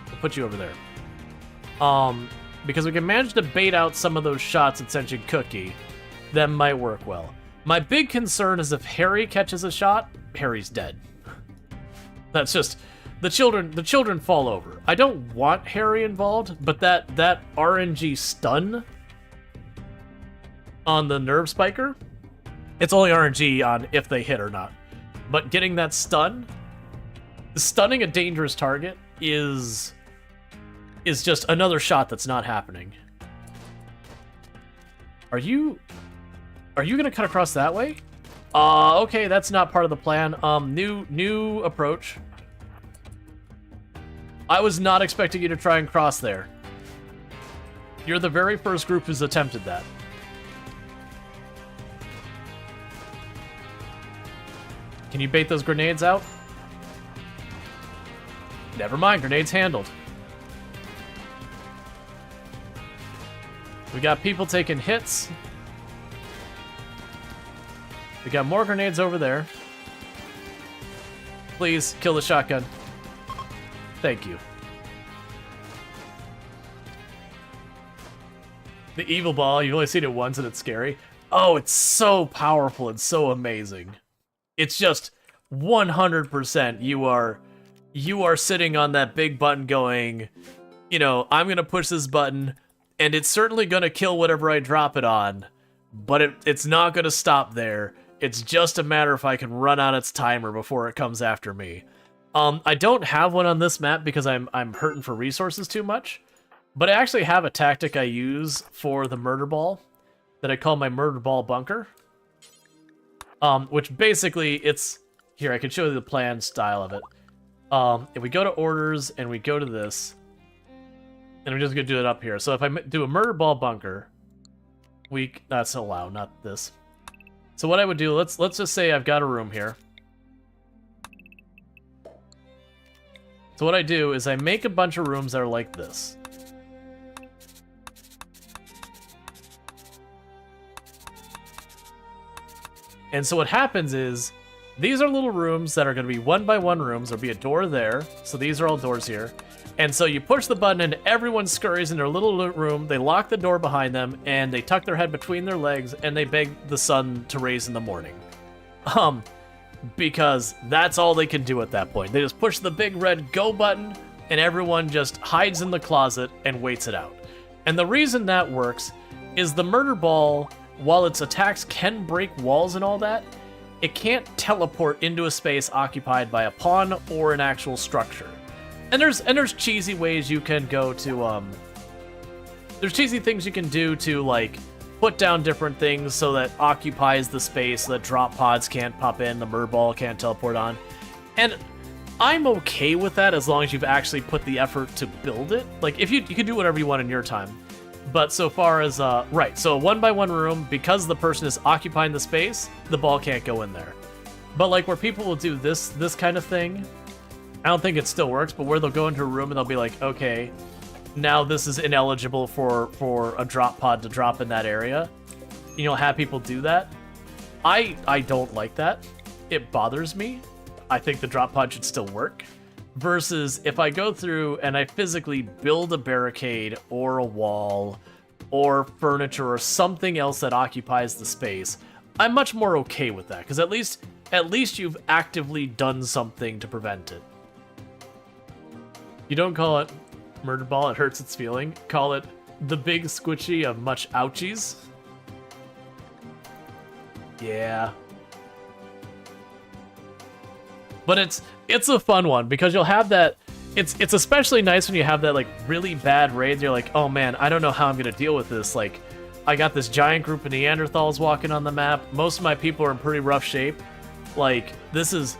[SPEAKER 1] I'll put you over there. Because we can manage to bait out some of those shots at Sentient Cookie, that might work well. My big concern is if Harry catches a shot, Harry's dead. That's just... The children fall over. I don't want Harry involved, but that RNG stun on the nerve spiker, it's only RNG on if they hit or not. But getting that stunning a dangerous target is just another shot that's not happening. Are you gonna cut across that way? Okay, that's not part of the plan. New approach. I was not expecting you to try and cross there. You're the very first group who's attempted that. Can you bait those grenades out? Never mind, grenades handled. We got people taking hits. We got more grenades over there. Please, kill the shotgun. Thank you. The evil ball, you've only seen it once and it's scary. Oh, it's so powerful and so amazing. It's just 100% you are sitting on that big button going, you know, I'm gonna push this button and it's certainly gonna kill whatever I drop it on, but it's not gonna stop there. It's just a matter if I can run out its timer before it comes after me. I don't have one on this map because I'm hurting for resources too much, but I actually have a tactic I use for the murder ball that I call my murder ball bunker. Which basically it's here. I can show you the plan style of it. If we go to orders and we go to this, and I'm just gonna do it up here. So if I do a murder ball bunker, that's allow, not this. So what I would do, let's just say I've got a room here. So what I do is I make a bunch of rooms that are like this. And so what happens is, these are little rooms that are going to be 1x1 rooms. There'll be a door there. So these are all doors here. And so you push the button and everyone scurries in their little room. They lock the door behind them and they tuck their head between their legs and they beg the sun to raise in the morning. Because that's all they can do at that point. They just push the big red go button and everyone just hides in the closet and waits it out. And the reason that works is the murder ball, while its attacks can break walls and all that, it can't teleport into a space occupied by a pawn or an actual structure. And there's cheesy ways you can go to there's cheesy things you can do to, like, put down different things so that occupies the space so that drop pods can't pop in, the murder ball can't teleport on. And I'm okay with that as long as you've actually put the effort to build it. Like, if you can do whatever you want in your time. But so far as, right, so a 1x1 room, because the person is occupying the space, the ball can't go in there. But like where people will do this kind of thing, I don't think it still works, but where they'll go into a room and they'll be like, okay, now this is ineligible for a drop pod to drop in that area. You know, have people do that. I don't like that. It bothers me. I think the drop pod should still work. Versus if I go through and I physically build a barricade or a wall or furniture or something else that occupies the space, I'm much more okay with that, because at least you've actively done something to prevent it. You don't call it murder ball, it hurts its feeling. Call it the big squishy of much ouchies. Yeah. But it's a fun one, because you'll have that. It's especially nice when you have that like really bad raid. You're like, oh man, I don't know how I'm gonna deal with this. Like, I got this giant group of Neanderthals walking on the map. Most of my people are in pretty rough shape. Like, this is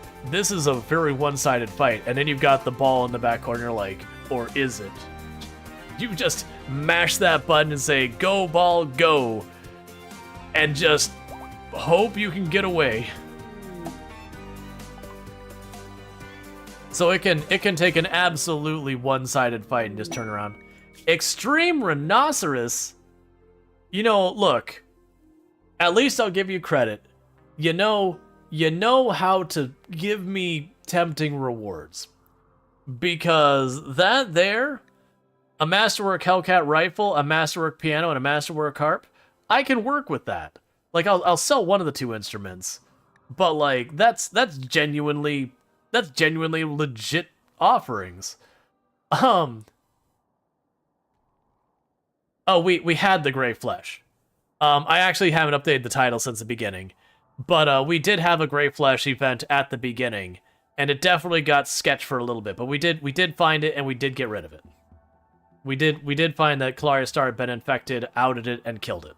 [SPEAKER 1] a very one-sided fight. And then you've got the ball in the back corner, like, or is it? You just mash that button and say, go ball, go. And just hope you can get away. So it can take an absolutely one-sided fight and just turn around. Extreme Rhinoceros? You know, look, at least I'll give you credit. You know how to give me tempting rewards. Because that there, a Masterwork Hellcat rifle, a Masterwork piano, and a Masterwork harp, I can work with that. Like, I'll sell one of the two instruments. But like, that's genuinely legit offerings. Oh, we had the Gray Flesh. I actually haven't updated the title since the beginning, but we did have a Gray Flesh event at the beginning, and it definitely got sketched for a little bit. But we did find it, and we did get rid of it. We did find that Claria Star had been infected, outed it, and killed it,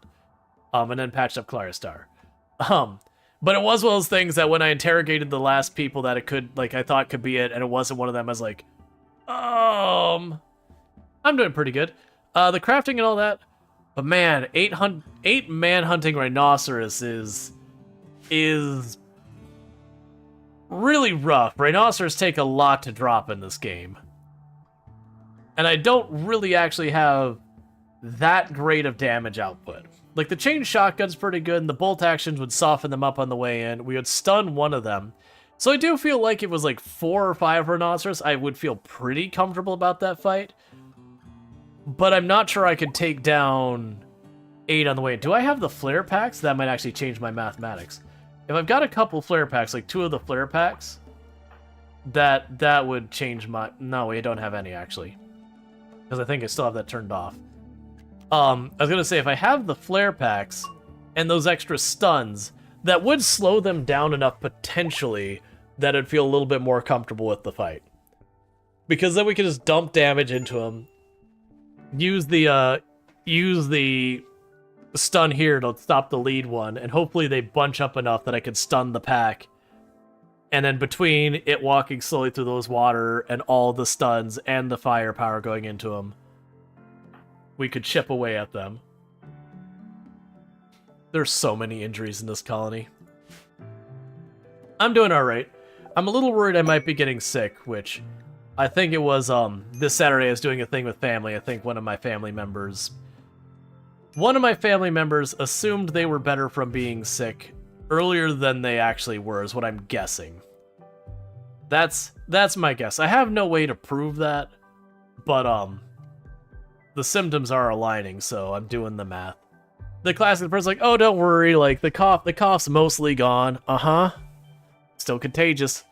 [SPEAKER 1] and then patched up Claria Star. But it was one of those things that when I interrogated the last people that it could, like, I thought could be it, and it wasn't one of them, I was like, I'm doing pretty good. The crafting and all that, but man, 8-man hunting Rhinoceros is really rough. Rhinoceros take a lot to drop in this game. And I don't really actually have that great of damage output. Like, the chain shotgun's pretty good, and the bolt actions would soften them up on the way in. We would stun one of them. So I do feel like it was like 4 or 5 Rhinoceros. I would feel pretty comfortable about that fight. But I'm not sure I could take down 8 on the way. Do I have the flare packs? That might actually change my mathematics. If I've got a couple flare packs, like 2 of the flare packs, that would change my... No, we don't have any, actually. Because I think I still have that turned off. I was going to say, if I have the flare packs and those extra stuns, that would slow them down enough potentially that I'd feel a little bit more comfortable with the fight. Because then we can just dump damage into them. Use the stun here to stop the lead one, and hopefully they bunch up enough that I can stun the pack. And then between it walking slowly through those water and all the stuns and the firepower going into them, we could chip away at them. There's so many injuries in this colony. I'm doing alright. I'm a little worried I might be getting sick, which I think it was this Saturday I was doing a thing with family. I think one of my family members assumed they were better from being sick earlier than they actually were, is what I'm guessing. That's my guess. I have no way to prove that, but the symptoms are aligning, so I'm doing the math. The classic person's like, oh, don't worry, like the cough's mostly gone. Still contagious.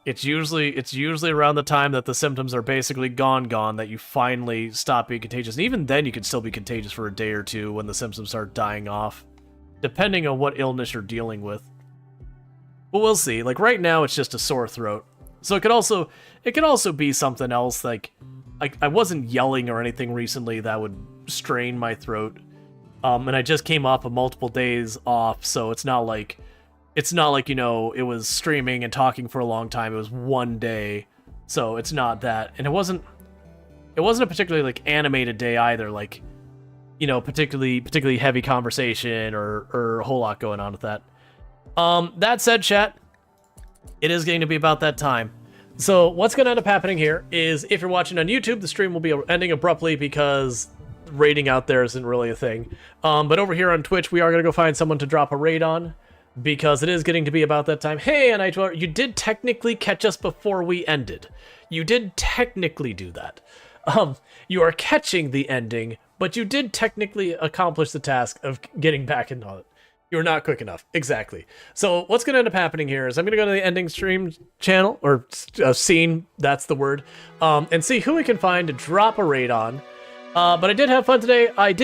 [SPEAKER 1] It's usually around the time that the symptoms are basically gone that you finally stop being contagious. And even then you can still be contagious for a day or two when the symptoms start dying off, depending on what illness you're dealing with. But we'll see. Like right now it's just a sore throat. So it could also be something else, like I wasn't yelling or anything recently that would strain my throat. And I just came off of multiple days off, so it's not like it's not like, you know, it was streaming and talking for a long time. It was one day, so it's not that. And it wasn't a particularly like animated day either, like, you know, particularly heavy conversation or a whole lot going on with that. That said, chat, it is getting to be about that time. So what's going to end up happening here is, if you're watching on YouTube, the stream will be ending abruptly because raiding out there isn't really a thing. But over here on Twitch, we are going to go find someone to drop a raid on, because it is getting to be about that time. Hey, NI12, you did technically catch us before we ended. You did technically do that. You are catching the ending, but you did technically accomplish the task of getting back into it. You're not quick enough. Exactly. So what's going to end up happening here is I'm going to go to the ending stream channel, or scene, that's the word, and see who we can find to drop a raid on. But I did have fun today. I did